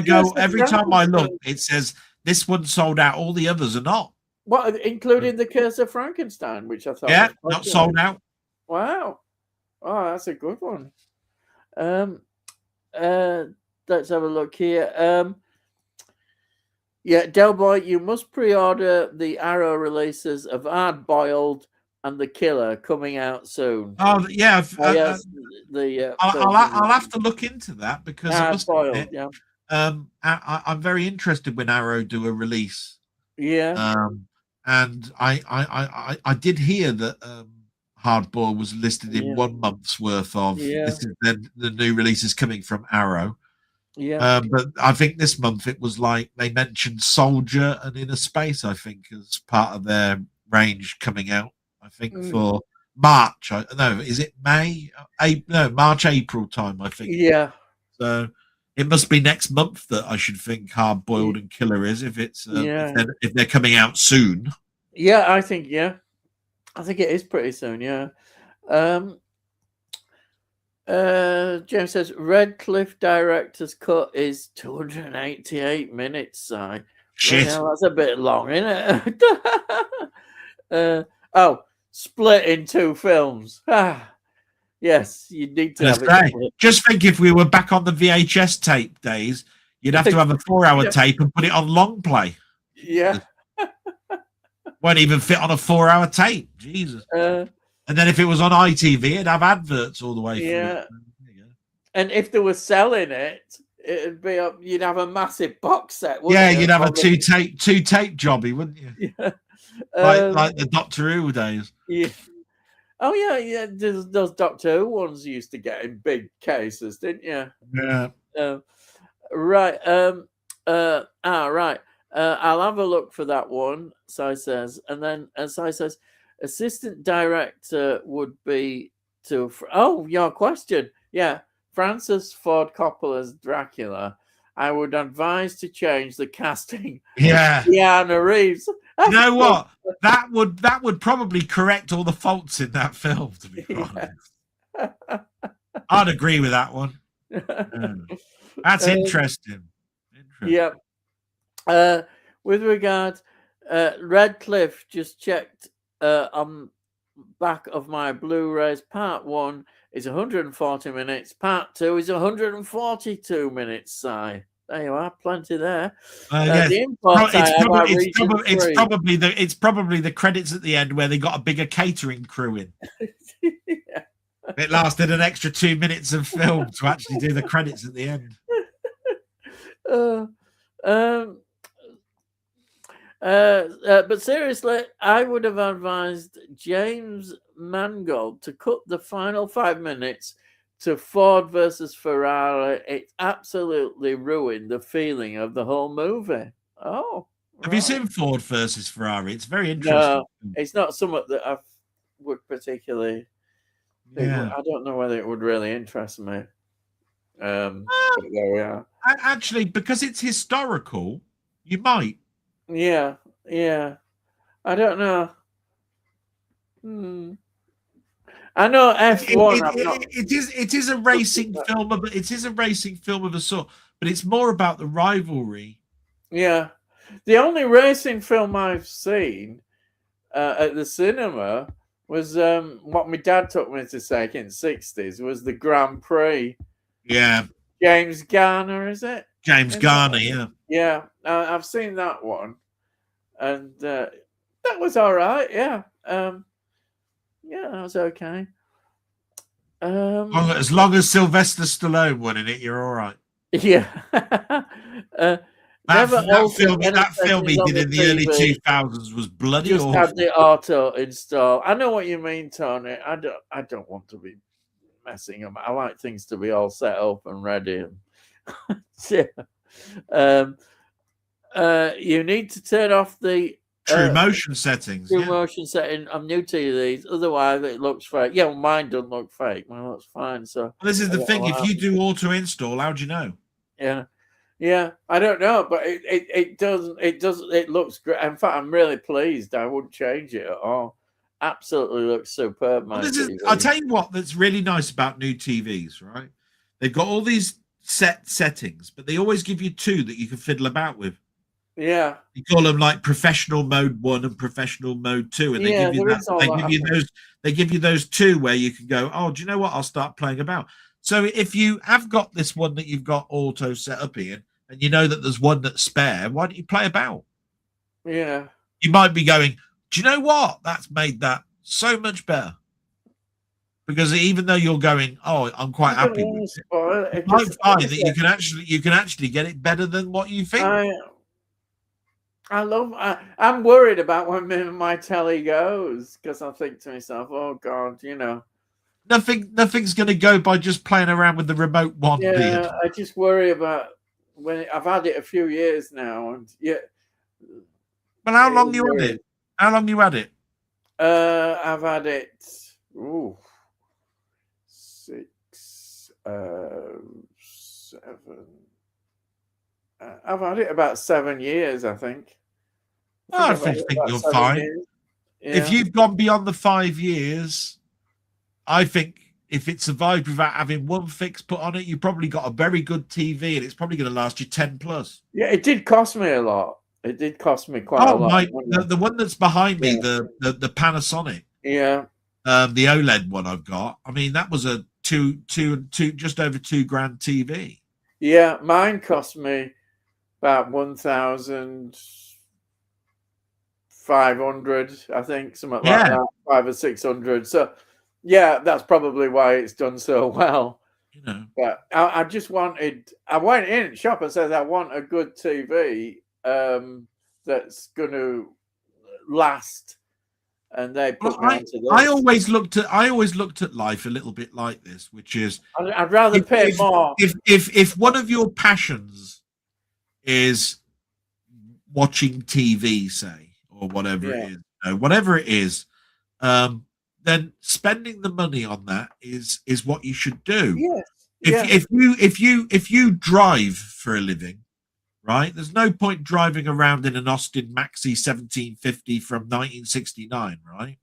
look, it says this one sold out. All the others are not. What, including the Curse of Frankenstein, which I thought not sold out. Wow. Oh, that's a good one. Let's have a look here. Delboy, you must pre-order the Arrow releases of Hard Boiled and the Killer coming out soon. Oh yeah, Oh yes, the I'll have to look into that because I must spoiled. admit, Yeah, I'm very interested when Arrow do a release. yeah, And I did hear that Hardball was listed in yeah, 1 month's worth of. yeah, This is then the new release is coming from Arrow. yeah. But I think this month it was like they mentioned Soldier and Inner Space, I think, as part of their range coming out. I think for March. No, is it May? No, March, April time, I think. Yeah. So it must be next month that I should think Hard Boiled and Killer is if it's Yeah. if they're coming out soon. Yeah, I think it is pretty soon. Yeah. James says Redcliffe director's cut is 288 minutes. Si. Shit. Well, that's a bit long, isn't it? Split in 2 films. Yes, you need to have it split. Just think if we were back on the VHS tape days, you'd have to have a 4-hour tape and put it on long play. Yeah. Won't even fit on a 4-hour tape. Jesus. And then if it was on ITV, it'd have adverts all the way through. Yeah. And if they were selling it, it'd be you'd have a massive box set. Yeah, you'd have a two tape jobby, wouldn't you? Yeah. Like the Doctor Who days. Yeah. Oh yeah. Those Doctor Who ones used to get in big cases, didn't you? Yeah. Right. Right. I'll have a look for that one. Si says, and then Si says, assistant director would be to. Your question. Yeah, Francis Ford Coppola's Dracula. I would advise to change the casting. Yeah. Keanu Reeves. You know what? That would probably correct all the faults in that film, to be honest. I'd agree with that one. That's interesting. Yeah. With regard, Redcliffe just checked on back of my Blu-rays. Part 1 is 140 minutes. Part 2 is 142 minutes. Si. There you are, plenty there. Yes. The import it's probably the credits at the end where they got a bigger catering crew in. Yeah. It lasted an extra 2 minutes of film to actually do the credits at the end. But seriously, I would have advised James Mangold to cut the final 5 minutes to Ford versus Ferrari. It absolutely ruined the feeling of the whole movie. Oh, have you seen Ford versus Ferrari? It's very interesting. No, it's not something that I would particularly. Yeah. I don't know whether it would really interest me. But there we are. Actually, because it's historical, you might. Yeah. I don't know. I know F1. It is a racing film. It is a racing film of a sort, but it's more about the rivalry. Yeah, the only racing film I've seen at the cinema was what my dad took me to see in the 60s was the Grand Prix. Yeah, James Garner, is it? James Garner, yeah. Yeah, I've seen that one, and that was all right. Yeah, yeah, that was okay. As long as Sylvester Stallone won in it, you're all right. Yeah. That film he did in the early 2000s was bloody just awful. Had the auto install. I know what you mean, Tony. I don't want to be messing them. I like things to be all set up and ready. You need to turn off the True motion settings. True motion setting. I'm new to these. Otherwise, it looks fake. Yeah, well, mine doesn't look fake. Mine looks fine. So this is the thing. If you do auto install, how do you know? Yeah. I don't know, but it doesn't. It looks great. In fact, I'm really pleased. I wouldn't change it at all. Absolutely looks superb. I'll tell you what. That's really nice about new TVs. Right? They've got all these set settings, but they always give you 2 that you can fiddle about with. Yeah, you call them like professional mode 1 and professional mode 2, and they give you that. They give you those 2 where you can go. Oh, do you know what? I'll start playing about. So if you have got this one that you've got auto set up in, and you know that there's one that's spare, why don't you play about? Yeah, you might be going. Do you know what? That's made that so much better. Because even though you're going, oh, I'm quite I don't happy with want to it, spoil you it. might Just find that honestly, you can actually get it better than what you think. I love. I'm worried about when my telly goes because I think to myself, "Oh God, Nothing's going to go by just playing around with the remote one, Ian. yeah." I just worry about I've had it a few years now, and yeah, But how it long you had worries. it? How long you had it? I've had it. Ooh, 6, 7. I've had it about 7 years, I think. I think I I've had it think about you're 7 years. fine. If Yeah. you've gone beyond the 5 years, I think if it survived without having one fix put on it, you probably got a very good TV, and it's probably going to last you 10 plus. Yeah, it did cost me a lot. It did cost me quite a Oh lot my! of money. The one that's behind me, Yeah. the Panasonic, Yeah. the OLED one I've got. I mean, that was a two just over $2,000 TV. Yeah. Mine cost me about 1,500, I think, something like Yeah, that, 500 or 600. So, yeah, that's probably why it's done so well. you know. But I just wanted. I went in shop and said I want a good TV that's going to last, and they Well, put me onto I this. always looked at life a little bit like this, which is I'd rather if pay if more. if one of your passions is watching TV, say, or whatever it Yeah. is, whatever it is, um, then spending the money on that is what you should do. Yes. If Yeah. if you drive for a living, right? There's no point driving around in an Austin Maxi 1750 from 1969, right?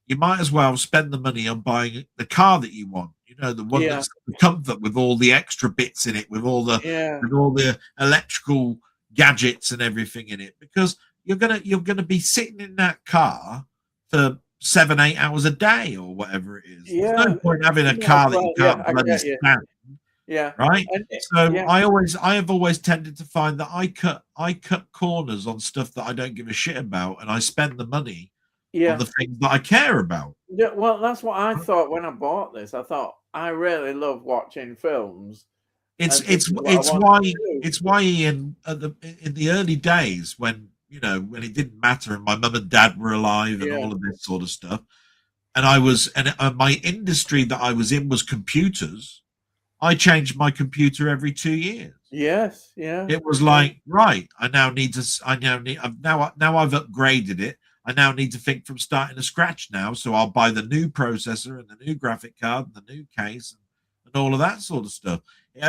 You might as well spend the money on buying the car that you want. You know, the one Yeah. that's the comfort with all the extra bits in it, Yeah. with all the electrical gadgets and everything in it, because you're gonna be sitting in that car for 7, 8 hours a day or whatever it is. There's no Yeah. point having a You might as car that you well. Yeah, can't I bloody get you. stand, Yeah. right? And So yeah. I have always tended to find that I cut corners on stuff that I don't give a shit about, and I spend the money on Yeah. the things that I care about. Yeah, well, that's what I thought when I bought this. I thought I really love watching films, It's and this is what I it's want why to do. in the early days when when it didn't matter and my mum and dad were alive and Yeah. all of this sort of stuff, and I was and my industry that I was in was computers. I changed my computer every 2 years. Yes. Yeah. It was like, right, I now need to. I now need. Now I've upgraded it. I now need to think from starting to scratch now. So I'll buy the new processor and the new graphic card and the new case and all of that sort of stuff. It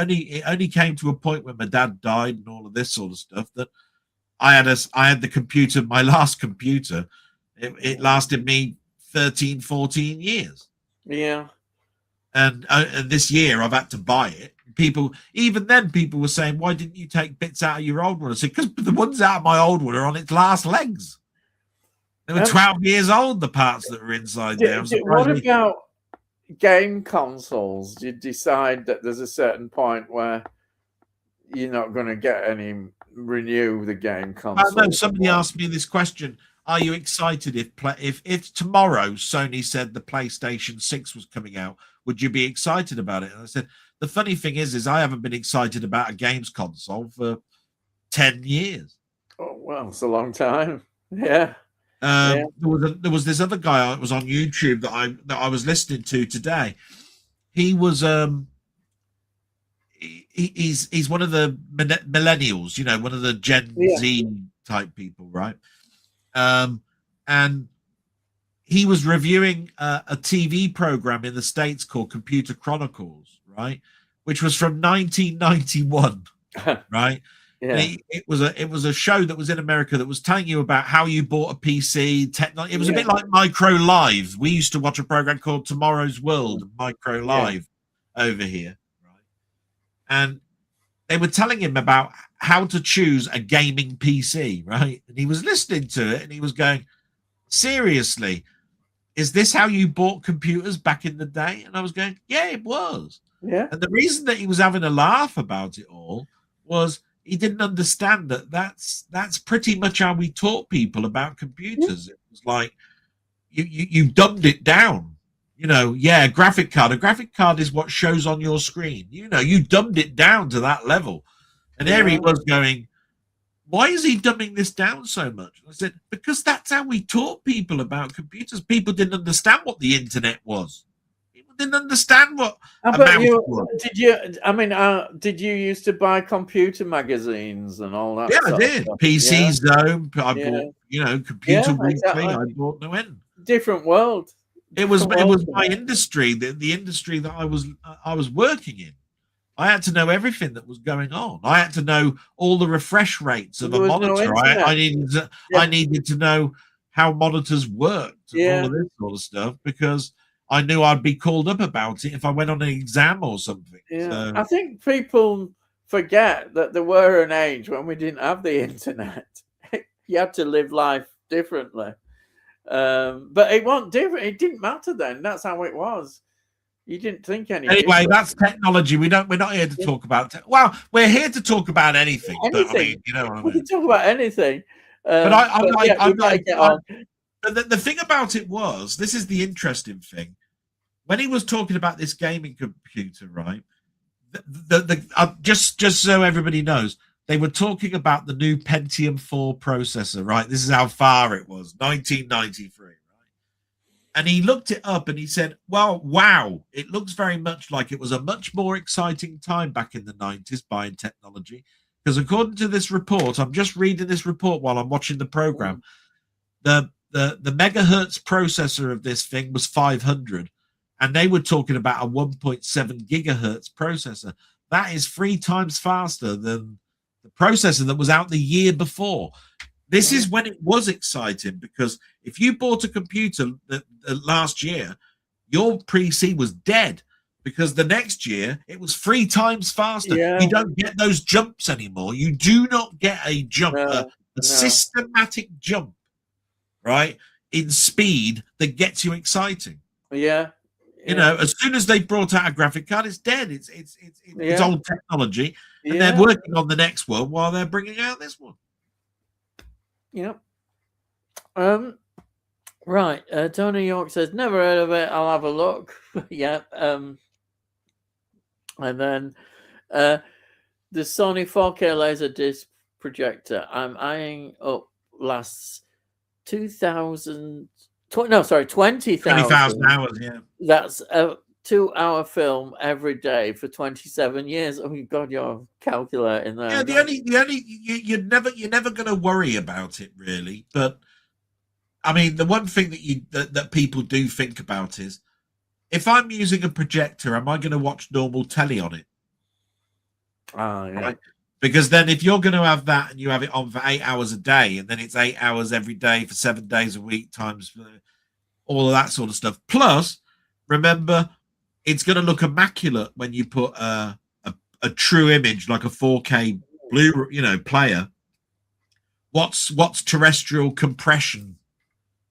only came to a point when my dad died and all of this sort of stuff that I had the computer. My last computer, it lasted me 13, 14 years. Yeah. And this year I've had to buy it. People, even then, people were saying, "Why didn't you take bits out of your old one?" I said, "Because the ones out of my old one are on its last legs. They were 12 years old. The parts that were inside there." I'm What surprised. about game consoles? Do you decide that there's a certain point where you're not going to get any renew the game console? No, somebody asked me this question: are you excited if tomorrow Sony said the PlayStation 6 was coming out? Would you be excited about it? And I said, the funny thing is I haven't been excited about a games console for 10 years. Oh, well, it's a long time. Yeah. Yeah. There was this other guy that was on YouTube that I was listening to today. He was he's one of the millennials, one of the Gen Z type people, right? And he was reviewing a TV program in the States called Computer Chronicles, right? Which was from 1991, right? Yeah. It was a show that was in America that was telling you about how you bought a PC. Technology. It was a bit like Micro Live. We used to watch a program called Tomorrow's World, Micro Live, over here, right? And they were telling him about how to choose a gaming PC, right? And he was listening to it and he was going, seriously, is this how you bought computers back in the day? And I was going, yeah, it was. Yeah. And the reason that he was having a laugh about it all was he didn't understand that that's pretty much how we taught people about computers. It was like, you dumbed it down. A graphic card. A graphic card is what shows on your screen. You dumbed it down to that level. And there he was going, why is he dumbing this down so much? I said, because that's how we taught people about computers. People didn't understand what the internet was. People didn't understand what a mouse was. Did you used to buy computer magazines and all that? Yeah, I did. PC Zone. I bought, Computer Weekly. Exactly. I bought no end. Different world. It was my industry, the industry that I was working in. I had to know everything that was going on. I had to know all the refresh rates of a monitor. I needed to know how monitors worked and all of this sort of stuff, because I knew I'd be called up about it if I went on an exam or something. Yeah. So, I think people forget that there were an age when we didn't have the internet. You had to live life differently. But it wasn't different. It didn't matter then. That's how it was. You didn't think anything. Anyway, that's technology. We're not here to talk about well, we're here to talk about anything. But I mean, you know what I mean. We can talk about anything. But the thing about it was, this is the interesting thing. When he was talking about this gaming computer, right? Just so everybody knows, they were talking about the new Pentium 4 processor, right? This is how far it was, 1993, right? And he looked it up and he said, well, wow, it looks very much like it was a much more exciting time back in the 90s buying technology. Because according to this report, I'm just reading this report while I'm watching the program, the megahertz processor of this thing was 500, and they were talking about a 1.7 gigahertz processor. That is 3 times faster than the processor that was out the year before. This is when it was exciting, because if you bought a computer last year, your PC was dead, because the next year it was 3 times faster. You don't get those jumps anymore. You do not get a jump, a systematic jump, right, in speed that gets you exciting. As soon as they brought out a graphic card, it's dead. It's old technology, and they're working on the next one while they're bringing out this one. Right. Tony York says, never heard of it. I'll have a look. And then the Sony 4K laser disc projector I'm eyeing up lasts 20,000 hours. Yeah, that's a 2-hour film every day for 27 years. Oh my God, you're calculating that. Yeah, you're never going to worry about it, really. But I mean, the one thing that people do think about is, if I'm using a projector, am I going to watch normal telly on it? Right? Because then if you're going to have that and you have it on for 8 hours a day, and then it's 8 hours every day for 7 days a week times all of that sort of stuff. Plus, remember, it's going to look immaculate when you put a true image like a 4K Blu-ray, player. What's terrestrial compression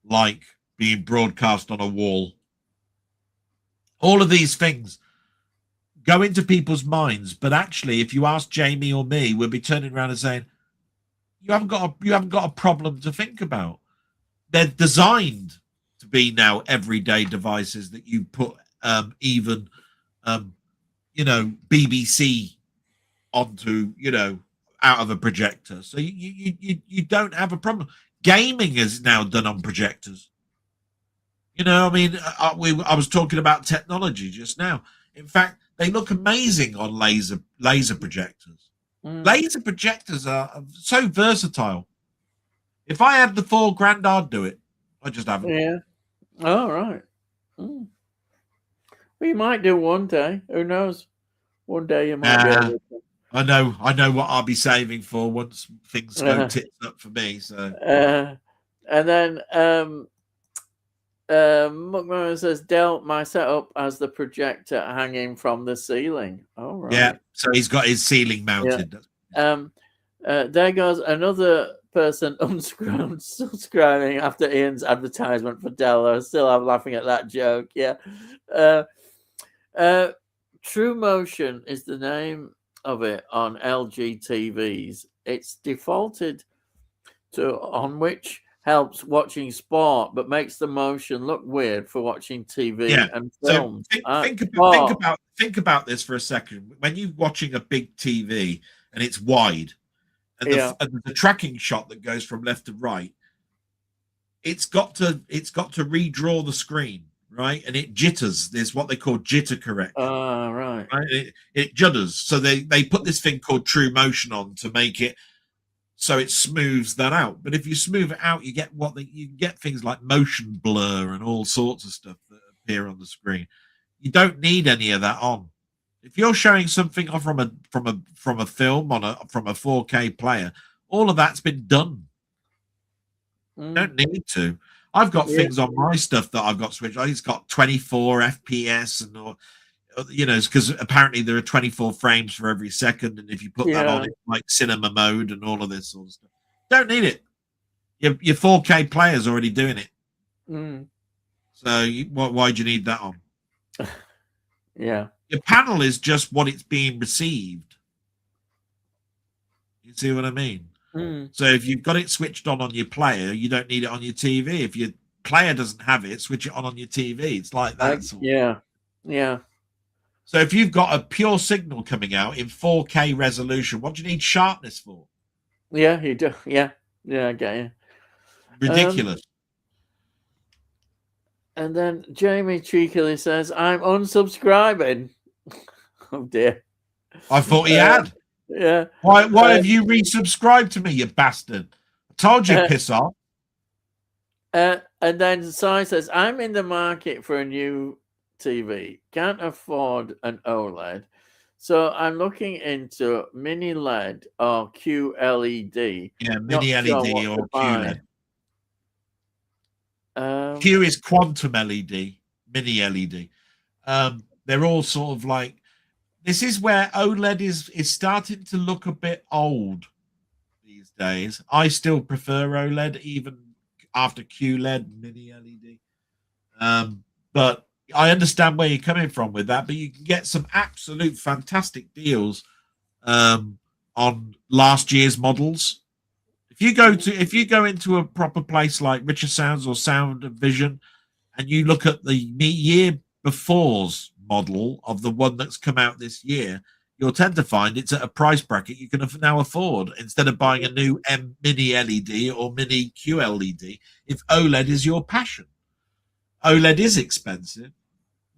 like being broadcast on a wall? All of these things go into people's minds, but actually, if you ask Jamie or me, we'll be turning around and saying, you haven't got a problem to think about. They're designed to be now everyday devices that you put even BBC onto, out of a projector. So you don't have a problem. Gaming is now done on projectors. I was talking about technology just now. In fact, they look amazing on laser projectors. Laser projectors are so versatile. If I had the $4,000, I'd do it. I just haven't. Yeah. Oh, right. Well, you might do one day. Who knows? One day you might be able to. I know what I'll be saving for once things go tits up for me. So and then McMahon says, Del, my setup has the projector hanging from the ceiling. Oh, right. Yeah, so he's got his ceiling mounted. Yeah. There goes another person unsubscribing after Ian's advertisement for Dell. I am laughing at that joke. Yeah. True Motion is the name of it on LG TVs. It's defaulted to on which helps watching sport, but makes the motion look weird for watching TV Yeah. and So films. think about this for a second. When you're watching a big TV and it's wide, and Yeah. the tracking shot that goes from left to right, it's got to redraw the screen, right? And it jitters. There's what they call jitter correction. Right. Right? It judders. So they put this thing called true motion on to make it so it smooths that out. But if you smooth it out, you get you get things like motion blur and all sorts of stuff that appear on the screen. You don't need any of that on. If you're showing something from a film from a 4K player, all of that's been done. You don't need to. I've got things on my stuff that I've got switched. It's got 24 FPS and all, you know, because apparently there are 24 frames for every second, and if you put that on, it's like cinema mode and all of this sort of stuff. Don't need it. Your 4K player's already doing it. So why do you need that on? Yeah. Your panel is just what it's being received. You see what I mean? So if you've got it switched on your player, you don't need it on your TV. If your player doesn't have it, switch it on your TV. It's like that. Yeah. So if you've got a pure signal coming out in 4K resolution, what do you need sharpness for? Yeah, you do. Yeah, I get you. Ridiculous. And then Jamie cheekily says, "I'm unsubscribing." Oh dear. I thought he had. Yeah. Why have you resubscribed to me, you bastard? I told you, piss off. And then Sai says, "I'm in the market for a new TV. Can't afford an OLED. So I'm looking into mini LED or QLED." Yeah, mini LED or QLED. Q is quantum LED, mini LED. They're all sort of like, this is where OLED is starting to look a bit old these days. I still prefer OLED even after QLED, mini LED. But I understand where you're coming from with that, but you can get some absolute fantastic deals on last year's models. If you go into a proper place like Richer Sounds or Sound and Vision, and you look at the year before's model of the one that's come out this year, you'll tend to find it's at a price bracket you can now afford instead of buying a new mini LED or mini QLED. If OLED is your passion, OLED is expensive.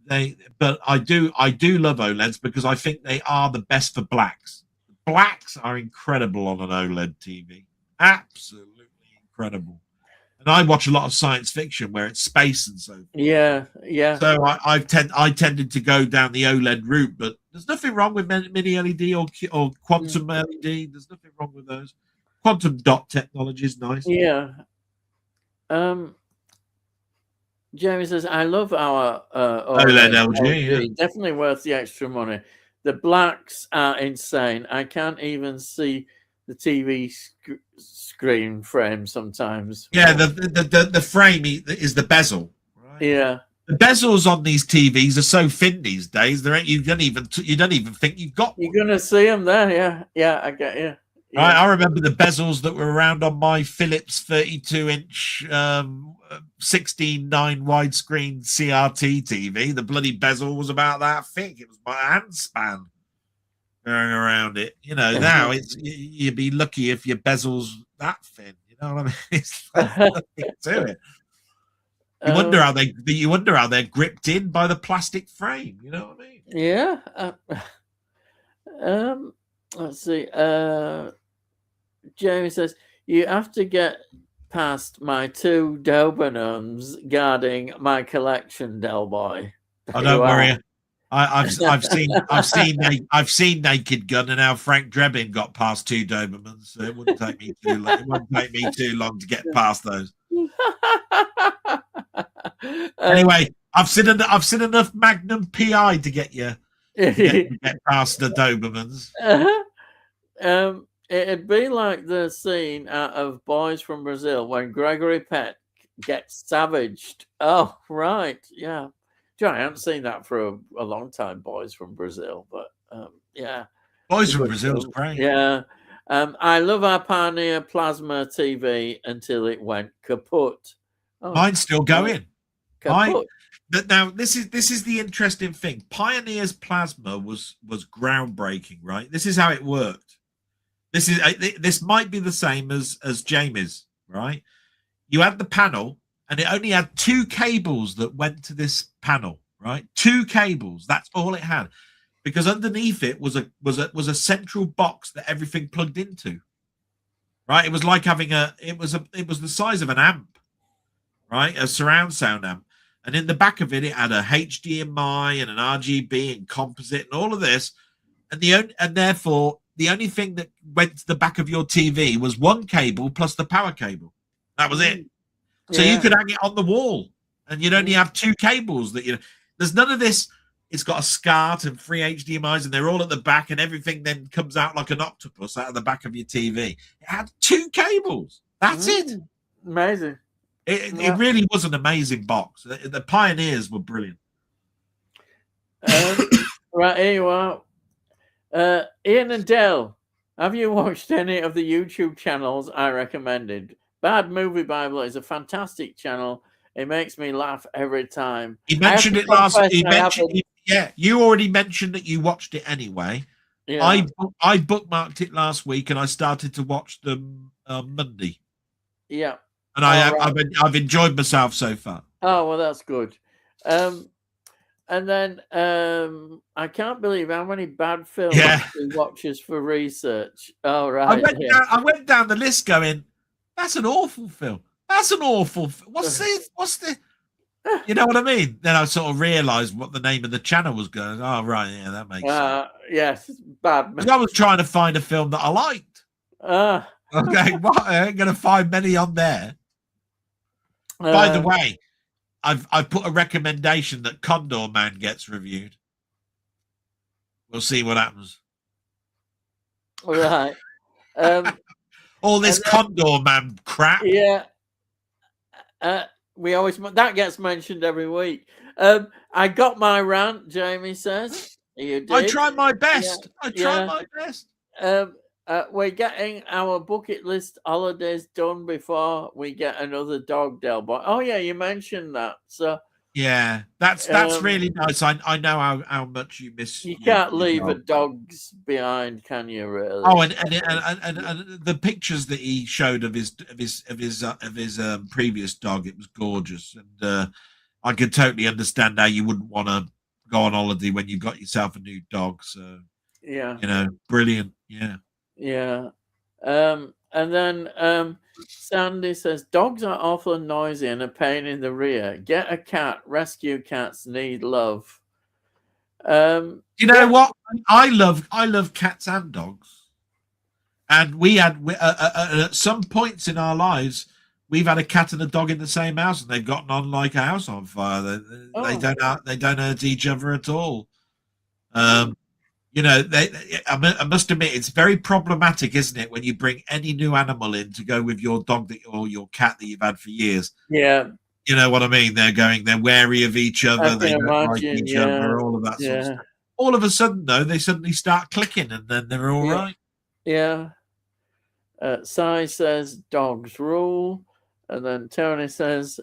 But I do love OLEDs because I think they are the best for blacks. Blacks are incredible on an OLED TV. Absolutely incredible. And I watch a lot of science fiction where it's space and so forth. Yeah. So I tended to go down the OLED route, but there's nothing wrong with mini LED or quantum LED. There's nothing wrong with those. Quantum dot technology is nice. Yeah. Jeremy says, "I love our OLED LG. Yeah. Definitely worth the extra money. The blacks are insane. I can't even see the TV screen frame sometimes." Yeah, the frame is the bezel. Right? Yeah. The bezels on these TVs are so thin these days. You don't even think you've got one. You're gonna see them there. Yeah, I get you. Yeah. Right, I remember the bezels that were around on my Philips 32-inch 16:9 widescreen CRT TV. The bloody bezel was about that thick. It was my hand span going around it. You know, now you'd be lucky if your bezel's that thin. You know what I mean? It's nothing to it. You wonder how they're gripped in by the plastic frame. You know what I mean? Yeah. Let's see. Jamie says, "You have to get past my 2 Dobermans guarding my collection, Delboy." Oh, don't worry. I've seen Naked Gun and how Frank Drebin got past 2 Dobermans. So it wouldn't take me too long. It wouldn't take me too long to get past those. Anyway, I've seen enough Magnum PI to get you get past the Dobermans. It'd be like the scene out of Boys from Brazil when Gregory Peck gets savaged. Oh, right. Yeah. I haven't seen that for a long time, Boys from Brazil. But yeah. Boys from Brazil is great. Yeah. I love our Pioneer plasma TV until it went kaput. Oh, Mine's still going. kaput. But now this is the interesting thing. Pioneer's plasma was groundbreaking, right? This is how it worked. This might be the same as Jamie's, right? You had the panel, and it only had 2 cables that went to this panel, right? 2 cables. That's all it had, because underneath it was a central box that everything plugged into, right? It was like having it was the size of an amp, right? A surround sound amp. And in the back of it, it had a HDMI and an RGB and composite and all of this. And therefore, the only thing that went to the back of your TV was 1 cable plus the power cable. That was it. So you could hang it on the wall, and you'd only have 2 cables. There's none of this. It's got a SCART and 3 HDMIs, and they're all at the back, and everything then comes out like an octopus out of the back of your TV. It had 2 cables. That's it. Amazing. It really was an amazing box. The Pioneers were brilliant. Right, here you are. Ian and Dell, have you watched any of the YouTube channels I recommended? Bad Movie Bible is a fantastic channel. It makes me laugh every time. He mentioned it last. You already mentioned that you watched it anyway. Yeah. I bookmarked it last week, and I started to watch them on Monday. Yeah. And I've enjoyed myself so far. Oh, well, that's good. And then I can't believe how many bad films he watches for research. Oh, right. I went down the list going, that's an awful film. That's an awful film. What's the you know what I mean? Then I sort of realised what the name of the channel was going. Oh, right. Yeah, that makes sense. Yes, bad. Because I was trying to find a film that I liked. Okay, well, I ain't going to find many on there. By the way, I've put a recommendation that Condor Man gets reviewed. We'll see what happens. Right. All this Condor Man crap. Yeah. We always that gets mentioned every week. I got my rant, Jamie says. You did. I tried my best. I tried my best. We're getting our bucket list holidays done before we get another dog, Delboy. Oh yeah, you mentioned that. So yeah, that's really nice. I know how much you miss. You can't leave a dogs behind, can you? Really? Oh, and the pictures that he showed of his previous dog, it was gorgeous, and I could totally understand how you wouldn't want to go on holiday when you got yourself a new dog. So yeah, brilliant. Yeah. Yeah. And then Sandy says, dogs are awful and noisy and a pain in the rear. Get a cat. Rescue cats need love. You know what? I love cats and dogs. And we had at some points in our lives, we've had a cat and a dog in the same house, and they've gotten on like a house on fire. They don't hurt each other at all. You know, I must admit, it's very problematic, isn't it, when you bring any new animal in to go with your dog or your cat that you've had for years? Yeah. You know what I mean? They're wary of each other. They don't like each other, all of that sort of stuff. All of a sudden, though, they suddenly start clicking, and then they're all right. Yeah. Sai says, dogs rule. And then Tony says,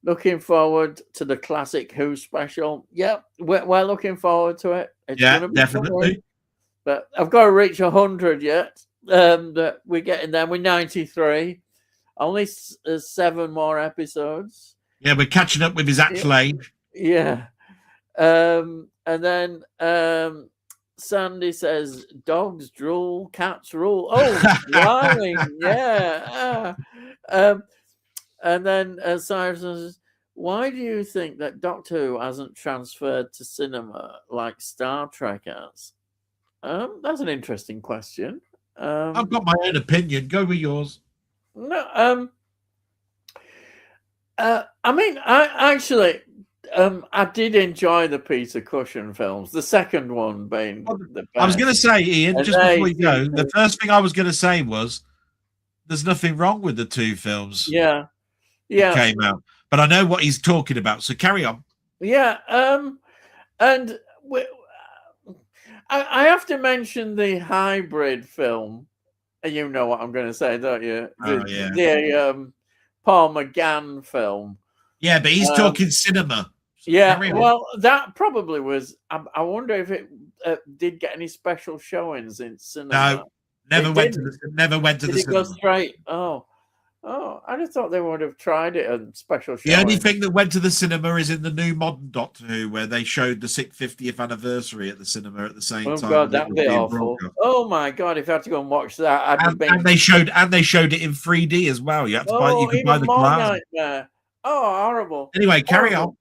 looking forward to the classic Who special. Yep, we're looking forward to it. It's gonna be definitely. Fun. But I've got to reach 100 yet. That we're getting there. We're 93. Only 7 more episodes. Yeah, we're catching up with his actual age. Yeah. And then Sandy says, dogs drool, cats rule. Oh, blimey. Yeah. And then Cyrus says, why do you think that Doctor Who hasn't transferred to cinema like Star Trek has? That's an interesting question. I've got my own opinion. Go with yours. No, I mean, I did enjoy the Peter Cushing films. The second one being the best. I was going to say, Ian, just before you go, the first thing I was going to say was, there's nothing wrong with the 2 films. Yeah. Came out, but I know what he's talking about. So carry on. Yeah. And I have to mention the hybrid film And you know what I'm going to say, don't you? Oh yeah, The Paul McGann film. yeah, but he's Um, talking cinema. So yeah, carry on. well, that probably was. I wonder if it did get any special showings in No, cinema. never It went to didn't. the never went to Did the it go cinema. straight? I just thought they would have tried it a special The only showing. thing that went to the cinema is in the new modern Doctor Who, where they showed the 50th anniversary at the cinema at the same Oh time God, as it that'd was be being awful. broadcast. Oh my God, if I had to go and watch that, I'd have And been. they showed it in 3D as well. You had to buy you Oh, could buy even the more glass. nightmare. Oh, horrible, Anyway, carry on. horrible.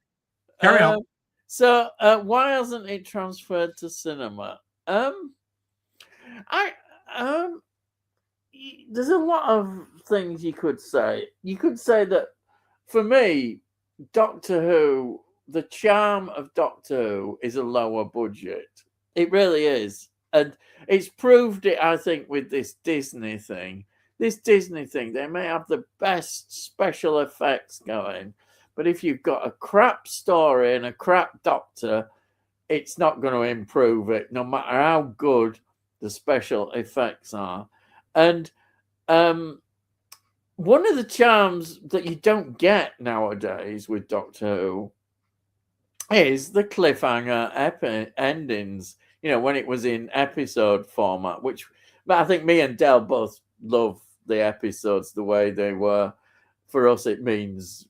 Carry on. Why hasn't it transferred to cinema? I um, there's a lot of things you could say. You could say that for me, Doctor Who, the charm of Doctor Who is a lower budget. It really is. And it's proved it, I think, with this Disney thing. This Disney thing, they may have the best special effects going, but if you've got a crap story and a crap doctor, it's not going to improve it, no matter how good the special effects are. And um, one of the charms that you don't get nowadays with Doctor Who is the cliffhanger endings. You know, when it was in episode format, which, but I think me and Del both love the episodes the way they were. For us, it means,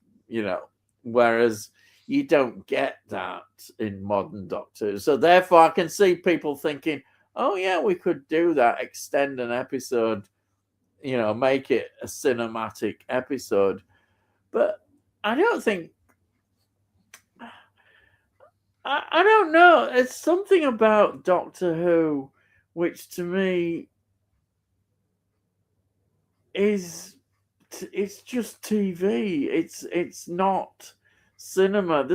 whereas you don't get that in modern Doctor Who. So therefore, I can see people thinking, oh yeah, we could do that, extend an episode, make it a cinematic episode. But I don't think, I don't know. It's something about Doctor Who, which to me is, it's just TV. It's not cinema.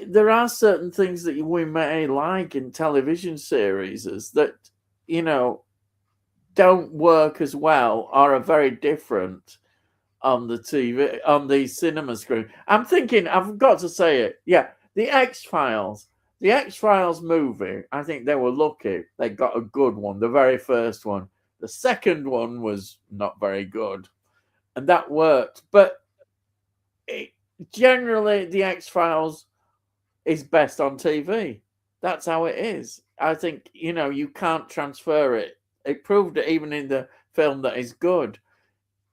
There are certain things that we may like in television series that, you know, don't work as well or are very different on the TV, on the cinema screen. I'm thinking, I've got to say it. Yeah, the X-Files. The X-Files movie, I think they were lucky. They got a good one, the very first one. The second one was not very good. And that worked. But generally, the X-Files is best on TV. That's how it is. I think, you can't transfer it. It proved it even in the film that is good.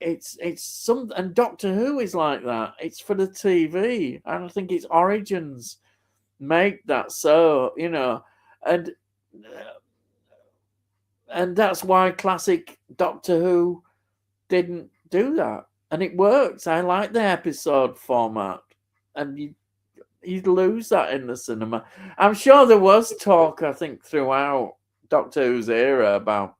It's some, and Doctor Who is like that. It's for the TV. I don't think its origins make that so, and and that's why classic Doctor Who didn't do that, and it works. I like the episode format, and you'd lose that in the cinema. I'm sure there was talk, I think, throughout Doctor Who's era about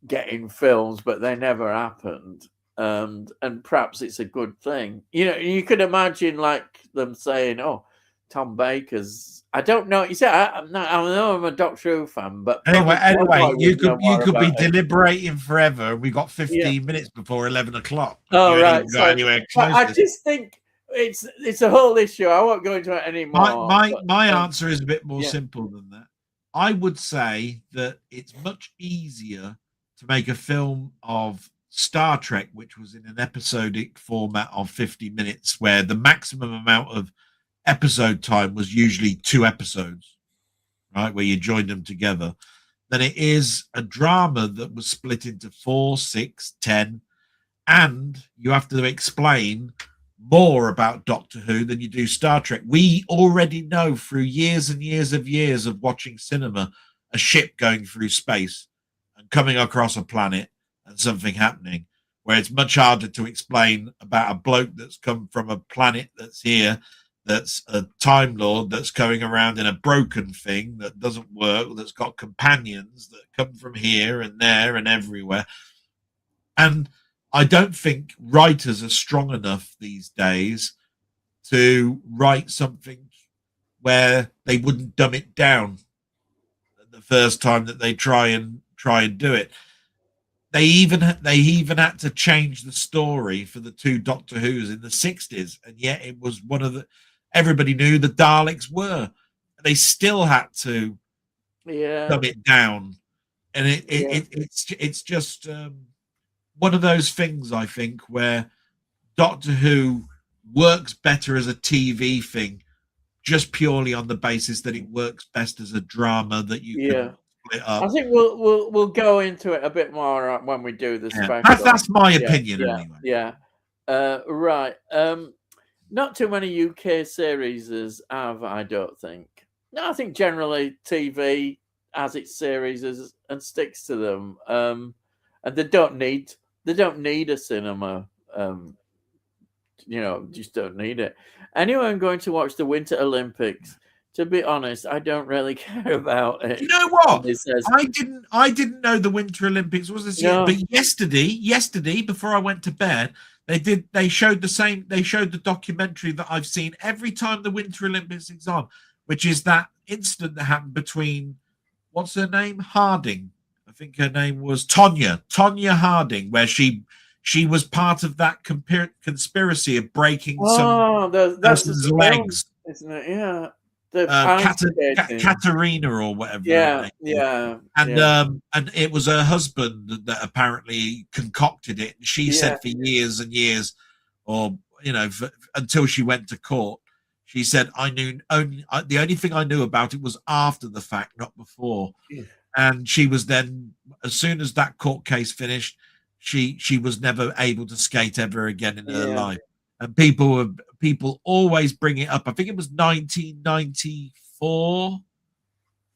getting films, but they never happened. And perhaps it's a good thing. You could imagine like them saying, "Oh, Tom Baker's." I don't know. You say I know I'm a Doctor Who fan, but Anyway, Delboy you would know more could be about it. deliberating forever. We got Yeah. 15 minutes before 11 o'clock. Oh, You ain't right. even got So anywhere I close. just think it's a whole issue. I won't go into it anymore. My answer is a bit more Yeah. simple than that. I would say that it's much easier to make a film of Star Trek, which was in an episodic format of 50 minutes, where the maximum amount of episode time was usually 2 episodes, right, where you joined them together, than it is a drama that was split into 4, 6, 10, and you have to explain more about Doctor Who than you do Star Trek. We already know through years and years of watching cinema a ship going through space and coming across a planet and something happening, where it's much harder to explain about a bloke that's come from a planet that's here, that's a Time Lord, that's going around in a broken thing that doesn't work, that's got companions that come from here and there and everywhere. And I don't think writers are strong enough these days to write something where they wouldn't dumb it down the first time that they try and do it. They even had to change the story for the 2 Doctor Who's in the 60s, and yet it was one of the, everybody knew the Daleks were. They still had to dumb it down and it's just one of those things, I think, where Doctor Who works better as a TV thing, just purely on the basis that it works best as a drama that you Yeah. can split I up. think we'll go into it a bit more when we do the Yeah, special. that's my Yeah, opinion yeah, anyway. yeah. Right. Not too many UK series have, I don't think. No, I think generally TV has its series and sticks to them. And they don't need a cinema. Just don't need it. Anyone going to watch the Winter Olympics? To be honest, I don't really care about it. You know what? It says, I didn't know the Winter Olympics was this year, no, but yesterday before I went to bed, they showed the documentary that I've seen every time the Winter Olympics is on, which is that incident that happened between, what's her name? Harding. I think her name was Tonya Harding, where she was part of that conspiracy of breaking some that's person's a film, legs. isn't it? Yeah, the ice skating. Katerina or whatever her Yeah, name was. yeah, And it was her husband that apparently concocted it. She yeah, said for years and years, or until she went to court, she said, I knew the only thing I knew about it was after the fact, not before. yeah. And she was then, as soon as that court case finished, she was never able to skate ever again in her life. And people always bring it up. I think it was 1994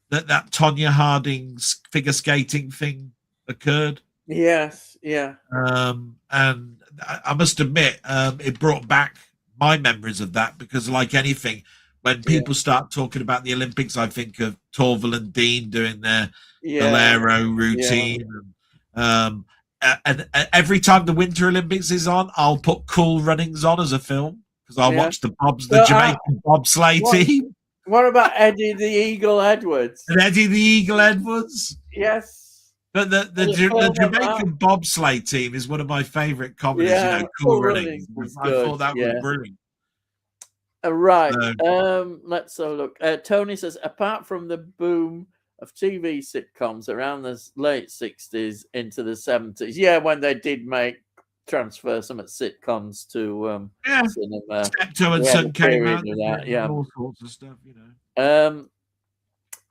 that Tonya Harding's figure skating thing occurred. Yes, yeah. And I must admit, it brought back my memories of that, because, like anything, when people start talking about the Olympics, I think of Torval and Dean doing their Bolero routine. And every time the Winter Olympics is on, I'll put Cool Runnings on as a film, because I'll watch the Jamaican bobsleigh team. What about Eddie the Eagle Edwards? And Eddie the Eagle Edwards? Yes. But the Jamaican bobsleigh team is one of my favourite comedies. Yeah, Cool Runnings. I thought that was brilliant. Right. Let's have a look. Tony says, apart from the boom of TV sitcoms around the late 60s into the 70s, when they did transfer some sitcoms to cinema. Steptoe and Son came out. All sorts of stuff,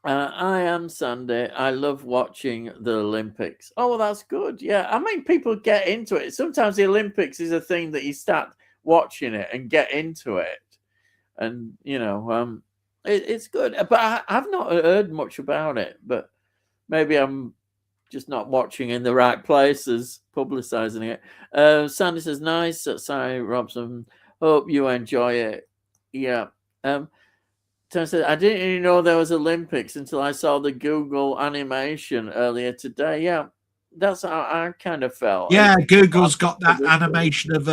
I am Sandy. I love watching the Olympics. Oh, well, that's good. Yeah, I mean, people get into it. Sometimes the Olympics is a thing that you start watching it and get into it, and it's good. But I've not heard much about it. But maybe I'm just not watching in the right places, publicizing it. Sandy says, nice. Sorry, Robson. Hope you enjoy it. Yeah. Tony said, I didn't even know there was Olympics until I saw the Google animation earlier today. Yeah, that's how I kind of felt. Yeah, Google's got that animation of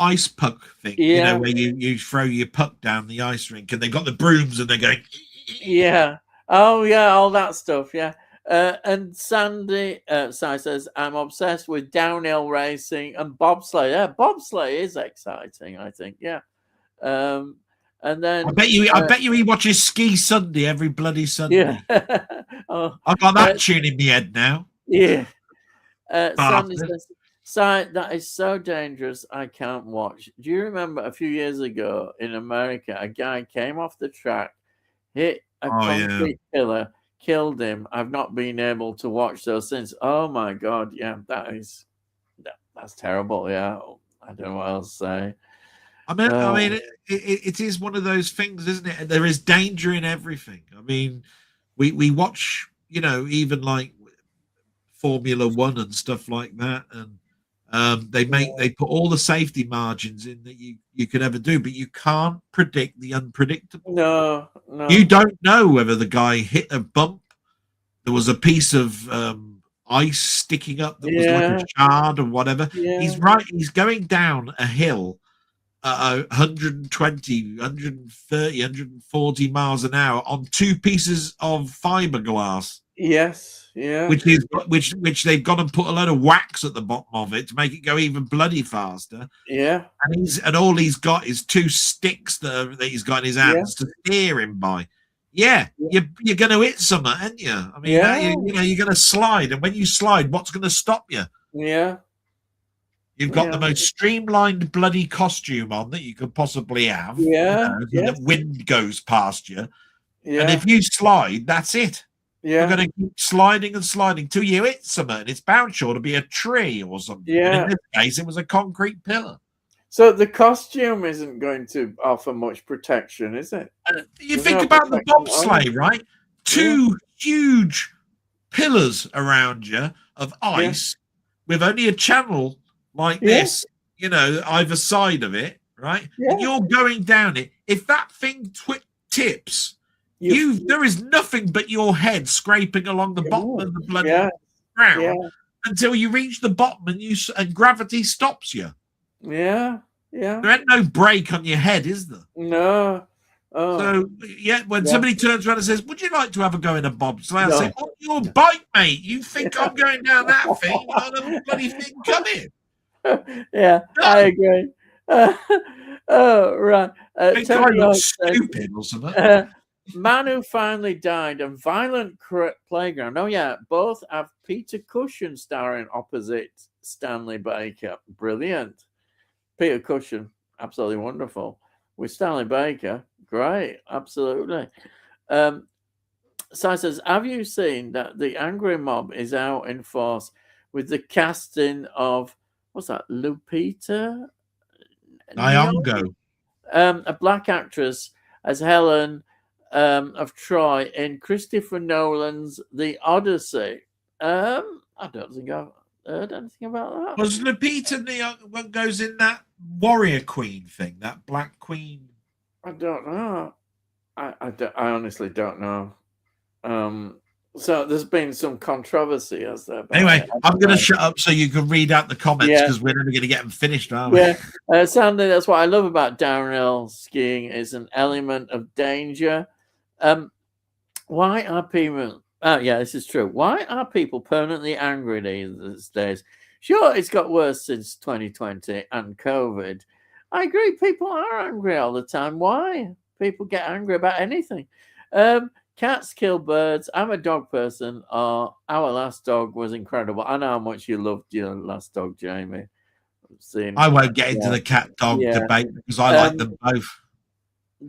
ice puck thing, where you throw your puck down the ice rink, and they've got the brooms and they're going. Yeah. Oh, yeah, all that stuff. Yeah. And Sandy says, I'm obsessed with downhill racing and bobsleigh. Yeah, bobsleigh is exciting, I think. Yeah. And then I bet you he watches Ski Sunday every bloody Sunday. Yeah. Oh, I've got that tune in my head now. Yeah. Sandy says, that is so dangerous, I can't watch. Do you remember a few years ago in America, a guy came off the track, hit a concrete pillar, killed him. I've not been able to watch those since. Oh my God. Yeah, that's terrible. Yeah. I don't know what else to say. I mean, it is one of those things, isn't it? There is danger in everything. I mean, we watch, even like Formula One and stuff like that, and they put all the safety margins in that you could ever do, but you can't predict the unpredictable. No. You don't know whether the guy hit a bump. There was a piece of ice sticking up that was like a shard or whatever. Yeah. He's going down a hill. 120, 130, 140 miles an hour on two pieces of fiberglass. Yes, yeah. Which they've gone and put a load of wax at the bottom of it to make it go even bloody faster. Yeah. And all he's got is two sticks that he's got in his hands to steer him by. Yeah, you're going to hit something, aren't you? I mean, you're going to slide, and when you slide, what's going to stop you? Yeah. You've got the most streamlined bloody costume on that you could possibly have. Yeah. So that wind goes past you. Yeah. And if you slide, that's it. Yeah. You're going to keep sliding and sliding till you hit something. It's bound sure to be a tree or something. Yeah. And in this case, it was a concrete pillar. So the costume isn't going to offer much protection, is it? You think about the bobsleigh, right? Two huge pillars around you of ice with only a channel like this, either side of it, right? And you're going down it. If that thing tips, there is nothing but your head scraping along the bottom of the bloody ground until you reach the bottom and gravity stops you. Yeah. Yeah. There ain't no break on your head, is there? No. Oh. So when somebody turns around and says, "Would you like to have a go in a bobsleigh?" I say, "On your bike, mate. You think I'm going down that thing? You got a bloody thing coming." Yeah, no. I agree. Right. Tony looks stupid or something. Man who finally died and violent playground. Oh yeah, both have Peter Cushing starring opposite Stanley Baker. Brilliant. Peter Cushing, absolutely wonderful. With Stanley Baker, great, absolutely. Si says, have you seen that the angry mob is out in force with the casting of, what's that, Lupita Nyong'o, a black actress as Helen of Troy in Christopher Nolan's The Odyssey? I don't think I've heard anything about that. Was Lupita Nyong'o what goes in that warrior queen thing, that black queen? I don't know. I honestly don't know. So there's been some controversy, has there? Anyway, I'm going to shut up so you can read out the comments because we're never going to get them finished, are we? Yeah, Sandy, that's what I love about downhill skiing is an element of danger. Why are people? Oh, yeah, this is true. Why are people permanently angry these days? Sure, it's got worse since 2020 and COVID. I agree. People are angry all the time. Why? People get angry about anything. Cats kill birds. I'm a dog person. Our last dog was incredible. I know how much you loved your last dog, Jamie. I won't get into the cat dog debate because I like them both.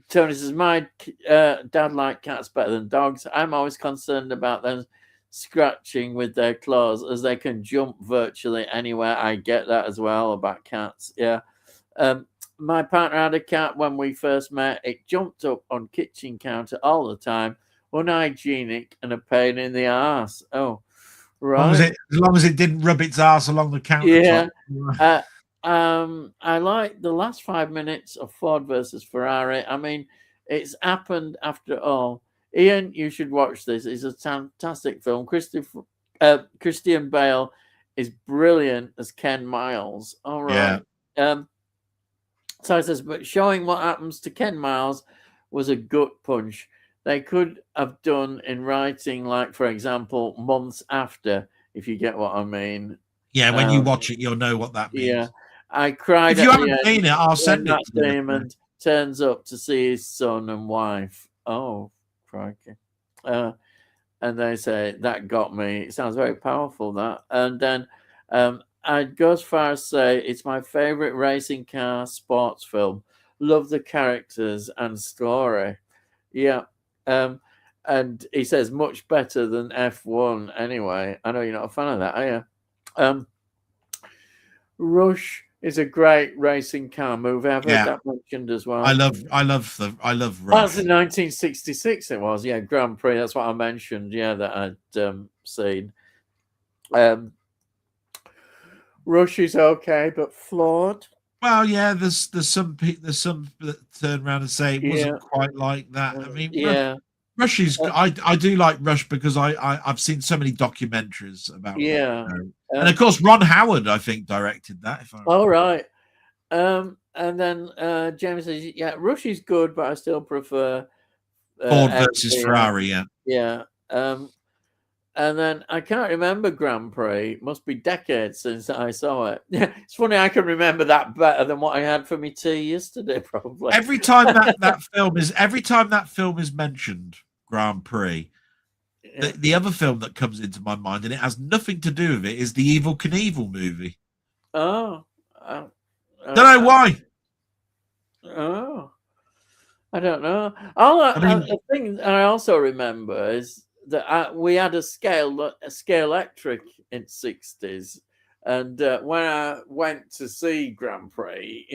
Tony says, my dad liked cats better than dogs. I'm always concerned about them scratching with their claws as they can jump virtually anywhere. I get that as well about cats. Yeah. My partner had a cat when we first met. It jumped up on kitchen counter all the time, unhygienic and a pain in the ass. Oh, right. As long as it didn't rub its ass along the counter. Yeah. I like the last 5 minutes of Ford versus Ferrari. I mean, it's happened after all. Ian, you should watch this. It's a fantastic film. Christian Bale is brilliant as Ken Miles. All right. Yeah. So it says, but showing what happens to Ken Miles was a gut punch. They could have done in writing, like, for example, months after, if you get what I mean. Yeah, when you watch it, you'll know what that means. Yeah. I cried. If you haven't seen it, I'll send it to you. Damon turns up to see his son and wife. Oh, crikey. And they say, that got me. It sounds very powerful, that. And then I'd go as far as say it's my favorite racing car sports film. Love the characters and story. Yeah. And he says much better than F1 anyway. I know you're not a fan of that, are you? Rush is a great racing car movie. I've heard that mentioned as well. I love Rush. That's in 1966 it was, Grand Prix. That's what I mentioned, that I'd seen. Rush is okay, but flawed. Well, yeah, there's some that turn around and say it wasn't quite like that. I mean, Rush is. I do like Rush because I've seen so many documentaries about. Yeah, and of course Ron Howard I think directed that. All right, and then James says, Rush is good, but I still prefer Ford versus Ferrari. Yeah. And then I can't remember Grand Prix. It must be decades since I saw it. It's funny, I can remember that better than what I had for me tea yesterday, probably. Every time that film is mentioned, Grand Prix. Yeah. The other film that comes into my mind, and it has nothing to do with it, is the Evil Knievel movie. Oh, Don't know why. oh, I don't know. All I mean, the thing I also remember is that we had a scale electric in '60s, and when I went to see Grand Prix,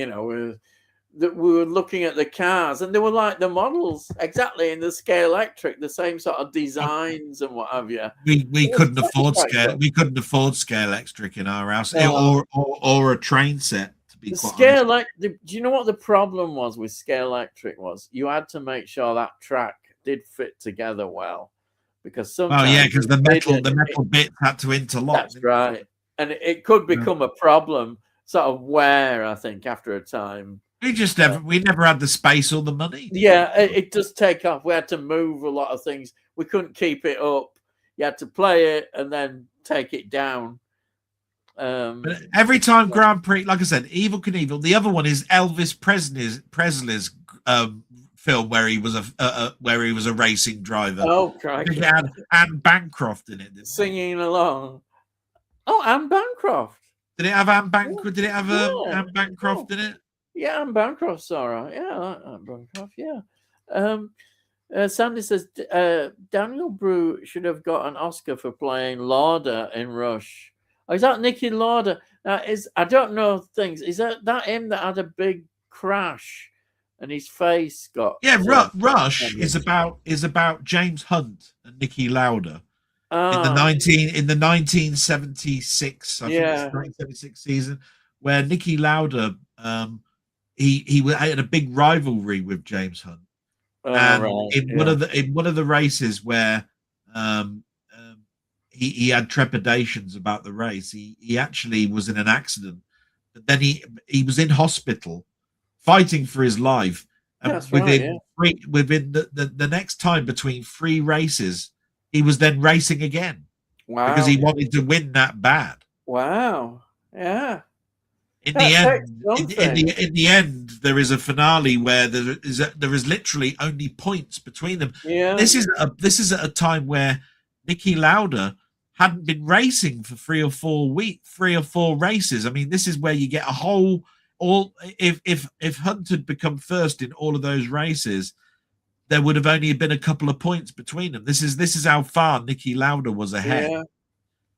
that we were looking at the cars, and they were like the models exactly in the scale electric, the same sort of designs and what have you. we It was couldn't afford quite scale. good. We couldn't afford scale electric in our house, No. or a train set. To be The quite honest, do you know what the problem was with scale electric was? You had to make sure that track did fit together well, because well, yeah, sometimes because it didn't. the metal bits had to interlock. That's right, and it could become a problem, sort of wear. I think after a time. We never had the space or the money. Yeah, it does take off. We had to move a lot of things. We couldn't keep it up. You had to play it and then take it down. But every time Grand Prix, like I said, Evil Knievel. The other one is Elvis Presley's film where he was a racing driver. Oh, crikey. It had Anne Bancroft in it. Singing along. Oh, Anne Bancroft. Did it have Anne Bancroft? Did it have Anne Bancroft Oh. in it? Yeah, Anne Bancroft's all right. Yeah, I like Anne Bancroft. Yeah. Sandy says Daniel Brew should have got an Oscar for playing Lauder in Rush. Oh, is that Nicky Lauder? I don't know things. Is that him that had a big crash and his face got? Yeah, Rush is about James Hunt and Nicky Lauder in the 1976. I think it's 1976 season where Nicky Lauder he had a big rivalry with James Hunt. And in one of the races where he had trepidations about the race, he actually was in an accident, but then he was in hospital fighting for his life, and within the next time between 3 races, he was then racing again. Wow. Because he wanted to win that bad. Wow. Yeah. In the end, there is a finale where there is literally only points between them. Yeah. This is at a time where Nicky Lauder hadn't been racing for 3 or 4 races. I mean, this is where you get if Hunt had become first in all of those races, there would have only been a couple of points between them. This is how far Nicky Lauder was ahead. Yeah.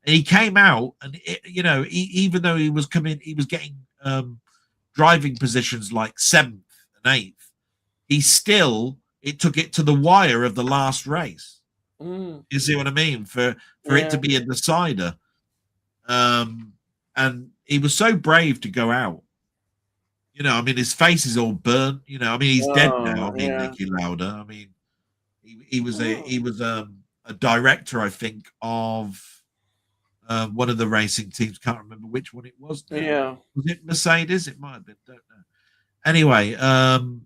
And he came out, and even though he was getting driving positions like 7th and 8th. It took it to the wire of the last race. You see what I mean? For it to be a decider. And he was so brave to go out. I mean, his face is all burnt. I mean, he's dead now. I mean, Nicky Lauder. I mean, he was a director, I think, of one of the racing teams. Can't remember which one it was now. Yeah. Was it Mercedes? It might have been. Don't know. Anyway,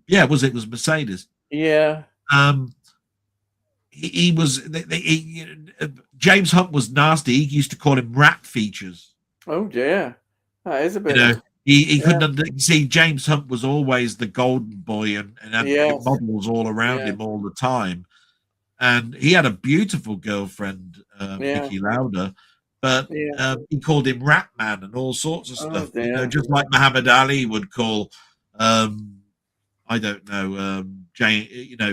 it was Mercedes. Yeah. He was. James Hunt was nasty. He used to call him rat features. Oh dear, that is a bit. He couldn't see. James Hunt was always the golden boy and had models all around him all the time. And he had a beautiful girlfriend, Nicky Lauder. But he called him Rat Man and all sorts of stuff. Just like Muhammad Ali would call, I don't know,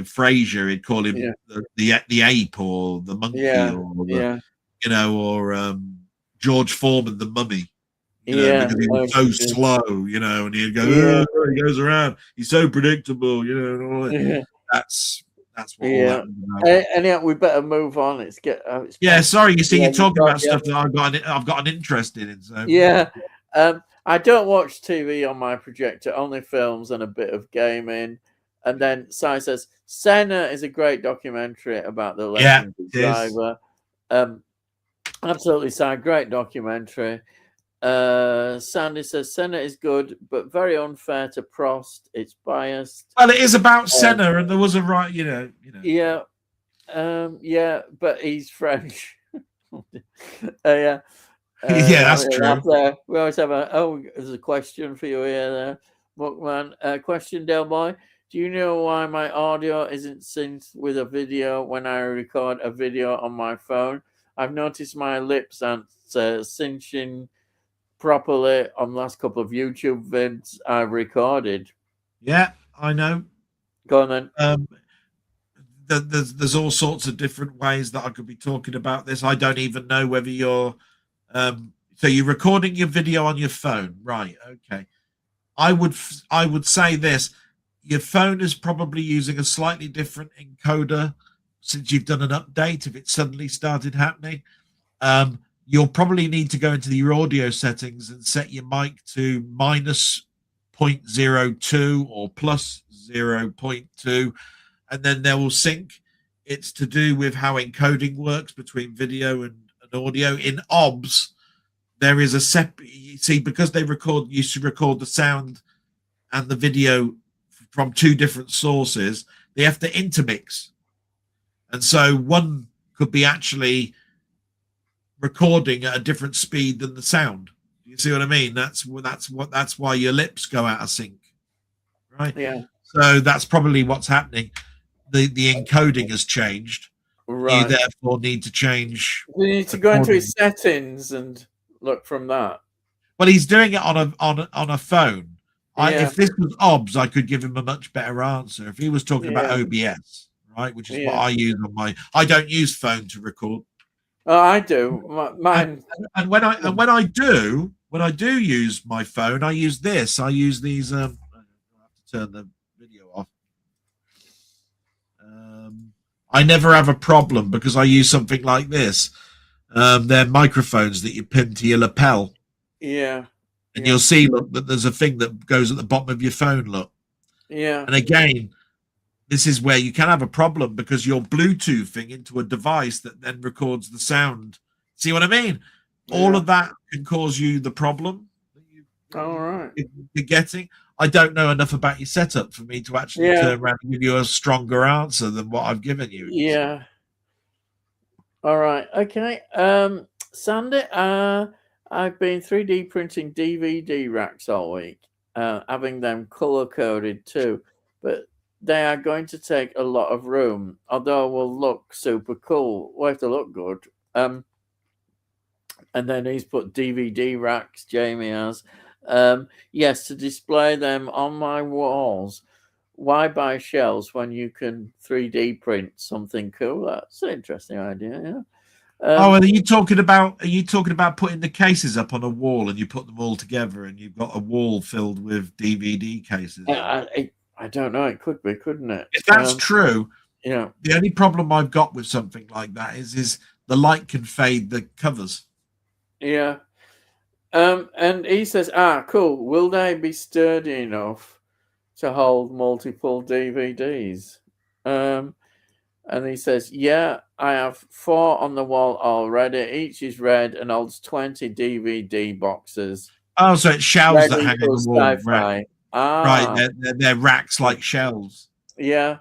Frazier. He'd call him the ape or the monkey, or George Foreman, the mummy. Because he was so slow, and he'd go, he goes around. He's so predictable, and all that. That's what all happened. Anyhow, we better move on. It's sorry. You see, you're talking about stuff that I've got an interest in. So I don't watch TV on my projector, only films and a bit of gaming. And then Si says Senna is a great documentary about the legendary driver. Absolutely, Si, great documentary. Sandy says Senna is good, but very unfair to Prost. It's biased. Well, it is about Senna, and there was a right, Yeah, but he's French. That's true. We always have there's a question for you here, there, Bookman. Question, Delboy. Do you know why my audio isn't synced with a video when I record a video on my phone? I've noticed my lips aren't cinching properly on the last couple of YouTube vids I've recorded. Yeah, I know. Go on then. There's all sorts of different ways that I could be talking about this. I don't even know whether you're so you're recording your video on your phone, right? Okay. I would say this: your phone is probably using a slightly different encoder since you've done an update. If it suddenly started happening, you'll probably need to go into your audio settings and set your mic to minus 0.02 or plus 0.2, and then they will sync. It's to do with how encoding works between video and audio. In OBS, there is a separate, you see, because they used to record the sound and the video from two different sources, they have to intermix. And so one could be actually recording at a different speed than the sound. You see what I mean? That's why your lips go out of sync. Right? Yeah. So that's probably what's happening. The encoding has changed. Right. You therefore need to change. You need to go into his settings and look from that. Well, he's doing it on a phone. Yeah. If this was OBS, I could give him a much better answer. If he was talking about OBS, right, which is what I use on my. I don't use phone to record. Oh, I do. Mine. And when I do use my phone, I use this. I use these. I have to turn the video off. I never have a problem because I use something like this. They're microphones that you pin to your lapel. Yeah. And you'll see, look, that there's a thing that goes at the bottom of your phone, look. Yeah. And again, this is where you can have a problem because you're Bluetoothing into a device that then records the sound. See what I mean? Yeah. All of that can cause you the problem that you're getting. I don't know enough about your setup for me to actually turn around and give you a stronger answer than what I've given you. Yeah. All right. Okay. Sandy, I've been 3D printing DVD racks all week, having them color coded too, but they are going to take a lot of room, although will look super cool. Will have to look good. And then he's put DVD racks, Jamie has. Yes, to display them on my walls. Why buy shelves when you can 3D print something cool? That's an interesting idea, yeah. Are you talking about putting the cases up on a wall and you put them all together and you've got a wall filled with DVD cases? I don't know. It could be, couldn't it? If that's true, yeah. The only problem I've got with something like that is the light can fade the covers. Yeah. And he says, cool. Will they be sturdy enough to hold multiple DVDs? And he says, yeah, I have 4 on the wall already. Each is red and holds 20 DVD boxes. Oh, so it's shelves that hang on the wall. Right. Right, they're racks like shelves. Yeah.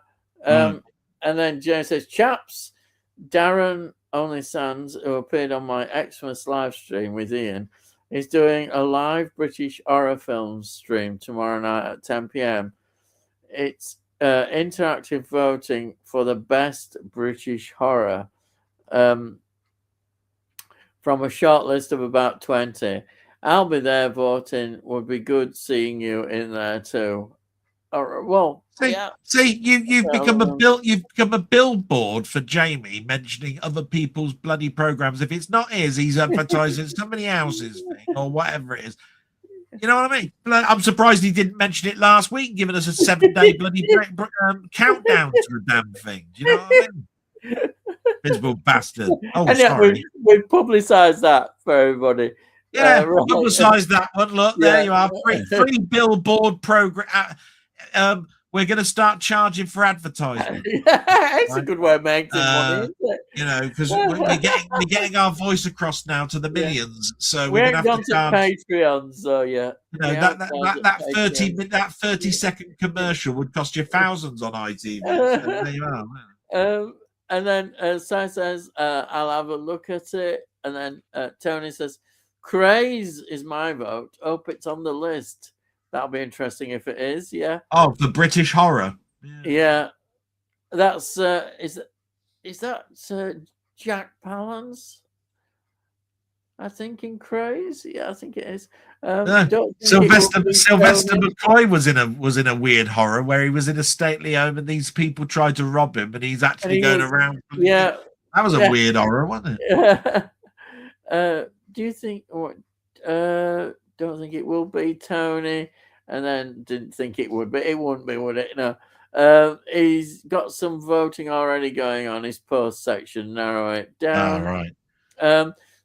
And then Jane says, chaps, Darren Only Sands, who appeared on my Xmas live stream with Ian, is doing a live British horror film stream tomorrow night at 10 p.m. It's interactive voting for the best British horror from a short list of about 20. I'll be there voting. Would be good seeing you in there too. Well, see, you've become a billboard for Jamie mentioning other people's bloody programs. If it's not his, he's advertising somebody else's thing or whatever it is. You know what I mean? I'm surprised he didn't mention it last week, giving us a 7-day bloody countdown to the damn thing. Do you know what I mean? Miserable bastard. Oh, and sorry. We publicised that for everybody. Yeah, publicise that one. Look, there you are. Free billboard program. We're going to start charging for advertising. It's a good way of making money, isn't it? You know, because we're getting our voice across now to the millions. So we ain't gone to Patreon, so yeah. You know, that 30-second commercial would cost you thousands on ITV. So there you are. And then Sai says, I'll have a look at it. And then Tony says, Craze is my vote. Hope it's on the list. That'll be interesting if it is, yeah. Oh, the British horror. Yeah, that's is that Jack Palance? I think in Crazy. Yeah, I think it is. Don't think it will be Sylvester Tony. McCoy was in a weird horror where he was in a stately home and these people tried to rob him and he's And actually he going was, around. yeah, That was a yeah. weird horror, wasn't it? Do you think what? Don't think it will be Tony, and then didn't think it would, but it wouldn't be, would it? No. He's got some voting already going on his post section. Narrow it Oh, down. right.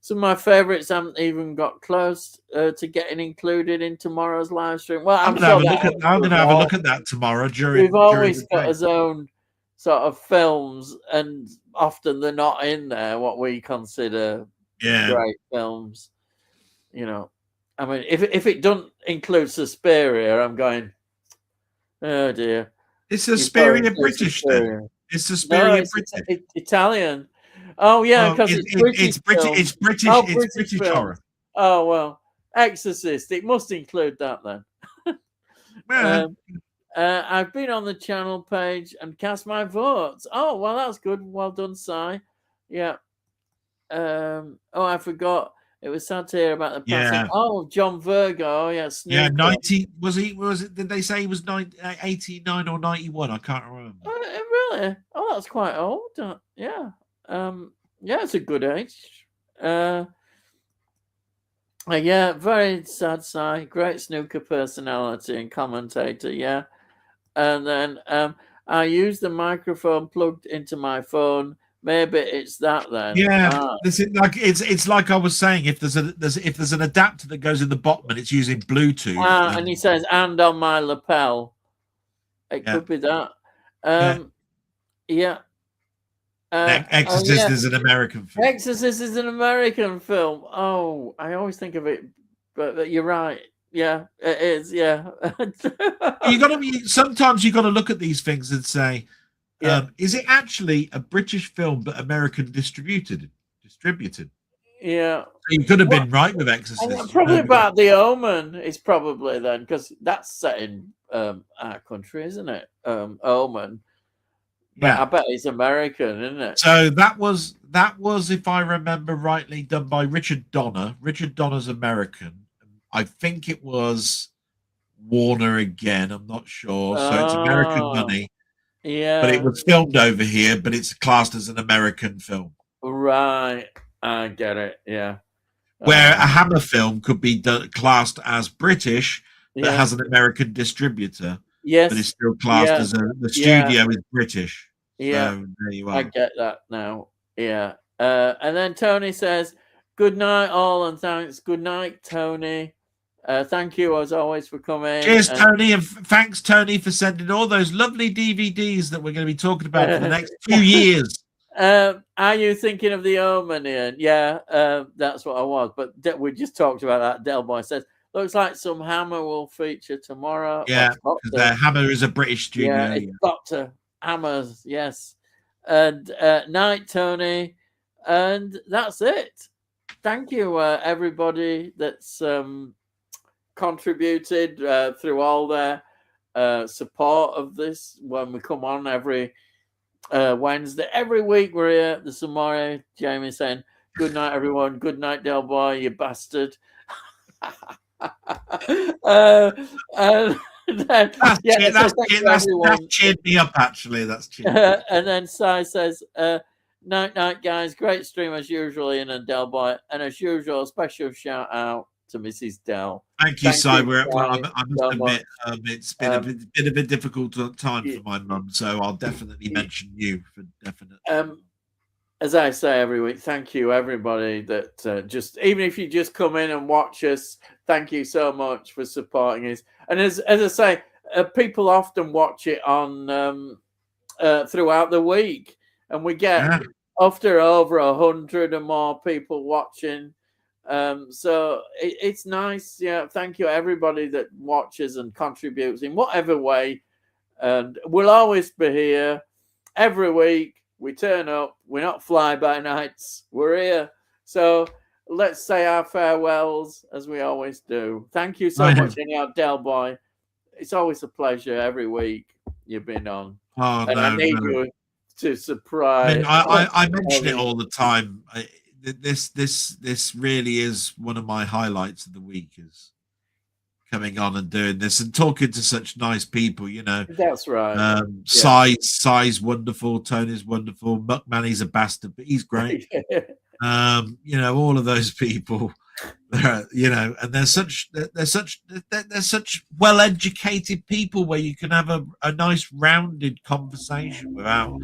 Some of my favourites haven't even got close to getting included in tomorrow's live stream. Well, I'm sure that I'm happens going to with have a look all. at that tomorrow We've during always the got day. his own sort of films, and often they're not in there what we consider great films. You know, I mean, if it doesn't include Suspiria, I'm going, oh dear. It's Suspiria British then. It's Suspiria British. It's Italian. Oh yeah, Well, because it's British film. It's British. Oh, It's British British horror. films. Oh well, Exorcist. It must include that then. Yeah. I've been on the channel page and cast my votes. Oh well, that's good. Well done, Si. Yeah. Oh, I forgot. It was sad to hear about the passing. Yeah. Oh, John Virgo. Yeah, Snooker. Yeah, 90 was he? Was it? Did they say he was 89 or 91? I can't remember. Really? Oh, that's quite old. Yeah. Yeah, it's a good age. Yeah, very sad side. Great snooker personality and commentator. Yeah. And then I use the microphone plugged into my phone. Maybe it's that then. Yeah, this is like it's like I was saying. If there's an adapter that goes in the bottom and it's using Bluetooth, and he says, "And on my lapel." It could be that. Yeah. Exorcist is an American film. Exorcist is an American film. Oh, I always think of it, but you're right. Yeah, it is. Yeah. Sometimes you got to look at these things and say, is it actually a British film but American distributed? Yeah. So you could have been right with Exorcist. Probably about The Omen. It's probably then because that's set in our country, isn't it? Omen. But I bet it's American, isn't it? So that was, if I remember rightly, done by Richard Donner. Richard Donner's American. I think it was Warner again. I'm not sure. So it's American money. Yeah. But it was filmed over here, but it's classed as an American film. Right. I get it. Yeah. Where a Hammer film could be classed as British, but has an American distributor. Yes. But it's still classed as the studio is British. Yeah. So there you are. I get that now. Yeah. And then Tony says, "Good night, all, and thanks." Good night, Tony. Thank you as always for coming. Cheers, Tony, and thanks, Tony, for sending all those lovely DVDs that we're going to be talking about for the next 2 years. Are you thinking of The Omen, Ian? Yeah, that's what I was. But we just talked about that. Delboy says, looks like some Hammer will feature tomorrow. Yeah, because Hammer is a British studio. Yeah, it's got to. Hammers, yes. And night, Tony. And that's it. Thank you, everybody that's contributed through all their support of this when we come on every Wednesday. Every week we're here. There's some more. Jamie saying, "Good night, everyone. Good night, Delboy, you bastard." That's cheered me up, actually. That's cheered me up. And then Si says, night, guys. Great stream as usual, Ian and Delboy. And as usual, special shout out to Mrs. Del. Thank you, Si. I must admit, it's been a bit of a difficult time for my mum, so I'll definitely mention you for definite. As I say every week, thank you, everybody that just, even if you just come in and watch us, thank you so much for supporting us. And as I say, people often watch it on throughout the week, and we get after over 100 or more people watching. So it's nice. Yeah, thank you everybody that watches and contributes in whatever way. And we'll always be here every week. We turn up. We're not fly-by-nights. We're here. So let's say our farewells as we always do. Thank you so much, anyhow, Delboy. It's always a pleasure every week. you've been on, Oh and I no, need no. you to I surprise. mean, I mention it all the time. This really is one of my highlights of the week, is coming on and doing this and talking to such nice people. You know, That's right. Yeah. Si's wonderful, Tony's wonderful, Muckmanny's a bastard, but he's great. You know, all of those people. You know, and they're such well educated people where you can have a nice rounded conversation without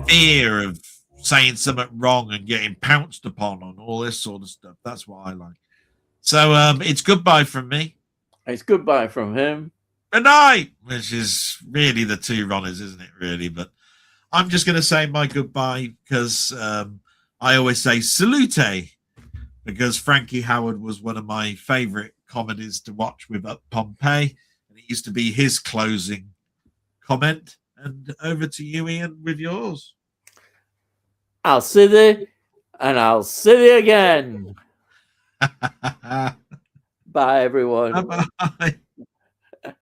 fear of saying something wrong and getting pounced upon and all this sort of stuff. That's what I like. So it's goodbye from me. It's goodbye from him. Good night, which is really the two Ronnies, isn't it? Really, but I'm just going to say my goodbye because I always say salute, because Frankie Howard was one of my favorite comedies to watch with Up Pompeii, and it used to be his closing comment. And over to you, Ian, with yours. I'll see thee, and I'll see thee again. Bye, everyone. Bye-bye.